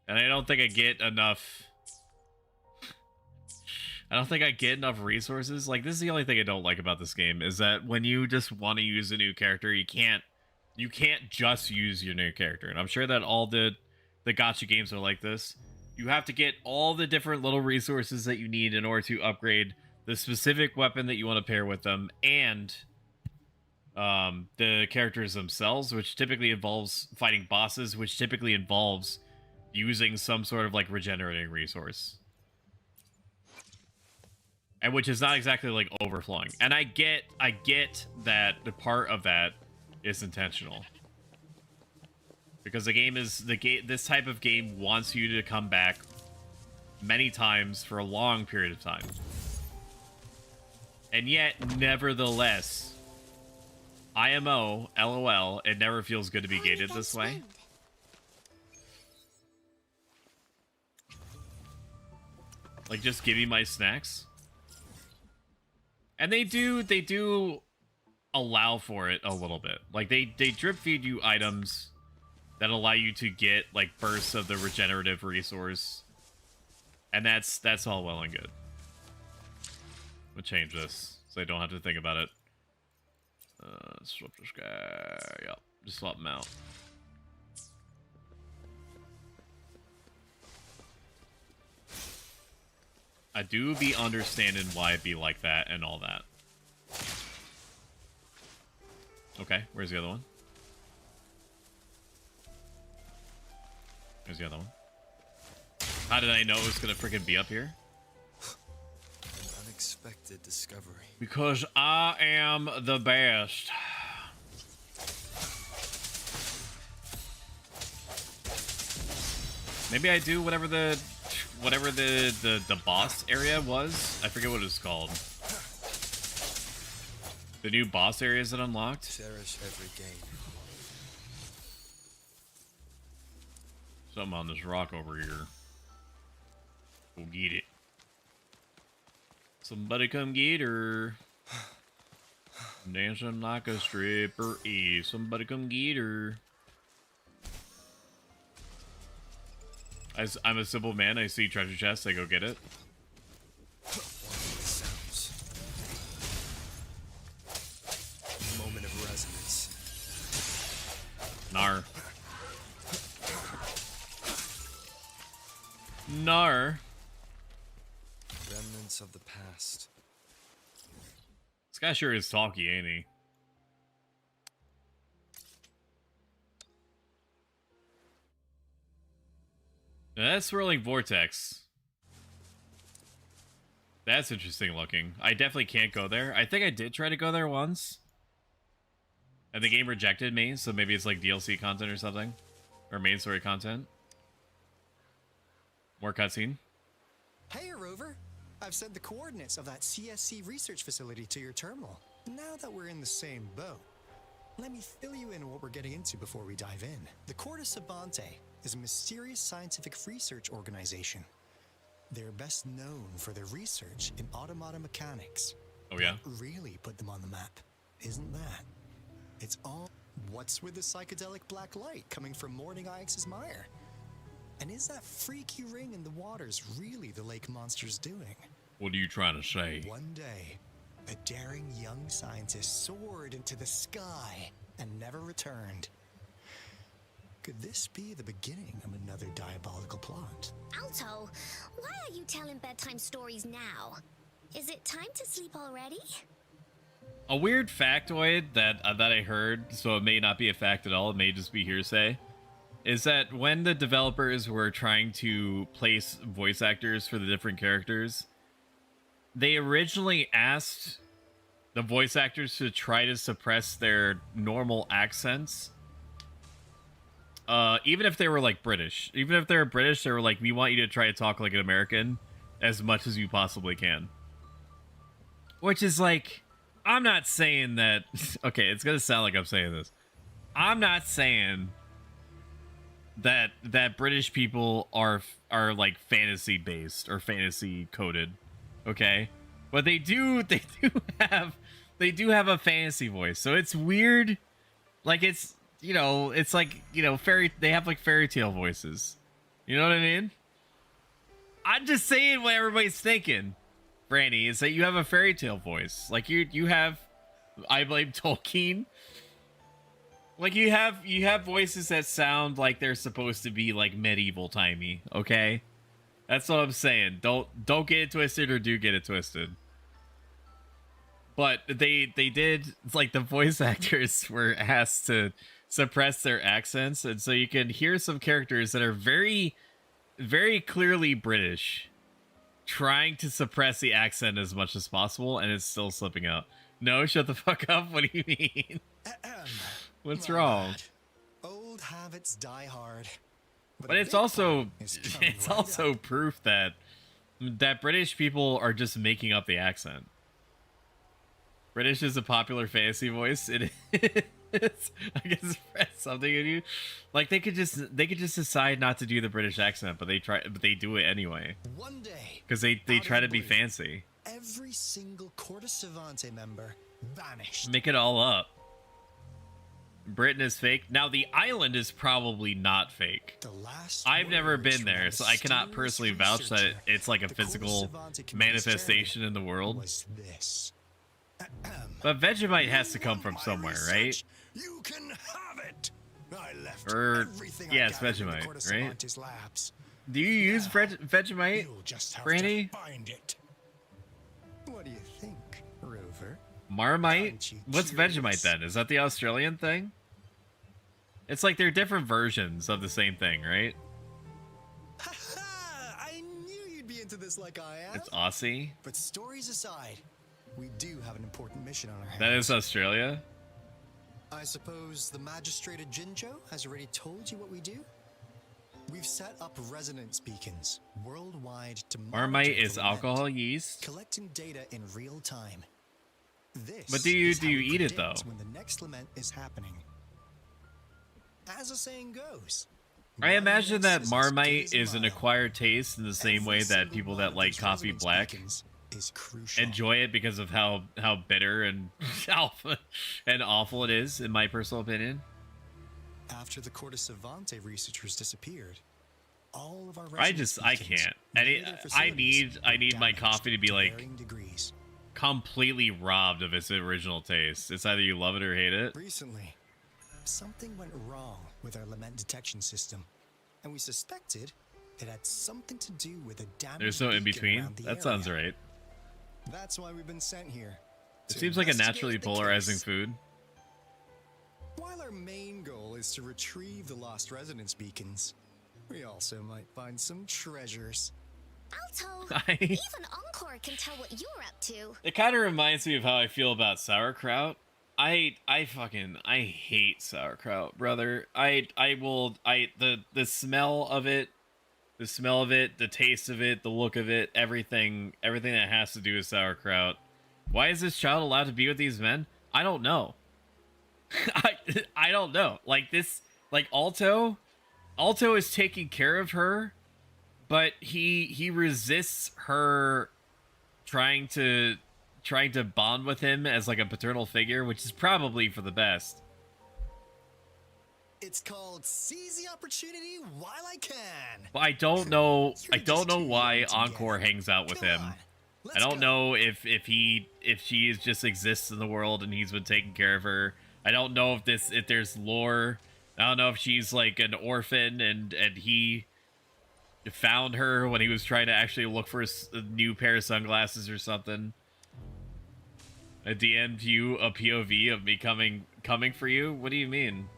And I don't think I get enough. I don't think I get enough resources. Like, this is the only thing I don't like about this game, is that when you just want to use a new character, you can't just use your new character. And I'm sure that all the gacha games are like this. You have to get all the different little resources that you need in order to upgrade the specific weapon that you want to pair with them, and the characters themselves, which typically involves fighting bosses, which typically involves using some sort of like regenerating resource. And which is not exactly like overflowing. And I get that the part of that is intentional. Because this type of game wants you to come back many times for a long period of time. And yet, nevertheless, IMO, LOL, it never feels good to be gated this way. Like, just give me my snacks. And they do allow for it a little bit. Like, they drip feed you items that allow you to get, like, bursts of the regenerative resource. And that's all well and good. We'll change this so I don't have to think about it. Swap this guy. Yep, just swap him out. I do be understanding why it be like that and all that. Okay, where's the other one? There's the other one. How did I know it was gonna freaking be up here? An unexpected discovery. Because I am the best. Maybe I do whatever the boss area was. I forget what it was called. The new boss areas that unlocked. Cherish every game. Something on this rock over here. Go get it. Somebody come get her. Dancing like a stripper is. Somebody come get her. I'm a simple man. I see treasure chests. I go get it. Moment of resonance. Nar. Nar. Remnants of the past. This guy sure is talky, ain't he? Now that's swirling vortex. That's interesting looking. I definitely can't go there. I think I did try to go there once. And the game rejected me, so maybe it's like DLC content or something. Or main story content. More cutscene. Hey, Rover. I've sent the coordinates of that CSC research facility to your terminal. Now that we're in the same boat, let me fill you in on what we're getting into before we dive in. The Corda Sabante is a mysterious scientific research organization. They're best known for their research in automata mechanics. Oh, yeah? What really put them on the map, isn't that? It's all... What's with the psychedelic black light coming from Morning Ix's mire? And is that freaky ring in the waters really the lake monster's doing? What are you trying to say? One day, a daring young scientist soared into the sky and never returned. Could this be the beginning of another diabolical plot? Alto, why are you telling bedtime stories now? Is it time to sleep already? A weird factoid that I heard, so it may not be a fact at all, it may just be hearsay, is that when the developers were trying to place voice actors for the different characters, they originally asked the voice actors to try to suppress their normal accents. Even if they were, like, British. Even if they were British, they were like, we want you to try to talk like an American as much as you possibly can. Which is, like, I'm not saying that... Okay, it's gonna sound like I'm saying this. I'm not saying that British people are like, fantasy-based or fantasy-coded. Okay? But they do have a fantasy voice. So it's weird. Like, it's... You know, it's like, you know, they have like fairy tale voices. You know what I mean? I'm just saying what everybody's thinking, Franny, is that you have a fairy tale voice. Like you have, I blame Tolkien. Like you have voices that sound like they're supposed to be like medieval timey, okay? That's what I'm saying. Don't get it twisted or do get it twisted. But they did, like, the voice actors were asked to suppress their accents, and so you can hear some characters that are very, very clearly British trying to suppress the accent as much as possible, and it's still slipping out. No, shut the fuck up. What do you mean? What's wrong? Old habits die hard. But it's also proof that British people are just making up the accent. British is a popular fantasy voice. It is. I guess it's something in you. Like they could just decide not to do the British accent, but they do it anyway. One day, because they try to be fancy. Every single Corte Savante member vanished. Make it all up. Britain is fake. Now the island is probably not fake. I've never been there, so I cannot personally vouch that it's like a physical manifestation in the world. But Vegemite has to come from somewhere, right? You can have it. I left Yeah, it's Vegemite, right? Do you use Vegemite, Brandy? What do you think, Rover? Marmite? What's Vegemite then? Is that the Australian thing? It's like they're different versions of the same thing, right? I knew you'd be into this like I am. It's Aussie. But stories aside, we do have an important mission on our hands. That is Australia? I suppose the magistrate at Jinjo has already told you what we do? We've set up resonance beacons worldwide to Marmite is alcohol yeast. Collecting data in real time. This but do you eat it though? When the next lament is happening. As the saying goes. I imagine that Marmite is an acquired taste in the same way that people that like coffee black enjoy it because of how bitter and awful it is, in my personal opinion. After the Corte Savante researchers disappeared, all of our I can't. I need my coffee to be like completely robbed of its original taste. It's either you love it or hate it. Recently, something went wrong with our lament detection system, and we suspected it had something to do with a damage. There's no in between. That sounds right. That's why we've been sent here. It seems like a naturally polarizing food. While our main goal is to retrieve the lost resonance beacons, we also might find some treasures. Alto, even Encore can tell what you're up to. It kind of reminds me of how I feel about sauerkraut. I hate sauerkraut, brother. The smell of it, the taste of it, the look of it, everything that has to do with sauerkraut. Why is this child allowed to be with these men? I don't know. I don't know. Like this, like Alto is taking care of her, but he resists her trying to bond with him as like a paternal figure, which is probably for the best. It's called seize the opportunity while I can. But I don't know why Encore hangs out with him. I don't know if she just exists in the world and he's been taking care of her. I don't know if there's lore. I don't know if she's like an orphan and he found her when he was trying to actually look for a new pair of sunglasses or something. I DM'd you a POV of me coming for you? What do you mean?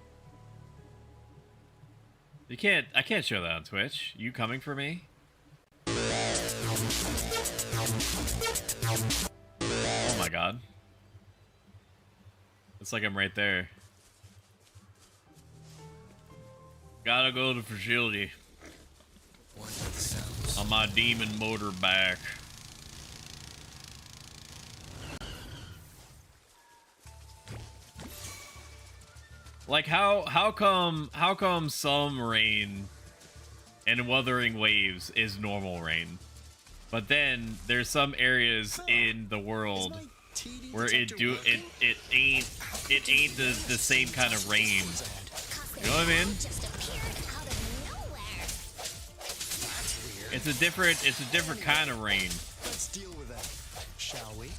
I can't show that on Twitch. You coming for me? Oh my god. It's like I'm right there. Gotta go to the facility. On my demon motorbike. Like how come some rain in Wuthering Waves is normal rain, but then there's some areas in the world where it ain't the same kind of rain. You know what I mean? It's a different kind of rain. Let's deal with that, shall we?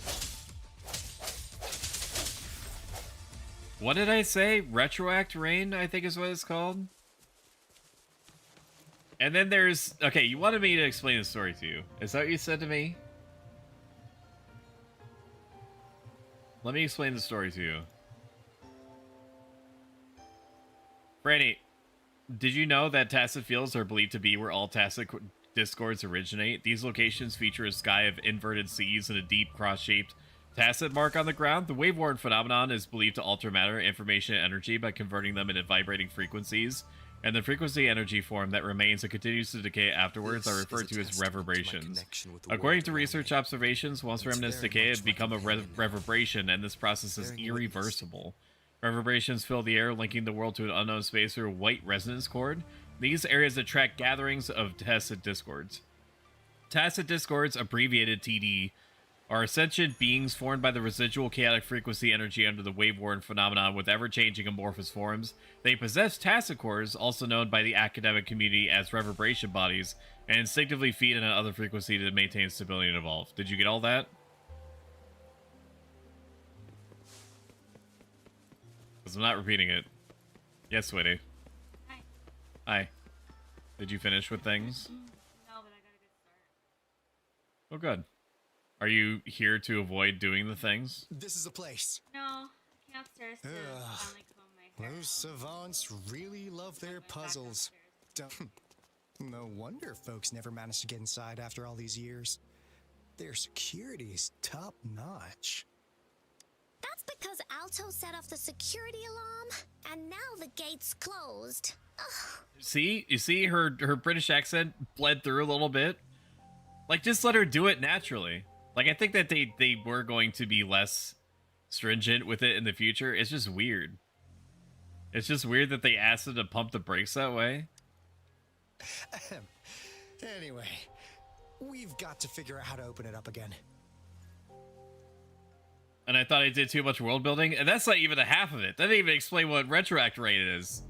What did I say? Retroact rain, I think is what it's called. And then there's... Okay, you wanted me to explain the story to you. Is that what you said to me? Let me explain the story to you. Franny, did you know that Tacet Fields are believed to be where all Tacet discords originate? These locations feature a sky of inverted seas and a deep cross-shaped Tacet mark on the ground. The wave-worn phenomenon is believed to alter matter, information, and energy by converting them into vibrating frequencies and the frequency energy form that remains and continues to decay afterwards are referred to as reverberations. According to research observations, once remnants decay, it become a reverberation, and this process is irreversible. Reverberations fill the air, linking the world to an unknown space through a white resonance cord. These areas attract gatherings of tacit discords. Tacit discords, abbreviated TD, are sentient beings formed by the residual chaotic frequency energy under the wave-worn phenomenon with ever-changing amorphous forms. They possess tacit cores, also known by the academic community as reverberation bodies, and instinctively feed on another frequency to maintain stability and evolve. Did you get all that? Because I'm not repeating it. Yes, sweetie. Hi. Hi. Did you finish with things? No, but I gotta get started. Oh, good. Are you here to avoid doing the things? This is a place. No, I came upstairs to finally comb my hair. Those savants really love their puzzles. No wonder folks never managed to get inside after all these years. Their security's top-notch. That's because Alto set off the security alarm, and now the gate's closed. Ugh. See? You see her British accent bled through a little bit? Like, just let her do it naturally. Like, I think that they were going to be less stringent with it in the future. It's just weird. It's just weird that they asked her to pump the brakes that way. Anyway, we've got to figure out how to open it up again. And I thought I did too much world building, and that's not even a half of it. That didn't even explain what retroact rate is.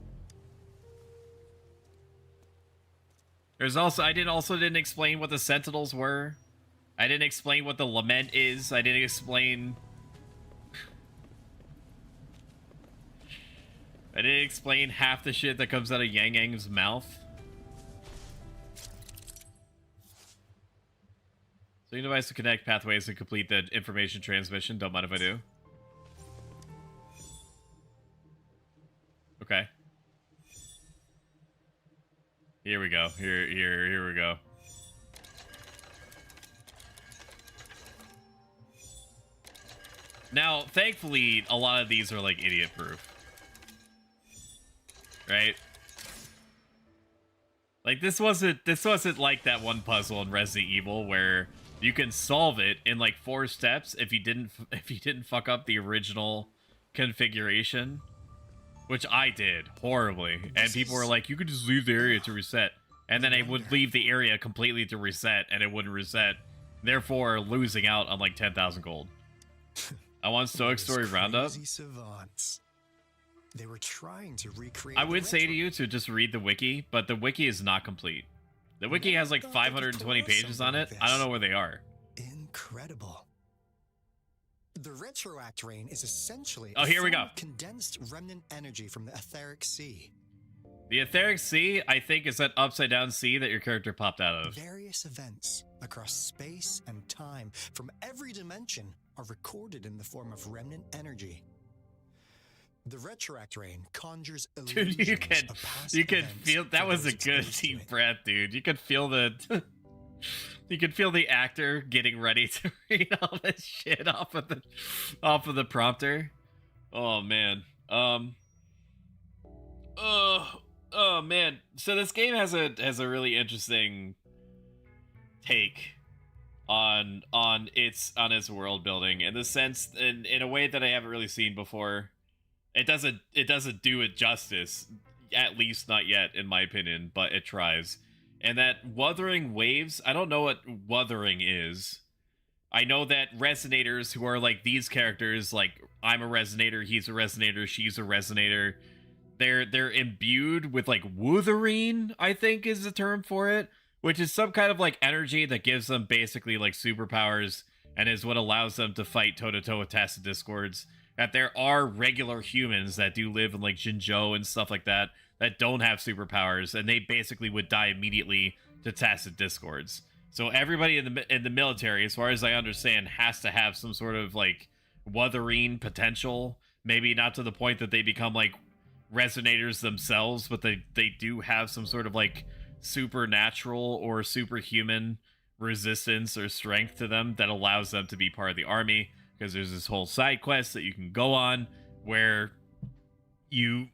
There's also I didn't explain what the Sentinels were. I didn't explain what the Lament is. I didn't explain half the shit that comes out of Yang Yang's mouth. So device to connect pathways and complete the information transmission. Don't mind if I do. Okay. Here we go. Here we go. Now, thankfully, a lot of these are like idiot-proof. Right? Like this wasn't like that one puzzle in Resident Evil where you can solve it in like 4 steps if you didn't fuck up the original configuration, which I did horribly. And people were like, you could just leave the area to reset. And then I would leave the area completely to reset and it wouldn't reset, therefore losing out on like 10,000 gold. I want Stoic Story Roundup. Savants. They were trying to recreate. I would say to you to just read the wiki, but the wiki is not complete. The wiki has like 520 pages on it. I don't know where they are. Incredible. The retroact rain is essentially here we go. Condensed remnant energy from the etheric sea. The etheric sea, I think, is that upside down sea that your character popped out of. Various events across space and time from every dimension are recorded in the form of remnant energy. The retroact rain conjures illusions. Dude, you could feel that was a good deep breath, dude. You could feel the you could feel the actor getting ready to read all this shit off of the prompter. Oh man. Oh man. So this game has a really interesting take on its world building in the sense in a way that I haven't really seen before. It doesn't do it justice, at least not yet, in my opinion, but it tries. And that Wuthering Waves, I don't know what Wuthering is. I know that Resonators, who are like these characters, like I'm a Resonator, he's a Resonator, she's a Resonator, they're imbued with like Wuthering, I think is the term for it, which is some kind of like energy that gives them basically like superpowers and is what allows them to fight toe-to-toe with Tacit Discords. That there are regular humans that do live in like Jinzhou and stuff like that don't have superpowers, and they basically would die immediately to Tacit Discords. So everybody in the military, as far as I understand, has to have some sort of like Wuthering potential. Maybe not to the point that they become like Resonators themselves, but they do have some sort of like supernatural or superhuman resistance or strength to them that allows them to be part of the army. Because there's this whole side quest that you can go on where you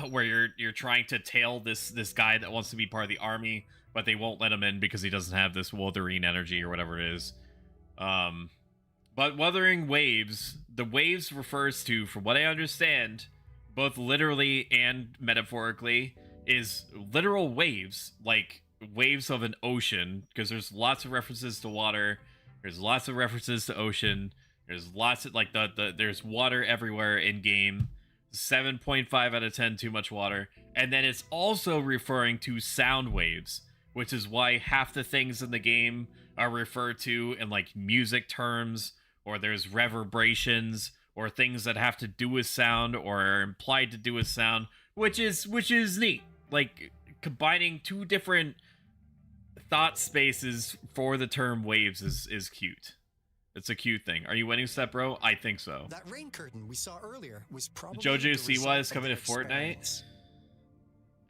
where you're trying to tail this guy that wants to be part of the army, but they won't let him in because he doesn't have this Wuthering energy or whatever it is. But Wuthering Waves, the waves refers to, from what I understand, both literally and metaphorically, is literal waves, like waves of an ocean, because there's lots of references to water, there's lots of references to ocean, there's lots of, like, there's water everywhere in game. 7.5 out of 10, too much water. And then it's also referring to sound waves, which is why half the things in the game are referred to in, like, music terms, or there's reverberations, or things that have to do with sound, or are implied to do with sound, which is neat. Like, combining two different thought spaces for the term waves is cute. It's a cute thing. Are you winning, Step Bro? I think so. That rain curtain we saw earlier was probably Jojo the result Siwa is of coming their to Fortnite. experiments.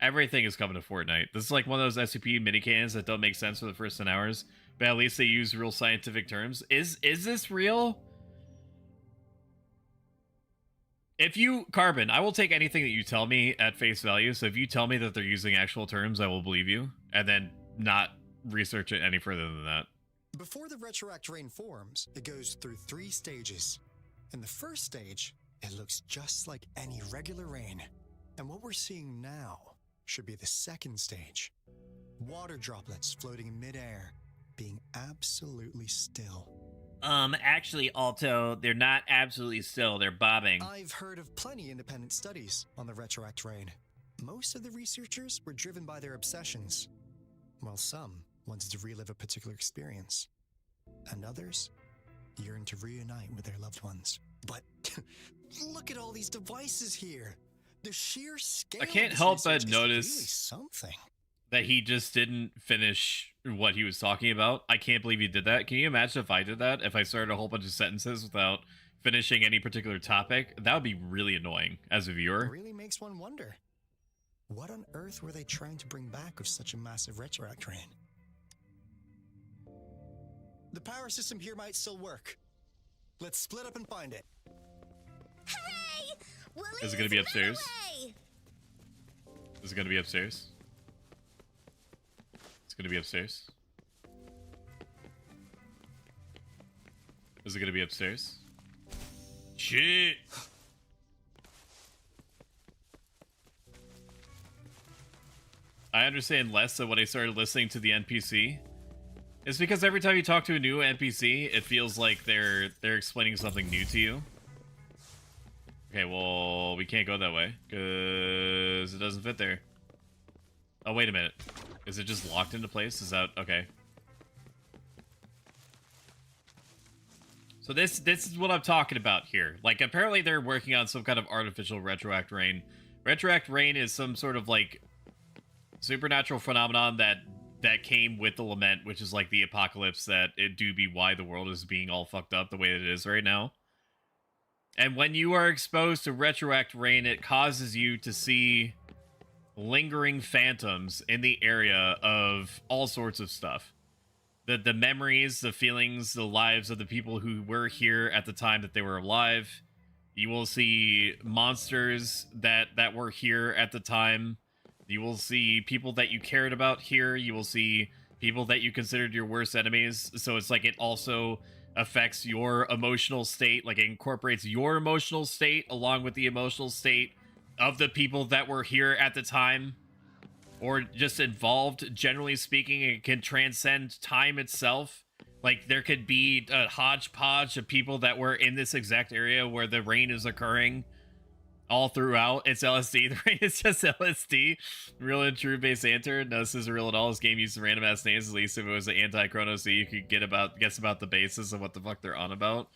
Everything is coming to Fortnite. This is like one of those SCP mini-cannons that don't make sense for the first 10 hours, but at least they use real scientific terms. Is this real? If you, Carbon, I will take anything that you tell me at face value, so if you tell me that they're using actual terms, I will believe you, and then not research it any further than that. Before the retroact rain forms, it goes through 3 stages. In the first stage, it looks just like any regular rain. And what we're seeing now should be the second stage. Water droplets floating in midair, being absolutely still. Actually, Alto, they're not absolutely still, they're bobbing. I've heard of plenty independent studies on the retroact rain. Most of the researchers were driven by their obsessions, while some wanted to relive a particular experience, and others yearned to reunite with their loved ones. But look at all these devices here. The sheer scale. I can't of this help but research is notice really something. that he just didn't finish what he was talking about. I can't believe he did that. Can you imagine if I did that? If I started a whole bunch of sentences without finishing any particular topic? That would be really annoying as a It viewer. really makes one wonder. What on earth were they trying to bring back with such a massive retroact rain? The power system here might still work. Let's split up and find it. Hey! Is it gonna be upstairs? Is it gonna be upstairs? It's gonna be upstairs. Is it gonna be upstairs? Shit! I understand less of when I started listening to the NPC. It's because every time you talk to a new NPC, it feels like they're explaining something new to you. Okay, well, we can't go that way, because it doesn't fit there. Oh, wait a minute. Is it just locked into place? Is that... okay. So this is what I'm talking about here. Like, apparently they're working on some kind of artificial retroact rain. Retroact rain is some sort of, like, supernatural phenomenon that came with the lament, which is like the apocalypse that it do be why the world is being all fucked up the way that it is right now. And when you are exposed to retroact rain, it causes you to see lingering phantoms in the area of all sorts of stuff. The memories, the feelings, the lives of the people who were here at the time that they were alive. You will see monsters that were here at the time. You will see people that you cared about here. You will see people that you considered your worst enemies. So it's like it also affects your emotional state. Like it incorporates your emotional state along with the emotional state of the people that were here at the time. Or just involved, generally speaking. It can transcend time itself. Like there could be a hodgepodge of people that were in this exact area where the rain is occurring. All throughout, it's LSD. The rain is just LSD. Real and true base answer. No, this isn't real at all. This game uses random ass names. At least if it was an anti-chrono, so you could guess about the basis of what the fuck they're on about.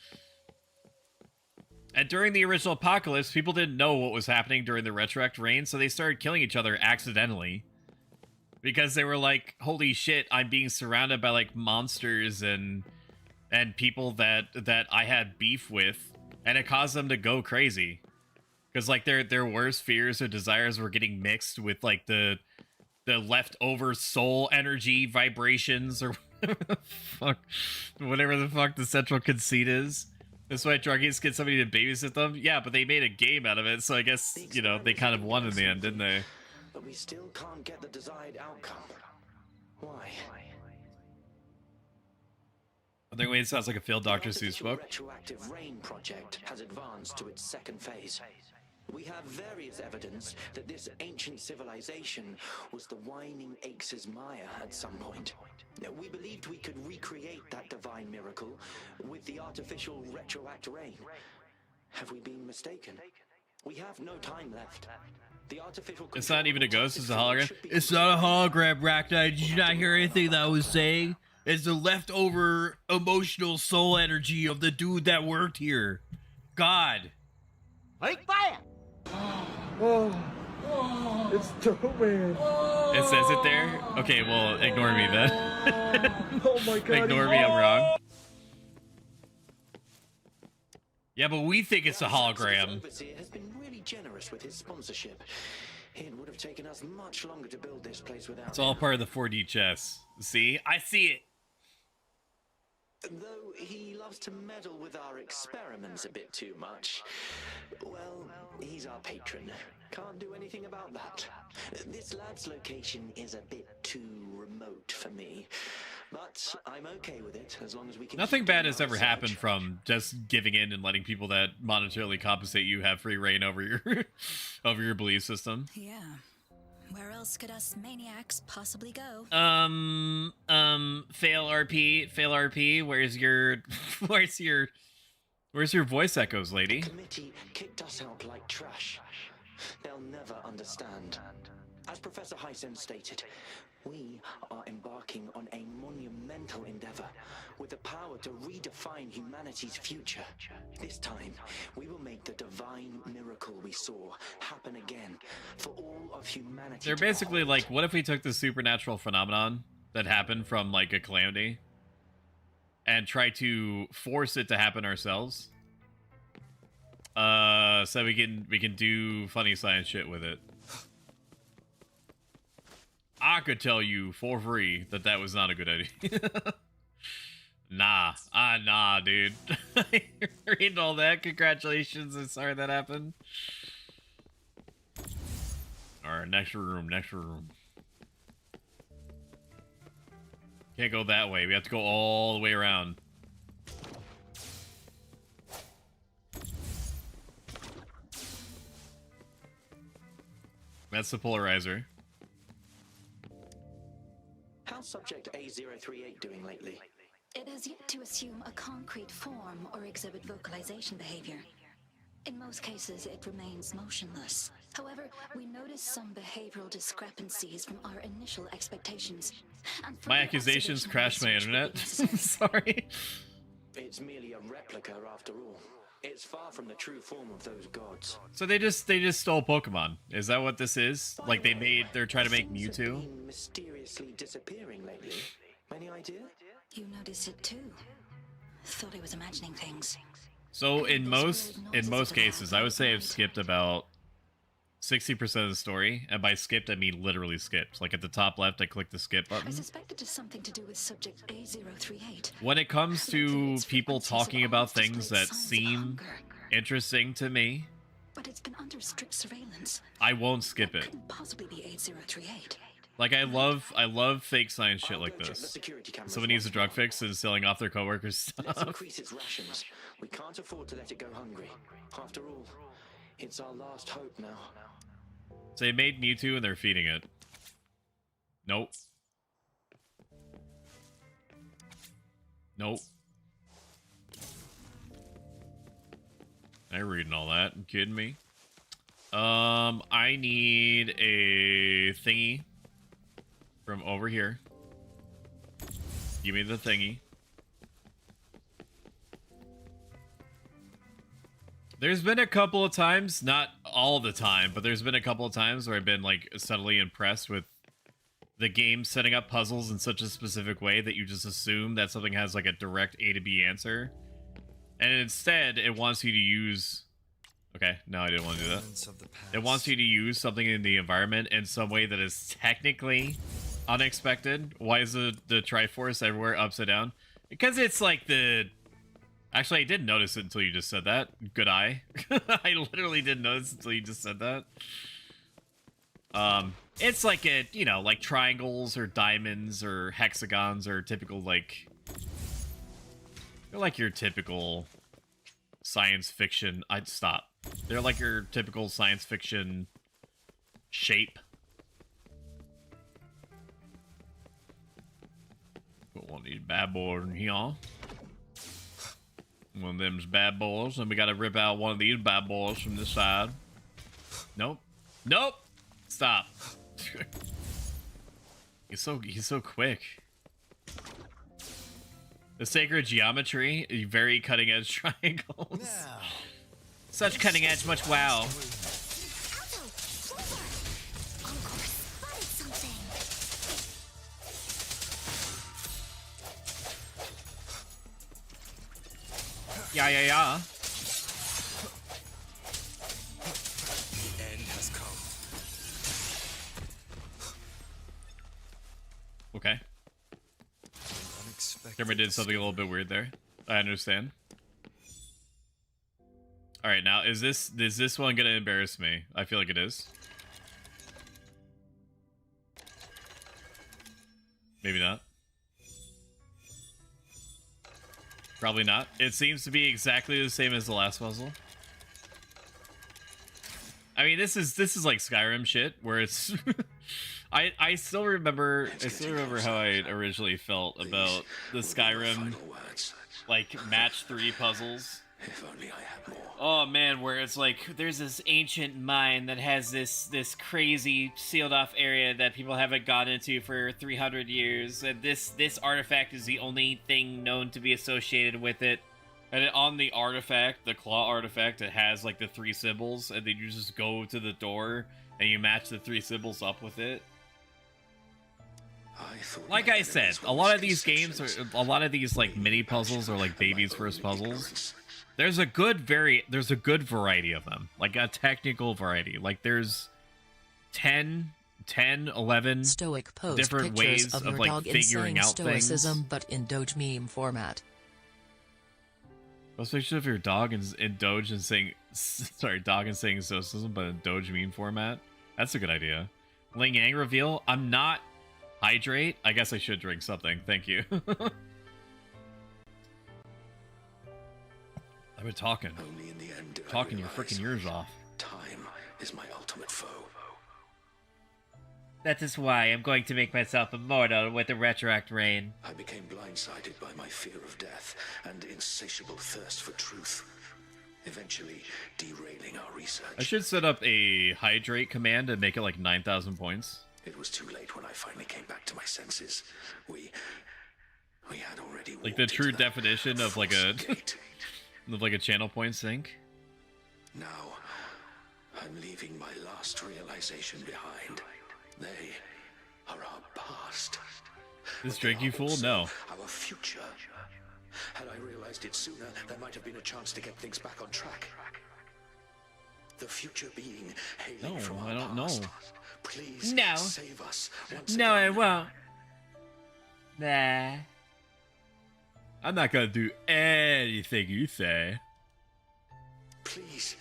And during the original apocalypse, people didn't know what was happening during the retroact rain, so they started killing each other accidentally. Because they were like, holy shit, I'm being surrounded by like monsters and people that I had beef with, and it caused them to go crazy. Because, like, their worst fears or desires were getting mixed with, like, the leftover soul energy vibrations or whatever the fuck the central conceit is. That's why druggies get somebody to babysit them. Yeah, but they made a game out of it, so I guess, you know, they kind of won in the end, didn't they? But we still can't get the desired outcome. Why? Wuthering Waves sounds like a failed Dr. Seuss Artificial book. retroactive rain project has advanced to its second phase. We have various evidence that this ancient civilization was the Whining Aches' Maya at some point. We believed we could recreate that divine miracle with the artificial retroact rain. Have we been mistaken? We have no time left. The artificial It's not even a ghost, it's a hologram. It's not a hologram, Raknai. Did you not hear anything that I was saying? It's the leftover emotional soul energy of the dude that worked here. God. Like fire! Oh, it's Toman. It says it there? Okay, well, ignore me then. Oh my god. Ignore me, I'm wrong. Yeah, but we think it's a hologram. Overseer has been really generous with his sponsorship. It would have taken us much longer to build this place without It's all part of the 4D chess. See? I see it. Though he loves to meddle with our experiments a bit too much. Well, he's our patron. Can't do anything about that. This lab's location is a bit too remote for me. But I'm okay with it as long as we can. Nothing bad has ever happened from just giving in and letting people that monetarily compensate you have free reign over your over your belief system. Yeah. Where else could us maniacs possibly go? Fail RP, where's your voice echoes, lady? The committee kicked us out like trash. They'll never understand. As Professor Hyson stated, we are embarking on a monumental endeavor with the power to redefine humanity's future. This time, we will make the divine miracle we saw happen again for all of humanity. They're basically like, what if we took the supernatural phenomenon that happened from like a calamity and try to force it to happen ourselves? So we can do funny science shit with it. I could tell you for free that that was not a good idea. Nah, dude. Reading all that, congratulations. I'm sorry that happened. Alright, next room. Can't go that way. We have to go all the way around. That's the polarizer. How's subject A038 doing lately? It has yet to assume a concrete form or exhibit vocalization behavior. In most cases, it remains motionless. However, we notice some behavioral discrepancies from our initial expectations. And My accusations crashed my internet. Sorry. It's merely a replica after all. It's far from the true form of those gods. So they just stole Pokemon. Is that what this is? Like they're trying to make Mewtwo? Mysteriously disappearing lately. Any idea? You noticed it too. Thought I was imagining things. So in most cases, I would say I've skipped about 60% of the story, and by skipped I mean literally skipped. Like at the top left, I click the skip button. I suspect it is something to do with subject A038. When it comes to people talking about things that seem interesting to me, but it's been under strict surveillance. I won't skip it. Couldn't possibly be A038. Like I love fake science shit like this. Someone needs a drug fix and is selling off their coworkers' stuff. Let's increase its rations. We can't afford to let it go hungry. After all, it's our last hope now. So they made Mewtwo and they're feeding it. Nope. Nope. I'm reading all that. You kidding me? I need a thingy from over here. Give me the thingy. There's been a couple of times, not all the time, but there's been a couple of times where I've been like subtly impressed with the game setting up puzzles in such a specific way that you just assume that something has like a direct A to B answer. And instead, it wants you to use... Okay, no, I didn't want to do that. It wants you to use something in the environment in some way that is technically unexpected. Why is the Triforce everywhere upside down? Because it's like the Actually, I didn't notice it until you just said that. Good eye. I literally didn't notice until you just said that. It's like like triangles or diamonds or hexagons or typical, like... They're like your typical science fiction... I'd stop. They're like your typical science fiction shape. Put one of these bad boys in here. One of them's bad boys, and we gotta rip out one of these bad boys from this side. Nope. Nope! Stop. He's so quick. The sacred geometry, very cutting edge triangles. Such cutting edge, much wow. Yeah. The end has come. Okay. Camera did something a little bit weird there. I understand. Alright, now is this one gonna embarrass me? I feel like it is. Maybe not. Probably not. It seems to be exactly the same as the last puzzle. I mean, this is like Skyrim shit, where it's... I still remember how I originally felt about the Skyrim, like, match 3 puzzles. If only I had more. Oh man, where it's like, there's this ancient mine that has this crazy sealed off area that people haven't gone into for 300 years, and this artifact is the only thing known to be associated with it. And on the artifact, the claw artifact, it has like the 3 symbols, and then you just go to the door and you match the 3 symbols up with it. Like I said, a lot of these games, a lot of these like mini puzzles are like baby's first puzzles. There's a good variety of them, like a technical variety. Like there's 10, 11 Stoic post different ways of like dog figuring out stoicism, things. but in Doge meme format. Post pictures of your dog in Doge and saying, sorry, dog and saying stoicism, but in Doge meme format. That's a good idea. Ling Yang reveal. I'm not hydrate. I guess I should drink something. Thank you. I've been talking. Only in the end Talking your freaking ears off. Time is my ultimate foe. That is why I'm going to make myself immortal with the retroact rain. I became blindsided by my fear of death and insatiable thirst for truth, eventually derailing our research. I should set up a hydrate command and make it like 9,000 points. It was too late when I finally came back to my senses. We had already like the true definition of like a of like a channel point sync. Now I'm leaving my last realization behind. They are our past. This drink, you fool? No. Our future. Had I realized it sooner, there might have been a chance to get things back on track. The future being hailing from our past. Please save us once No, I again. won't. Nah. I'm not gonna do anything you say. Please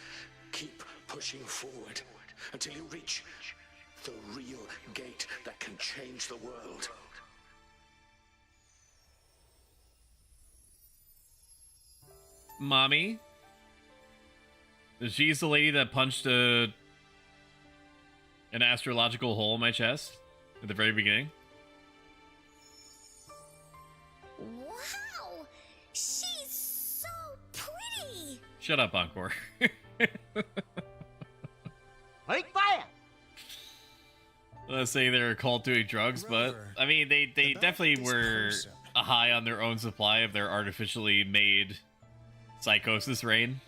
keep pushing forward until you reach the real gate that can change the world. Mommy? She's the lady that punched an astrological hole in my chest at the very beginning. Wow! She's so pretty! Shut up, Encore. Break fire! Let's say they're called doing drugs, but I mean, they definitely were high on their own supply of their artificially made psychosis rain.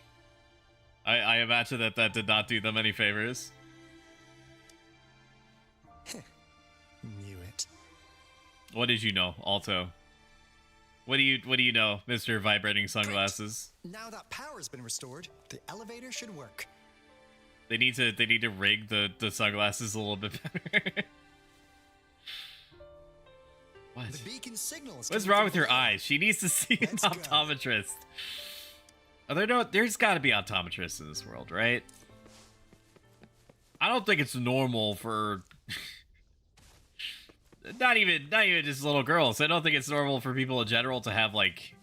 I imagine that did not do them any favors. Knew it. What did you know, Alto? What do you know, Mr. Vibrating Sunglasses? Now that power's been restored, the elevator should work. They need to rig the sunglasses a little bit better. What? The beacon signals. What's wrong with her eyes? She needs to see an optometrist. There's got to be optometrists in this world, right? I don't think it's normal for not even just little girls. I don't think it's normal for people in general to have like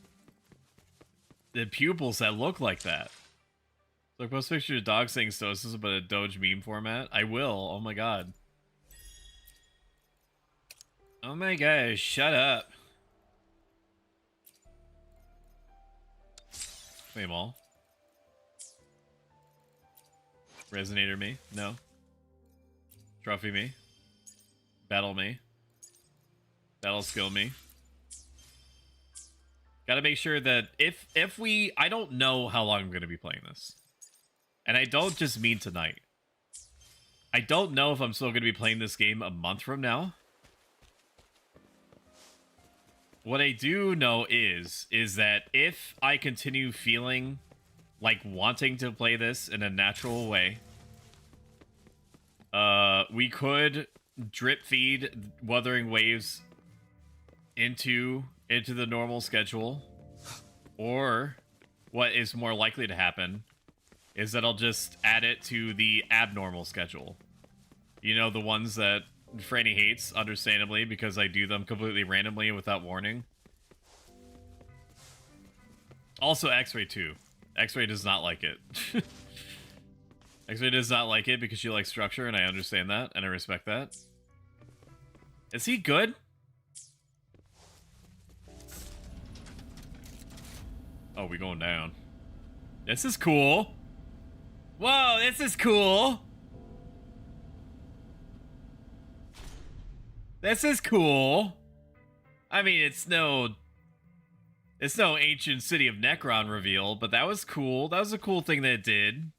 the pupils that look like that. So post picture of dog saying stoicism but a Doge meme format. I will. Oh my god. Oh my gosh, shut up. Flame all. Resonator me? No. Trophy me? Battle me? Battle skill me? Gotta make sure that if we... I don't know how long I'm gonna be playing this. And I don't just mean tonight. I don't know if I'm still gonna be playing this game a month from now. What I do know is that if I continue feeling like wanting to play this in a natural way, we could drip feed Wuthering Waves into the normal schedule, or what is more likely to happen is that I'll just add it to the abnormal schedule. You know, the ones that Franny hates, understandably, because I do them completely randomly without warning. Also, X-Ray too. X-Ray does not like it. X-Ray does not like it because she likes structure, and I understand that, and I respect that. Is he good? Oh, we going down. This is cool. Whoa, this is cool. This is cool. I mean, it's no ancient city of Necron reveal, but that was cool. That was a cool thing that it did.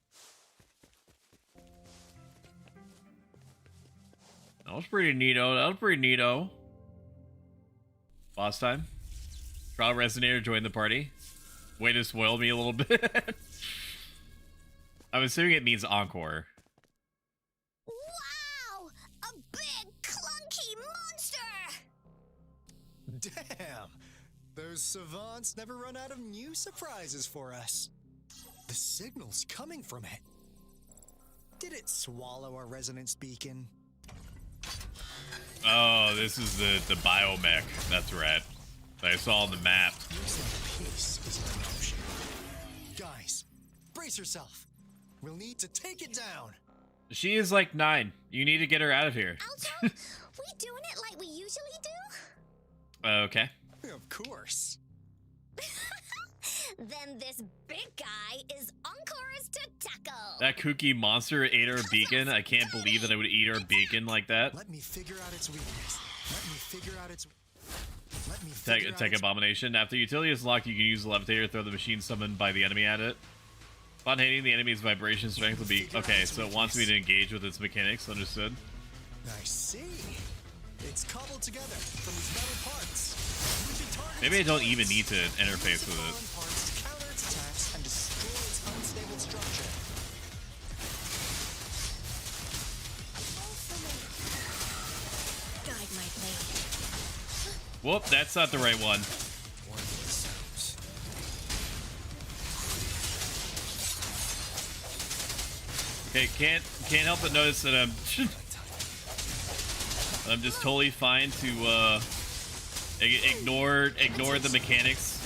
That was pretty neato. That was pretty neato. Boss time. Trial Resonator joined the party. Way to spoil me a little bit. I'm assuming it means encore. Wow! A big, clunky monster! Damn! Those savants never run out of new surprises for us. The signal's coming from it. Did it swallow our resonance beacon? Oh, this is the biomech. That's right. That I saw on the map. Looks like peace is in motion. Guys, brace yourself. We'll need to take it down. She is like 9. You need to get her out of here. Alto, we doing it like we usually do? Okay. Of course. Then this big guy is Encore's to tackle. That kooky monster ate our beacon. I can't believe that I would eat our beacon like that. Let me figure out its weakness. Tech abomination. After utility is locked, you can use the levitator, throw the machine summoned by the enemy at it. Upon hitting the enemy's vibration strength will be... Okay, so it wants me to engage with its mechanics. Understood. I see. It's cobbled together from these metal parts. Maybe I don't even need to interface with it. Parts to counter its attacks and destroy its unstable structure. Guide my blade. Whoop, that's not the right one. Okay, can't help but notice that I'm just totally fine to ignore the mechanics.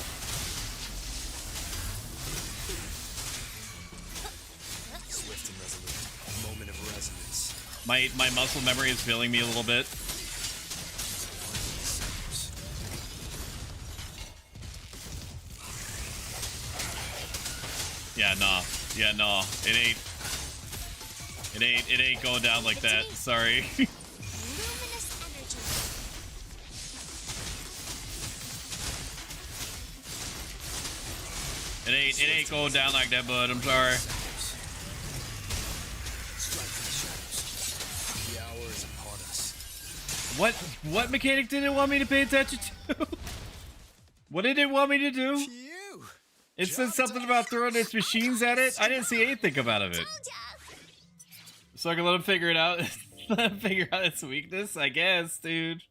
Swift and resolute. Moment of resonance. My muscle memory is failing me a little bit. Yeah, nah. Yeah, nah. It ain't going down like that. Sorry. It ain't going down like that, bud. I'm sorry. The hour is upon us. What mechanic did it want me to pay attention to? What did it want me to do? It said something about throwing its machines at it. I didn't see anything come out of it. So I can let him figure it out. Let him figure out its weakness, I guess, dude.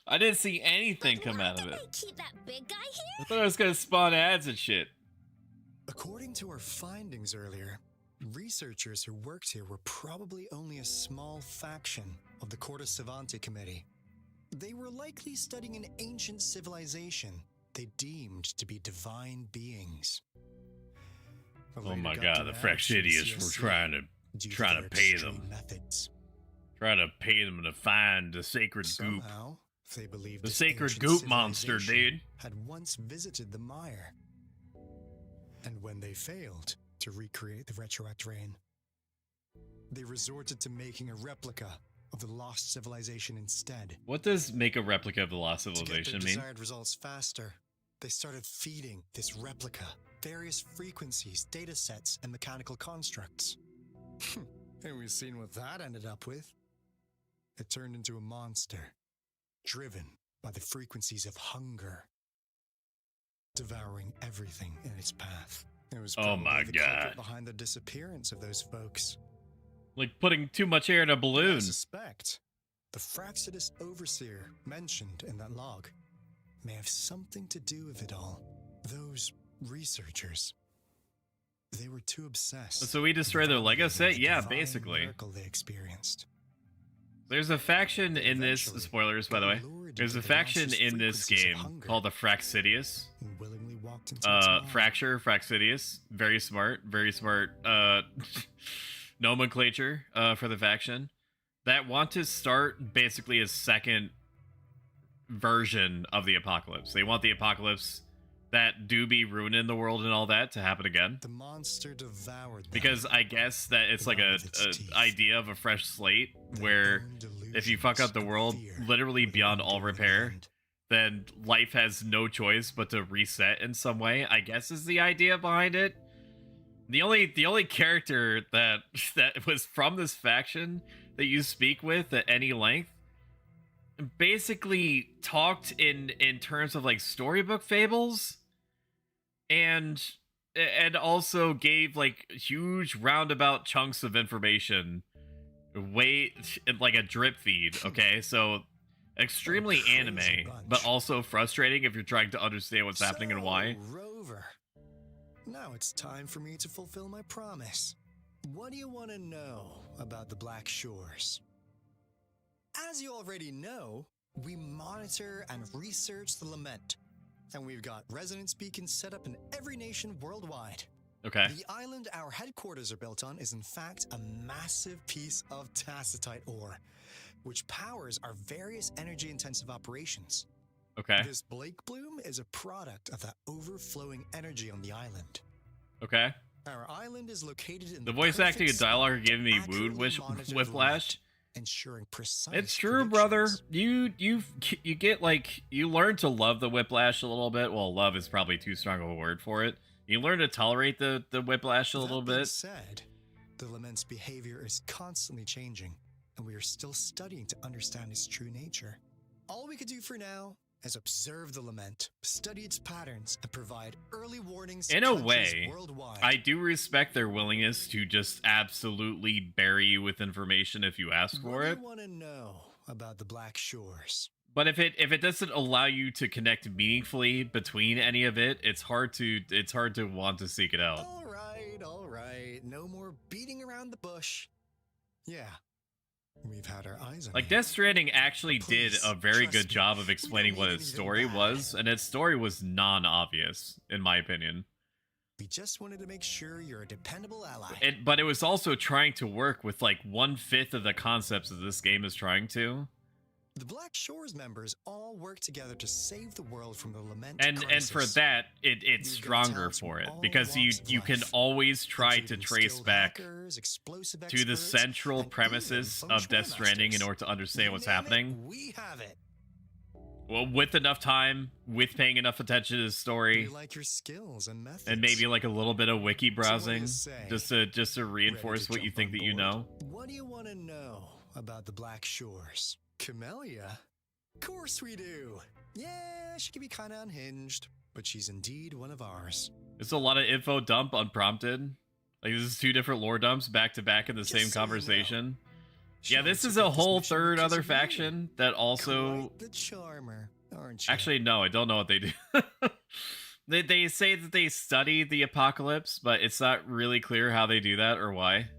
I didn't see anything come out of it. Keep that big guy here? I thought I was gonna spawn ads and shit. According to our findings earlier, researchers who worked here were probably only a small faction of the Corte Savante Committee. They were likely studying an ancient civilization they deemed to be divine beings. Oh my god, the Fraxidius were trying to pay them. Trying to pay them to find the sacred goop. Somehow, they believed The this sacred ancient goop monster, civilization dude. had once visited the mire. And when they failed to recreate the retroact rain, they resorted to making a replica of the lost civilization instead. What does make a replica of the lost civilization to get their mean? desired results faster, they started feeding this replica various frequencies, data sets, and mechanical constructs. And we've seen what that ended up with. It turned into a monster, driven by the frequencies of hunger, devouring everything in its path. It was Oh my the god. culprit behind the disappearance of those folks. Like putting too much air in a balloon. I suspect the Fraxidus overseer mentioned in that log may have something to do with it all. Those researchers, they were too obsessed. So we destroy their Lego set? Yeah, basically. Miracle they experienced. There's a faction in this, spoilers by the way, there's a faction in this game called the Fraxidius. Fraxidius. Very smart nomenclature for the faction. That want to start basically a second version of the apocalypse. They want the apocalypse that do be ruining the world and all that to happen again. The monster devoured them. Because I guess that it's like a idea of a fresh slate where if you fuck up the world literally beyond all repair, then life has no choice but to reset in some way, I guess is the idea behind it. The only character that was from this faction that you speak with at any length basically talked in terms of like storybook fables and also gave like huge roundabout chunks of information like a drip feed. Okay, so extremely anime but also frustrating if you're trying to understand what's happening and why. Rover, now it's time for me to fulfill my promise. What do you want to know about the Black Shores? As you already know, we monitor and research the Lament, and we've got resonance beacons set up in every nation worldwide. Okay. The island our headquarters are built on is in fact a massive piece of tacitite ore, which powers our various energy-intensive operations. Okay. This Blake Bloom is a product of that overflowing energy on the island. Okay. Our island is located in the voice acting and dialogue are giving me whiplash. Ensuring precise. It's true, brother. You get like you learn to love the whiplash a little bit. Well, love is probably too strong of a word for it. You learn to tolerate the whiplash a little bit. Said, the Lament's behavior is constantly changing, and we are still studying to understand its true nature. All we could do for now is observe the Lament, study its patterns, and provide early warnings. In to a countries way, worldwide. I do respect their willingness to just absolutely bury you with information if you ask for it. What do you want to know about the Black Shores? But if it doesn't allow you to connect meaningfully between any of it, it's hard to want to seek it out. All right. No more beating around the bush. Yeah. We've had our eyes on like Death Stranding actually did a very good job of explaining what its story was, and its story was non-obvious, in my opinion. We just wanted to make sure you're a dependable ally. But it was also trying to work with like 1/5 of the concepts that this game is trying to. The Black Shores members all work together to save the world from the Lament and crisis. for that, it's stronger for it because you can always try to trace back to the central premises of Death Stranding in order to understand what's happening. We have it. Well, with enough time, with paying enough attention to the story, We like your skills and methods. and maybe like a little bit of wiki browsing, say? just to reinforce what you think that you know. What do you want to know about the Black Shores? Camellia? Of course we do. Yeah, she can be kind of unhinged, but she's indeed one of ours. It's a lot of info dump unprompted. Like this is 2 different lore dumps back to back in the same conversation. Yeah, this is a whole third other faction that also. Quite the charmer, aren't you? Actually, no, I don't know what they do. They say that they study the apocalypse, but it's not really clear how they do that or why.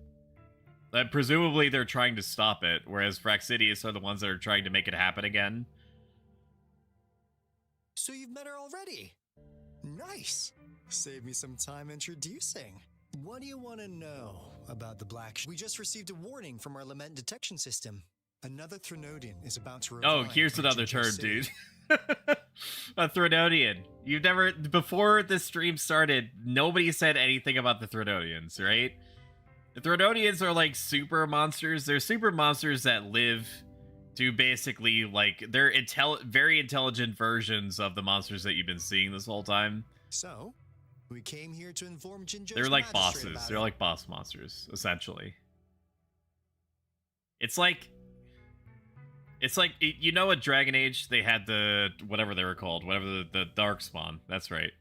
Presumably they're trying to stop it, whereas Fraxidius are the ones that are trying to make it happen again. So you've met her already? Nice. Save me some time introducing. What do you want to know about the Black? We just received a warning from our lament detection system. Another Threnodian is about to revive. Oh, here's another Ginger term, City. dude. A Threnodian. You've never, before this stream started, nobody said anything about the Threnodians, right? The Threnodians are like super monsters. They're super monsters that live to basically, like, they're very intelligent versions of the monsters that you've been seeing this whole time. So, we came here to inform Ginger's They're like magistrate bosses. about They're it. like boss monsters, essentially. It's like, you know, at Dragon Age, they had the, whatever they were called, whatever the Darkspawn. That's right.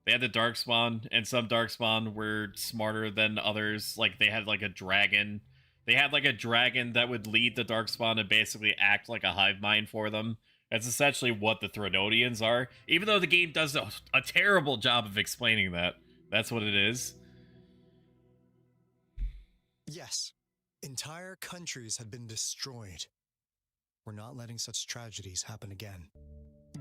They had the Darkspawn, and some Darkspawn were smarter than others. Like, they had, like, a dragon. They had, like, a dragon that would lead the Darkspawn and basically act like a hive mind for them. That's essentially what the Threnodians are. Even though the game does a terrible job of explaining that. That's what it is. Yes. Entire countries have been destroyed. We're not letting such tragedies happen again.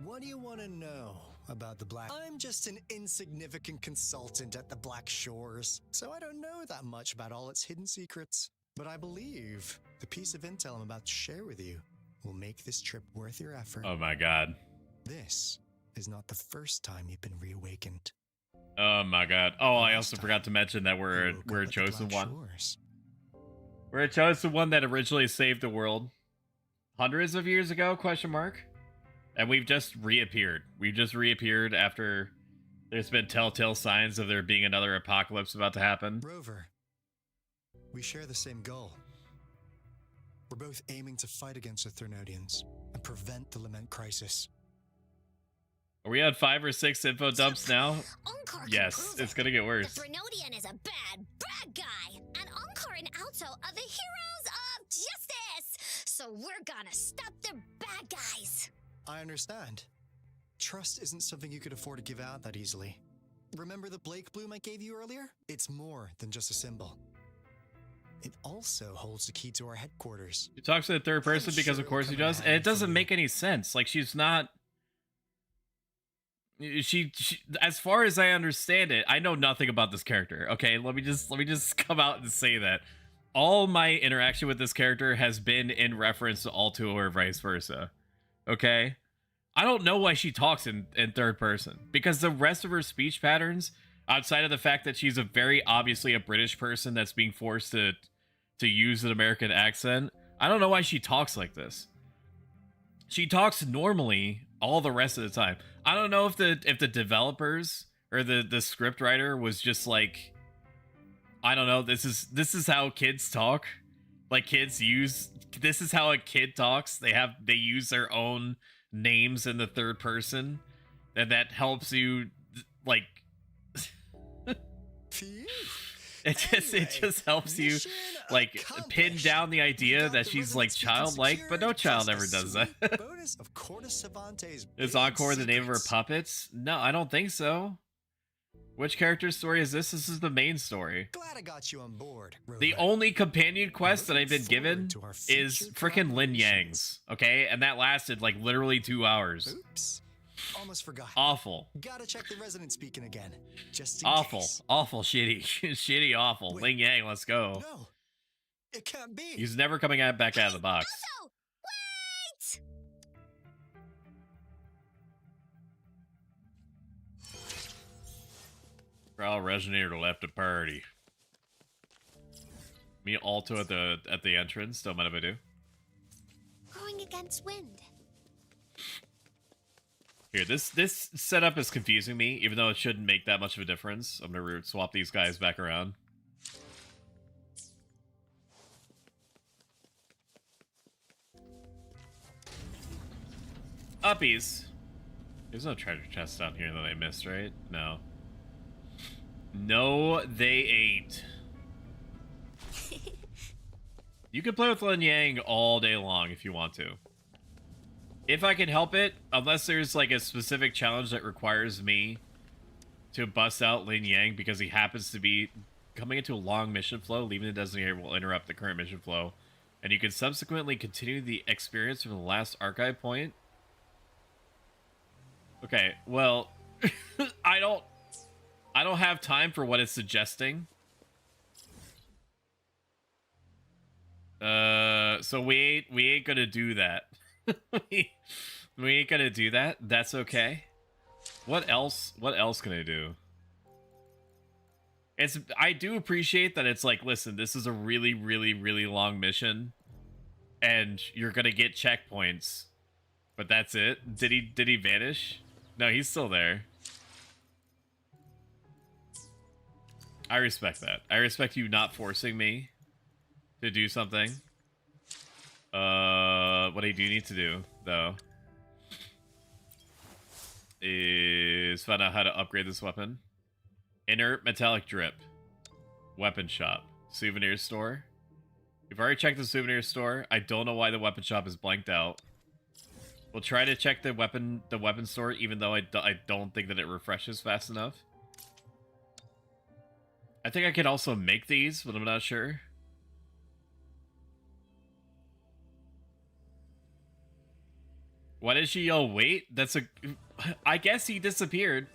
What do you want to know about the Black? I'm just an insignificant consultant at the Black Shores, so I don't know that much about all its hidden secrets. But I believe the piece of intel I'm about to share with you will make this trip worth your effort. Oh my god. This is not the first time you've been reawakened. Oh my god. Oh, I also forgot to mention that we're a chosen one. We're a chosen one that originally saved the world hundreds of years ago, question mark. And we've just reappeared. We've just reappeared after there's been telltale signs of there being another apocalypse about to happen. Rover, we share the same goal. We're both aiming to fight against the Threnodians and prevent the Lament crisis. Are we on 5 or 6 info dumps now? Encore can Yes, prove it's it. gonna get worse. The Threnodian is a bad, bad guy. And Encore and Alto are the heroes of justice. So we're gonna stop the bad guys. I understand. Trust isn't something you could afford to give out that easily. Remember the Blake Bloom I gave you earlier? It's more than just a symbol. It also holds the key to our headquarters. He talks in the third person because of course he does, and it doesn't make any sense. Like, she's not... She, as far as I understand it, I know nothing about this character. Okay, let me just come out and say that all my interaction with this character has been in reference to Alto or vice versa. Okay, I don't know why she talks in third person, because the rest of her speech patterns, outside of the fact that she's a very obviously a British person that's being forced to use an American accent, I don't know why she talks like this. She talks normally all the rest of the time. I don't know if the developers or the script writer was just like, I don't know, this is how kids talk. Like, kids use, this is how a kid talks. They use their own names in the third person, and that helps you, like, it just helps you, like, pin down the idea that she's, like, childlike, but no child ever does that. Is Encore the name of her puppets? No, I don't think so. Which character's story is this? This is the main story. Glad I got you on board, Rover. The only companion quest that I've been given is frickin' Lin Yang's, okay? And that lasted, like, literally 2 hours. Oops. Almost forgot. Awful. Gotta check the resident speaking again. Just in Awful. case. Awful shitty. Shitty awful. Wait. Lin Yang, let's go. No. It can't be. He's never coming back out of the box. Also, wait! Prowl Resonator left the party. Me Alto at the entrance. Don't mind if I do. Going against wind. Here, this setup is confusing me, even though it shouldn't make that much of a difference. I'm gonna swap these guys back around. Uppies. There's no treasure chest down here that I missed, right? No. No, they ain't. You can play with Lin Yang all day long if you want to. If I can help it, unless there's like a specific challenge that requires me to bust out Lin Yang because he happens to be coming into a long mission flow. Leaving the designator will interrupt the current mission flow, and you can subsequently continue the experience from the last archive point. Okay, well, I don't have time for what it's suggesting. So we ain't gonna do that. we ain't gonna do that. That's okay. What else can I do? I do appreciate that it's like, listen, this is a really, really, really long mission, and you're gonna get checkpoints, but that's it. Did he vanish? No, he's still there. I respect that. I respect you not forcing me to do something. What I do need to do, though, is find out how to upgrade this weapon. Inert metallic drip. Weapon shop. Souvenir store. We've already checked the souvenir store. I don't know why the weapon shop is blanked out. We'll try to check the weapon store, even though I don't think that it refreshes fast enough. I think I could also make these, but I'm not sure. Why did she yell, wait? I guess he disappeared.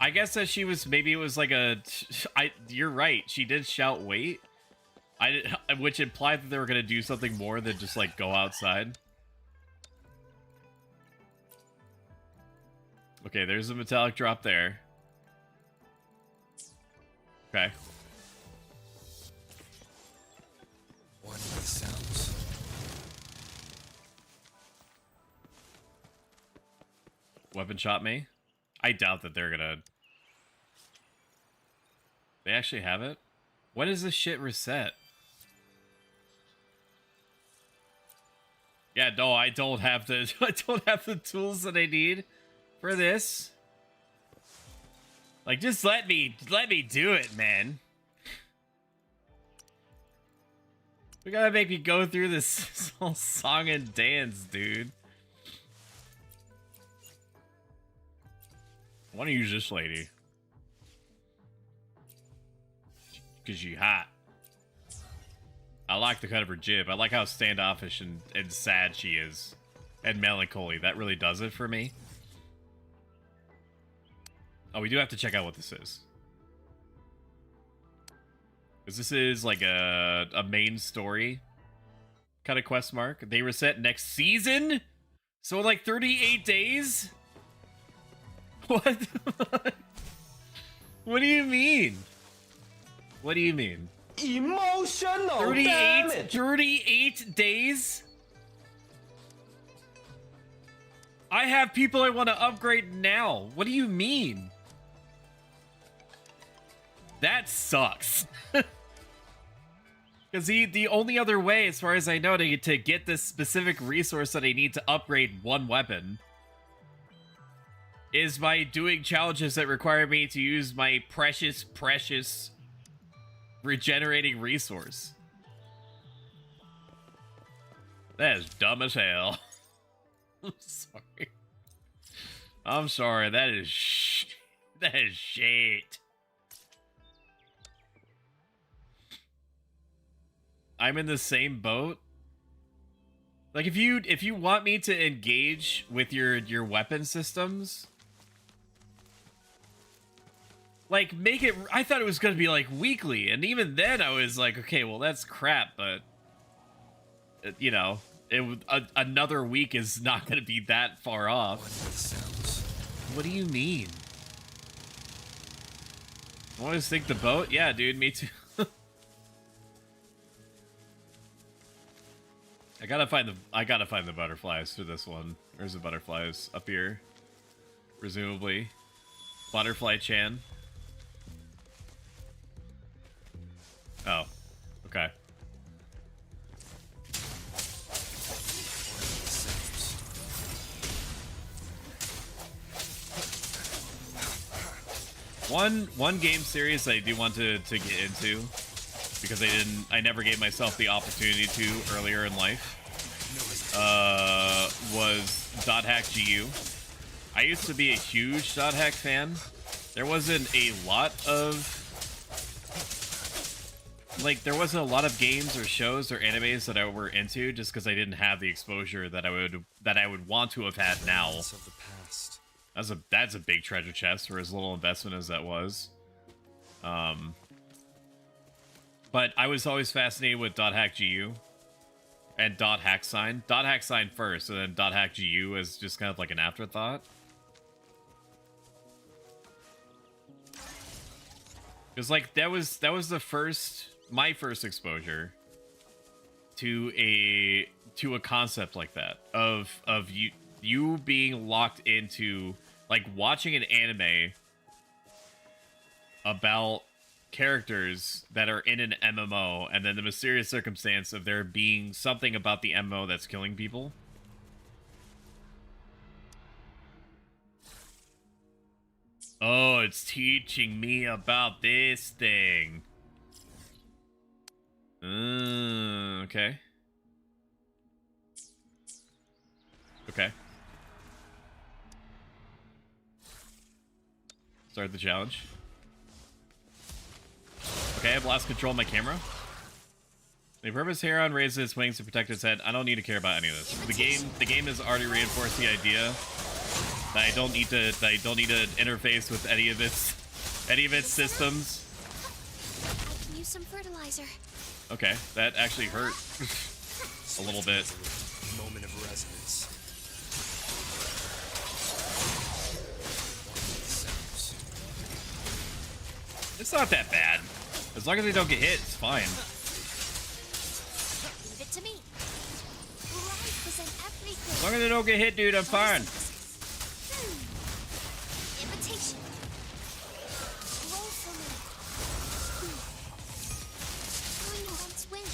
I guess that she was, maybe it was like you're right. She did shout, wait. Which implied that they were going to do something more than just like go outside. Okay, there's a metallic drop there. Okay. One of the sounds. Weapon shot me? I doubt that they're gonna... They actually have it? When does this shit reset? Yeah, no, I don't have the I don't have the tools that I need for this. Like, just let me do it, man. We gotta make me go through this whole song and dance, dude. I want to use this lady. Because she hot. I like the cut of her jib. I like how standoffish and sad she is. And melancholy. That really does it for me. Oh, we do have to check out what this is. Because this is like a main story kind of quest mark. They reset next season? So in like 38 days? What? What do you mean? What do you mean? Emotional 38 days? I have people I want to upgrade now. What do you mean? That sucks. Because the only other way, as far as I know, to get this specific resource that I need to upgrade one weapon is by doing challenges that require me to use my precious regenerating resource. That is dumb as hell. I'm sorry. I'm sorry. That is shit. I'm in the same boat. Like, if you want me to engage with your weapon systems, like, make it... I thought it was going to be, like, weekly. And even then, I was like, okay, well, that's crap. But, you know, another week is not going to be that far off. What do you mean? I want to sink the boat? Yeah, dude, me too. I gotta find the butterflies for this one. Where's the butterflies? Up here. Presumably. Butterfly Chan. Oh, okay. One game series I do want to get into, because I never gave myself the opportunity to earlier in life, was .hack GU. I used to be a huge .hack fan. there wasn't a lot of like there wasn't a lot of games or shows or animes that I were into just because I didn't have the exposure that I would want to have had now. That's a big treasure chest for as little investment as that was. But I was always fascinated with .hack.gu and .hacksign. .hacksign first, and then .hack.gu as just kind of like an afterthought. Because like that was my first exposure to a concept like that of you being locked into like watching an anime about characters that are in an MMO and then the mysterious circumstance of there being something about the MMO that's killing people. Oh, it's teaching me about this thing. Okay. Okay. Start the challenge. Okay, I've lost control of my camera. The purpose Heron raises its wings to protect its head. I don't need to care about any of this. The game has already reinforced the idea that I don't need to interface with any of its systems. I can use some fertilizer. Okay, that actually hurt a little bit. Moment of resonance. It's not that bad. As long as they don't get hit, it's fine. Leave it to me. Life is in everything. As long as they don't get hit, dude, I'm fine. Invitation. Roll for me. Going once win.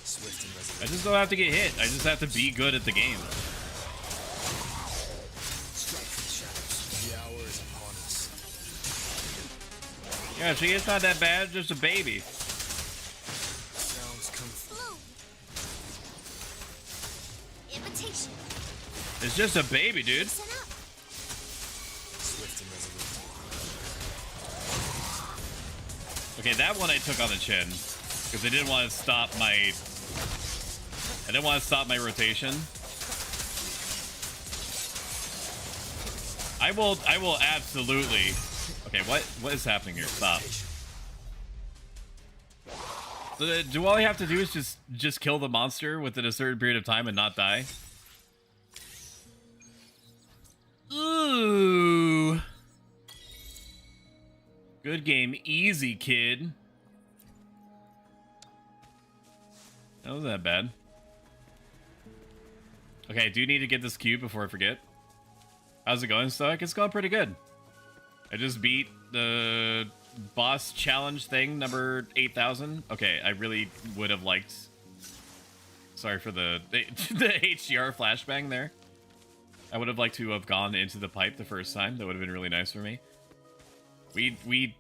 Swift and resolute. I just don't have to get hit. I just have to be good at the game. Strike from the shadows. The hour is upon us. Yeah, see, it's not that bad. Just a baby. Sounds come through. Invitation. It's just a baby, dude. Swift and resolute. Okay, that one I took on the chin because I didn't want to stop my. I didn't want to stop my rotation. I will absolutely. Okay, what is happening here? Stop. So, do all I have to do is just kill the monster within a certain period of time and not die? Ooh. Good game, easy, kid. That wasn't that bad. Okay, I do need to get this cube before I forget. How's it going, Stoic? It's going pretty good. I just beat the boss challenge thing, number 8,000. Okay, I really would have liked... Sorry for the HDR flashbang there. I would have liked to have gone into the pipe the first time. That would have been really nice for me. We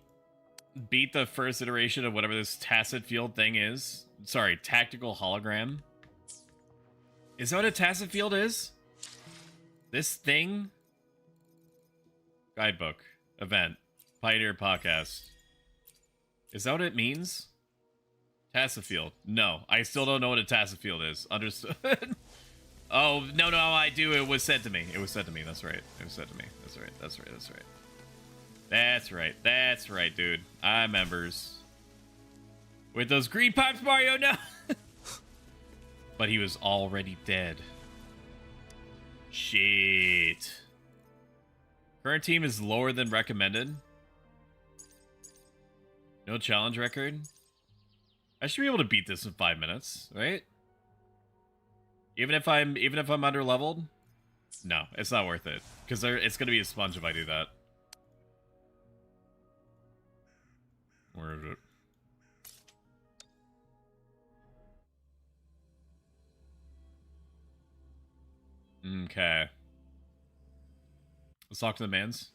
beat the first iteration of whatever this tacit field thing is. Sorry, tactical hologram. Is that what a tacit field is? This thing? Guidebook. Event. Pioneer podcast. Is that what it means? Tacit field. No, I still don't know what a tacit field is. Understood. Oh, no, I do. It was said to me. It was said to me. That's right. It was said to me. That's right. That's right. That's right. That's right. That's right, dude. I members. With those green pipes, Mario, no! But he was already dead. Shit. Current team is lower than recommended. No challenge record. I should be able to beat this in 5 minutes, right? Even if I'm under leveled? No, it's not worth it. Because it's gonna be a sponge if I do that. Where is it? Okay. Let's talk to the mans.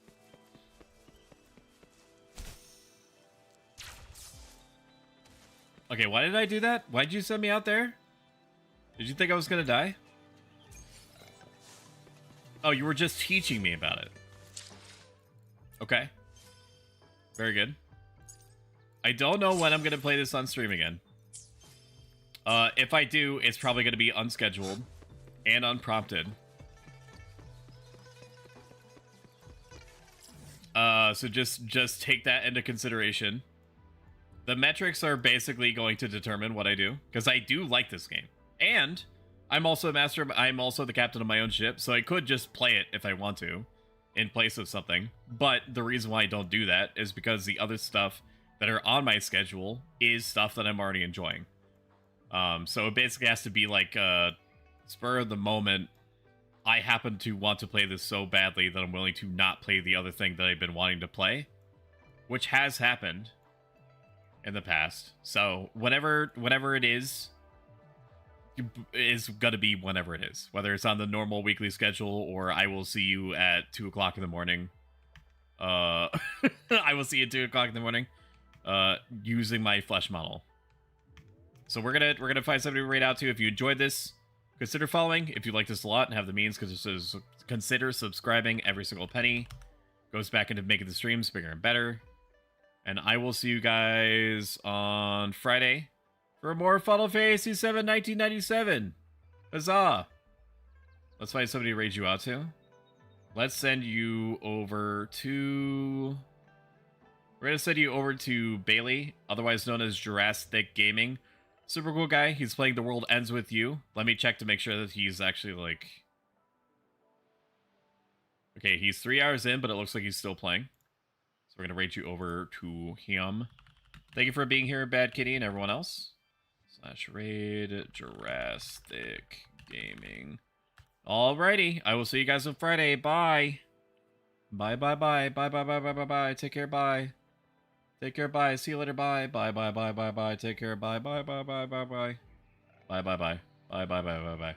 Okay, why did I do that? Why'd you send me out there? Did you think I was gonna die? Oh, you were just teaching me about it. Okay. Very good. I don't know when I'm going to play this on stream again. If I do, it's probably going to be unscheduled and unprompted. So just take that into consideration. The metrics are basically going to determine what I do, because I do like this game. And I'm also I'm also the captain of my own ship, so I could just play it if I want to, in place of something. But the reason why I don't do that is because the other stuff that are on my schedule is stuff that I'm already enjoying. So it basically has to be like spur of the moment. I happen to want to play this so badly that I'm willing to not play the other thing that I've been wanting to play, which has happened in the past. So whenever it is gonna be whenever it is, whether it's on the normal weekly schedule or I will see you at 2 o'clock in the morning. I will see you at 2 o'clock in the morning, using my flesh model. So we're gonna find somebody to rate out to. If you enjoyed this, consider following. If you like this a lot and have the means, consider subscribing. Every single penny goes back into making the streams bigger and better. And I will see you guys on Friday for more Final Fantasy VII 1997. Huzzah! Let's find somebody to raid you out to. Let's send you over to... We're going to send you over to Bailey, otherwise known as Jurassic Gaming. Super cool guy. He's playing The World Ends With You. Let me check to make sure that he's actually, like... Okay, he's 3 hours in, but it looks like he's still playing. So we're going to raid you over to him. Thank you for being here, Bad Kitty, and everyone else. /raid Jurassic Gaming. Alrighty, I will see you guys on Friday. Bye. Bye, bye, bye. Bye, bye, bye, bye, bye, bye. Take care, bye. Take care, bye. See you later, bye. Bye, bye, bye, bye, bye. Take care, bye, bye, bye, bye, bye, bye, bye. Bye, bye, bye. Bye, bye, bye, bye, bye.